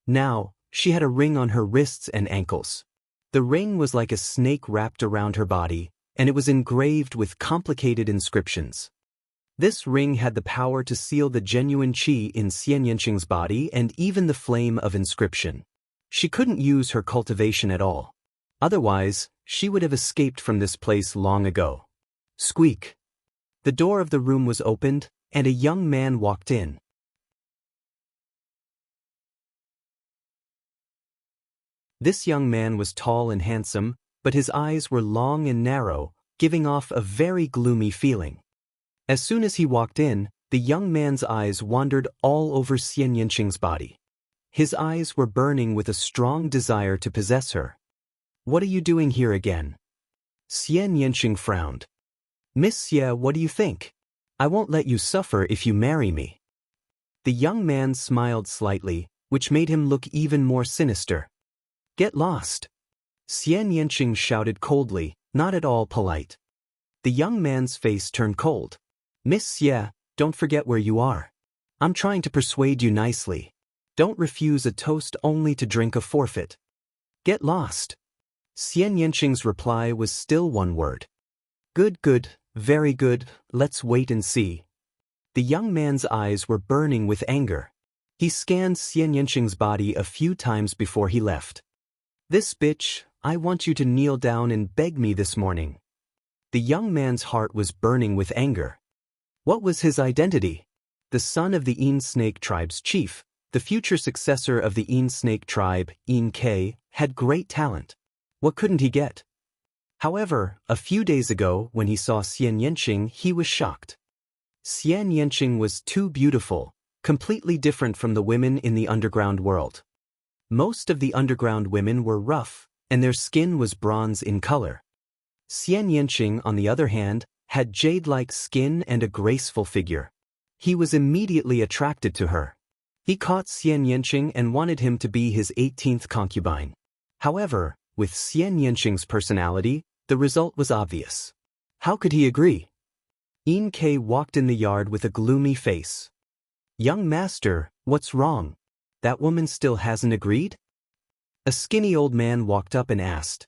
Now, she had a ring on her wrists and ankles. The ring was like a snake wrapped around her body, and it was engraved with complicated inscriptions. This ring had the power to seal the genuine qi in Xian Yanqing's body and even the flame of inscription. She couldn't use her cultivation at all. Otherwise, she would have escaped from this place long ago. Squeak. The door of the room was opened, and a young man walked in. This young man was tall and handsome, but his eyes were long and narrow, giving off a very gloomy feeling. As soon as he walked in, the young man's eyes wandered all over Xian Yanqing's body. His eyes were burning with a strong desire to possess her. "What are you doing here again?" Xian Yanqing frowned. "Miss Xie, what do you think? I won't let you suffer if you marry me." The young man smiled slightly, which made him look even more sinister. "Get lost." Xian Yanqing shouted coldly, not at all polite. The young man's face turned cold. "Miss Xie, don't forget where you are. I'm trying to persuade you nicely. Don't refuse a toast only to drink a forfeit. Get lost." Xian Yanqing's reply was still one word. "Good, good, very good, let's wait and see." The young man's eyes were burning with anger. He scanned Xian Yanqing's body a few times before he left. "This bitch, I want you to kneel down and beg me this morning." The young man's heart was burning with anger. What was his identity? The son of the Yin Snake tribe's chief, the future successor of the Yin Snake tribe, Yin Ke, had great talent. What couldn't he get? However, a few days ago, when he saw Xian Yanqing, he was shocked. Xian Yanqing was too beautiful, completely different from the women in the underground world. Most of the underground women were rough, and their skin was bronze in color. Xian Yanqing, on the other hand, had jade-like skin and a graceful figure. He was immediately attracted to her. He caught Xian Yanqing and wanted him to be his 18th concubine. However, with Xian Yanqing's personality, the result was obvious. How could he agree? Yin Ke walked in the yard with a gloomy face. "Young master, what's wrong? That woman still hasn't agreed?" A skinny old man walked up and asked.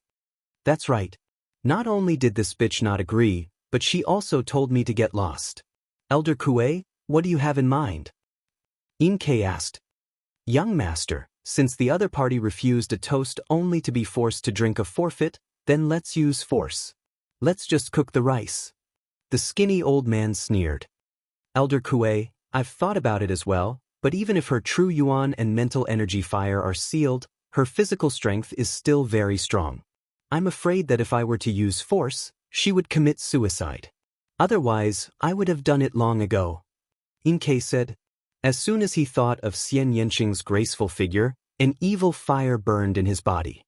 "That's right. Not only did this bitch not agree, but she also told me to get lost. Elder Kue, what do you have in mind?" Yin Ke asked. "Young master, since the other party refused a toast only to be forced to drink a forfeit, then let's use force. Let's just cook the rice." The skinny old man sneered. "Elder Kue, I've thought about it as well, but even if her true yuan and mental energy fire are sealed, her physical strength is still very strong. I'm afraid that if I were to use force, she would commit suicide. Otherwise, I would have done it long ago." Yin Ke said. As soon as he thought of Xian Yanqing's graceful figure, an evil fire burned in his body.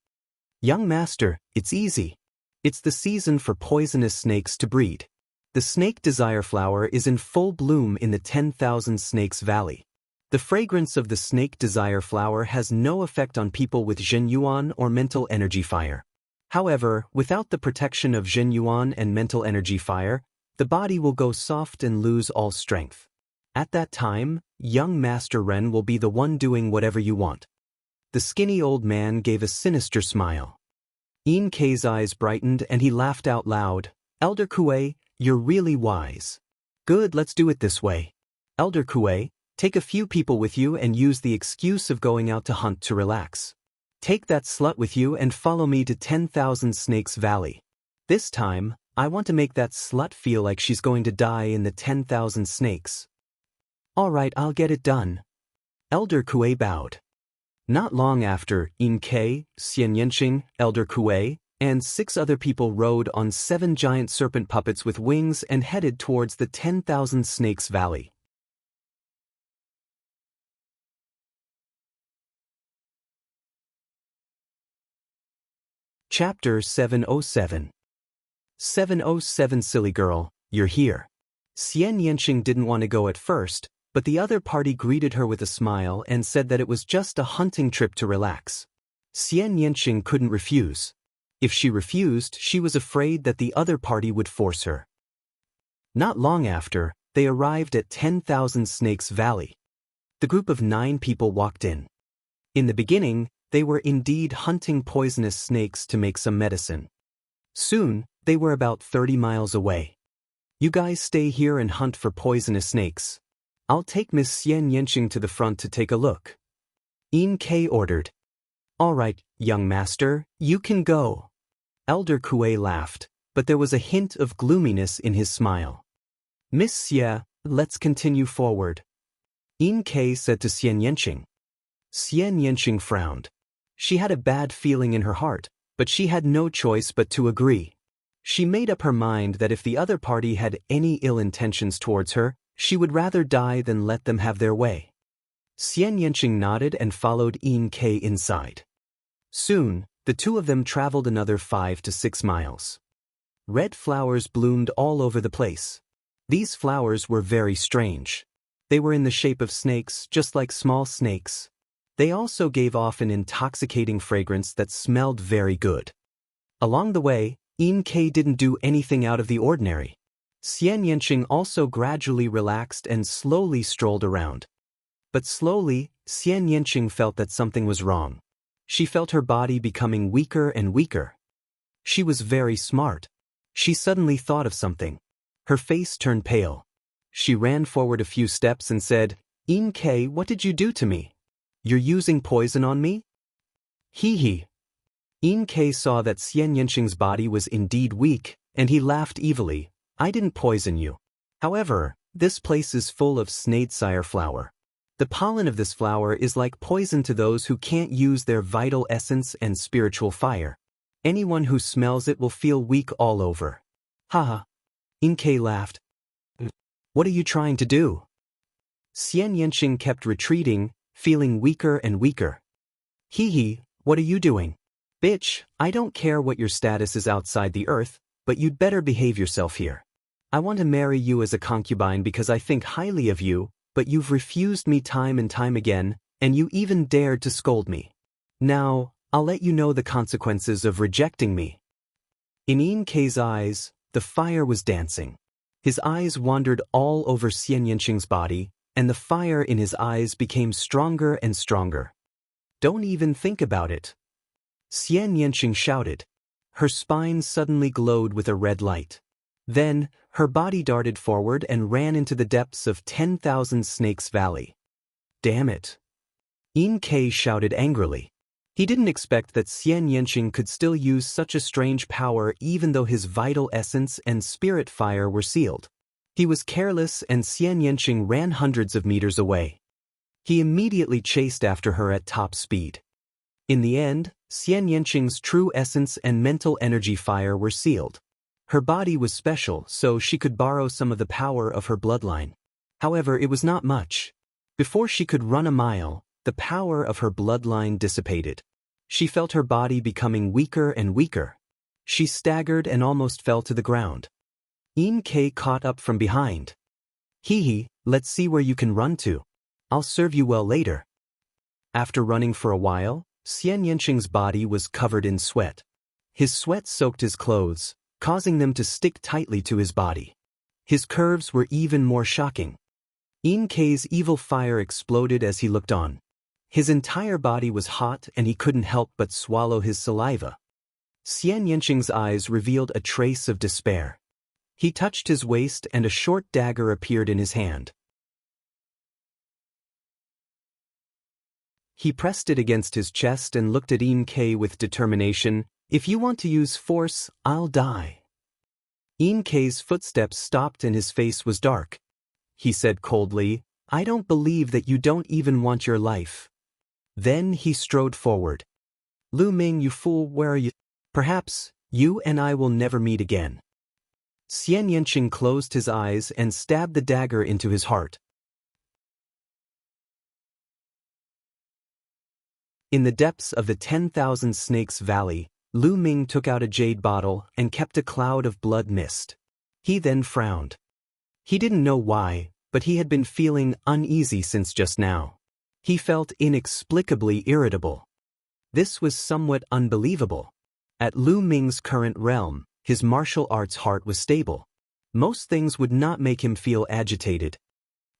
"Young master, it's easy. It's the season for poisonous snakes to breed. The snake desire flower is in full bloom in the 10,000 Snakes Valley. The fragrance of the snake desire flower has no effect on people with Zhen Yuan or mental energy fire. However, without the protection of Zhen Yuan and mental energy fire, the body will go soft and lose all strength. At that time, young Master Ren will be the one doing whatever you want." The skinny old man gave a sinister smile. Yin Ke's eyes brightened and he laughed out loud. "Elder Kue, you're really wise. Good, let's do it this way. Elder Kue, take a few people with you and use the excuse of going out to hunt to relax. Take that slut with you and follow me to 10,000 Snakes Valley. This time, I want to make that slut feel like she's going to die in the 10,000 snakes." "All right, I'll get it done." Elder Kue bowed. Not long after, Yin Ke, Xian Yanqing, Elder Kue, and 6 other people rode on 7 giant serpent puppets with wings and headed towards the 10,000 Snakes Valley. Chapter 707. 707. Silly girl, you're here. Xian Yanqing didn't want to go at first, but the other party greeted her with a smile and said that it was just a hunting trip to relax. Xian Yanqing couldn't refuse. If she refused, she was afraid that the other party would force her. Not long after, they arrived at 10,000 Snakes Valley. The group of 9 people walked in. In the beginning, they were indeed hunting poisonous snakes to make some medicine. Soon, they were about 30 miles away. "You guys stay here and hunt for poisonous snakes. I'll take Miss Xian Yanqing to the front to take a look." Yin Ke ordered. "All right, young master, you can go." Elder Kue laughed, but there was a hint of gloominess in his smile. "Miss Xie, let's continue forward." Yin Ke said to Xian Yanqing. Xian Yanqing frowned. She had a bad feeling in her heart, but she had no choice but to agree. She made up her mind that if the other party had any ill intentions towards her, she would rather die than let them have their way. Xian Yanqing nodded and followed Yin Ke inside. Soon, the two of them traveled another 5 to 6 miles. Red flowers bloomed all over the place. These flowers were very strange. They were in the shape of snakes, just like small snakes. They also gave off an intoxicating fragrance that smelled very good. Along the way, Yin Ke didn't do anything out of the ordinary. Xian Yanqing also gradually relaxed and slowly strolled around. But slowly, Xian Yanqing felt that something was wrong. She felt her body becoming weaker and weaker. She was very smart. She suddenly thought of something. Her face turned pale. She ran forward a few steps and said, "Yin Ke, what did you do to me? You're using poison on me?" Hee hee. Yin Ke saw that Xian Yanqing's body was indeed weak, and he laughed evilly. "I didn't poison you. However, this place is full of snadesire flower. The pollen of this flower is like poison to those who can't use their vital essence and spiritual fire. Anyone who smells it will feel weak all over." Haha. Yin Ke laughed. "What are you trying to do?" Xian Yanqing kept retreating, feeling weaker and weaker. "Hee hee, what are you doing? Bitch, I don't care what your status is outside the earth, but you'd better behave yourself here. I want to marry you as a concubine because I think highly of you, but you've refused me time and time again, and you even dared to scold me. Now, I'll let you know the consequences of rejecting me." In Yin Ke's eyes, the fire was dancing. His eyes wandered all over Xian Yanqing's body, and the fire in his eyes became stronger and stronger. "Don't even think about it." Xian Yanqing shouted. Her spine suddenly glowed with a red light. Then, her body darted forward and ran into the depths of 10,000 Snakes Valley. "Damn it!" Yin Ke shouted angrily. He didn't expect that Xian Yanqing could still use such a strange power even though his vital essence and spirit fire were sealed. He was careless and Xian Yanqing ran hundreds of meters away. He immediately chased after her at top speed. In the end, Xian Yanqing's true essence and mental energy fire were sealed. Her body was special, so she could borrow some of the power of her bloodline. However, it was not much. Before she could run a mile, the power of her bloodline dissipated. She felt her body becoming weaker and weaker. She staggered and almost fell to the ground. Yin Ke caught up from behind. "Hee hee, let's see where you can run to. I'll serve you well later." After running for a while, Xian Yanqing's body was covered in sweat. His sweat soaked his clothes, causing them to stick tightly to his body. His curves were even more shocking. Yin Ke's evil fire exploded as he looked on. His entire body was hot and he couldn't help but swallow his saliva. Xian Yanqing's eyes revealed a trace of despair. He touched his waist and a short dagger appeared in his hand. He pressed it against his chest and looked at Yin Ke with determination. "If you want to use force, I'll die." Yin Ke's footsteps stopped and his face was dark. He said coldly, "I don't believe that you don't even want your life." Then he strode forward. "Lu Ming, you fool, where are you? Perhaps you and I will never meet again." Xian Yanqing closed his eyes and stabbed the dagger into his heart. In the depths of the 10,000 Snakes Valley, Lu Ming took out a jade bottle and kept a cloud of blood mist. He then frowned. He didn't know why, but he had been feeling uneasy since just now. He felt inexplicably irritable. This was somewhat unbelievable. At Lu Ming's current realm, his martial arts heart was stable. Most things would not make him feel agitated.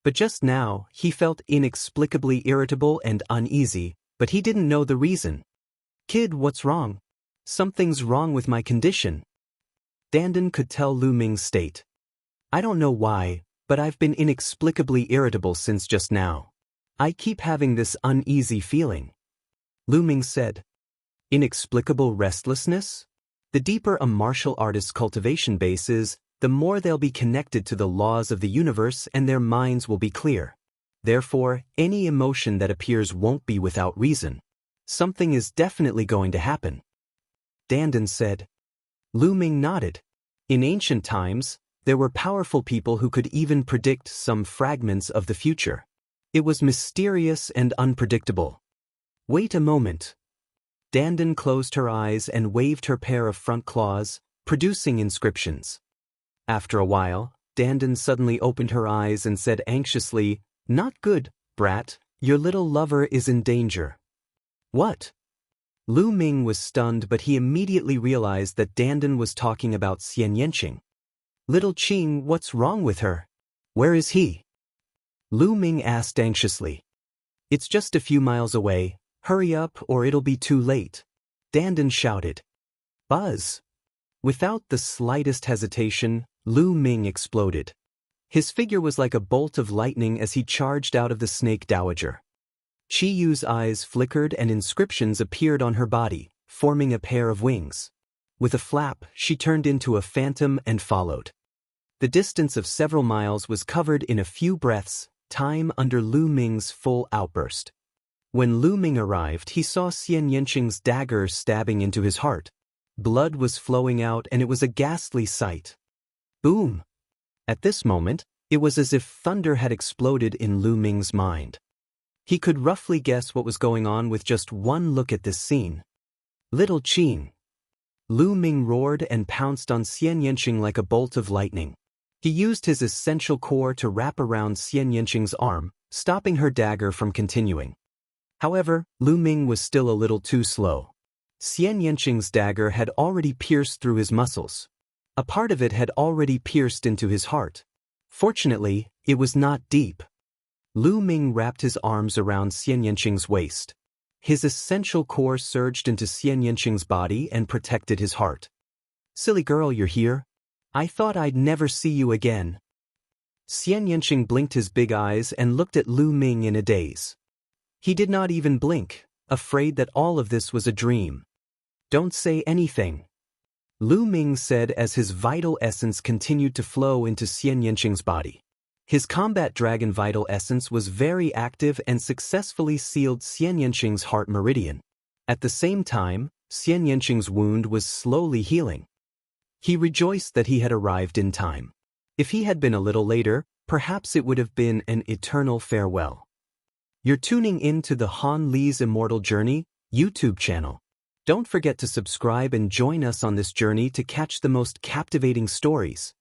But just now, he felt inexplicably irritable and uneasy, but he didn't know the reason. "Kid, what's wrong?" "Something's wrong with my condition." Dandan could tell Lu Ming's state. "I don't know why, but I've been inexplicably irritable since just now. I keep having this uneasy feeling." Lu Ming said. "Inexplicable restlessness? The deeper a martial artist's cultivation base is, the more they'll be connected to the laws of the universe and their minds will be clear. Therefore, any emotion that appears won't be without reason. Something is definitely going to happen." Dandan said. Lu Ming nodded. In ancient times, there were powerful people who could even predict some fragments of the future. It was mysterious and unpredictable. Wait a moment. Dandan closed her eyes and waved her pair of front claws, producing inscriptions. After a while, Dandan suddenly opened her eyes and said anxiously, "Not good, brat, your little lover is in danger." "What?" Lu Ming was stunned, but he immediately realized that Dandan was talking about Xian Yanqing. "Little Qing, what's wrong with her? Where is he?" Lu Ming asked anxiously. "It's just a few miles away. Hurry up or it'll be too late," Dandan shouted. Buzz! Without the slightest hesitation, Lu Ming exploded. His figure was like a bolt of lightning as he charged out of the snake dowager. Qi Yu's eyes flickered and inscriptions appeared on her body, forming a pair of wings. With a flap, she turned into a phantom and followed. The distance of several miles was covered in a few breaths, time under Lu Ming's full outburst. When Lu Ming arrived, he saw Xian Yanqing's dagger stabbing into his heart. Blood was flowing out and it was a ghastly sight. Boom! At this moment, it was as if thunder had exploded in Lu Ming's mind. He could roughly guess what was going on with just one look at this scene. "Little Qing!" Lu Ming roared and pounced on Xian Yanqing like a bolt of lightning. He used his essential core to wrap around Xian Yanqing's arm, stopping her dagger from continuing. However, Lu Ming was still a little too slow. Xian Yanqing's dagger had already pierced through his muscles. A part of it had already pierced into his heart. Fortunately, it was not deep. Lu Ming wrapped his arms around Xian Yanqing's waist. His essential core surged into Xian Yanqing's body and protected his heart. "Silly girl, you're here? I thought I'd never see you again." Xian Yanqing blinked his big eyes and looked at Lu Ming in a daze. He did not even blink, afraid that all of this was a dream. "Don't say anything," Lu Ming said as his vital essence continued to flow into Xian Yanqing's body. His combat dragon vital essence was very active and successfully sealed Xian Yanqing's heart meridian. At the same time, Xian Yanqing's wound was slowly healing. He rejoiced that he had arrived in time. If he had been a little later, perhaps it would have been an eternal farewell. You're tuning in to the Han Li's Immortal Journey YouTube channel. Don't forget to subscribe and join us on this journey to catch the most captivating stories.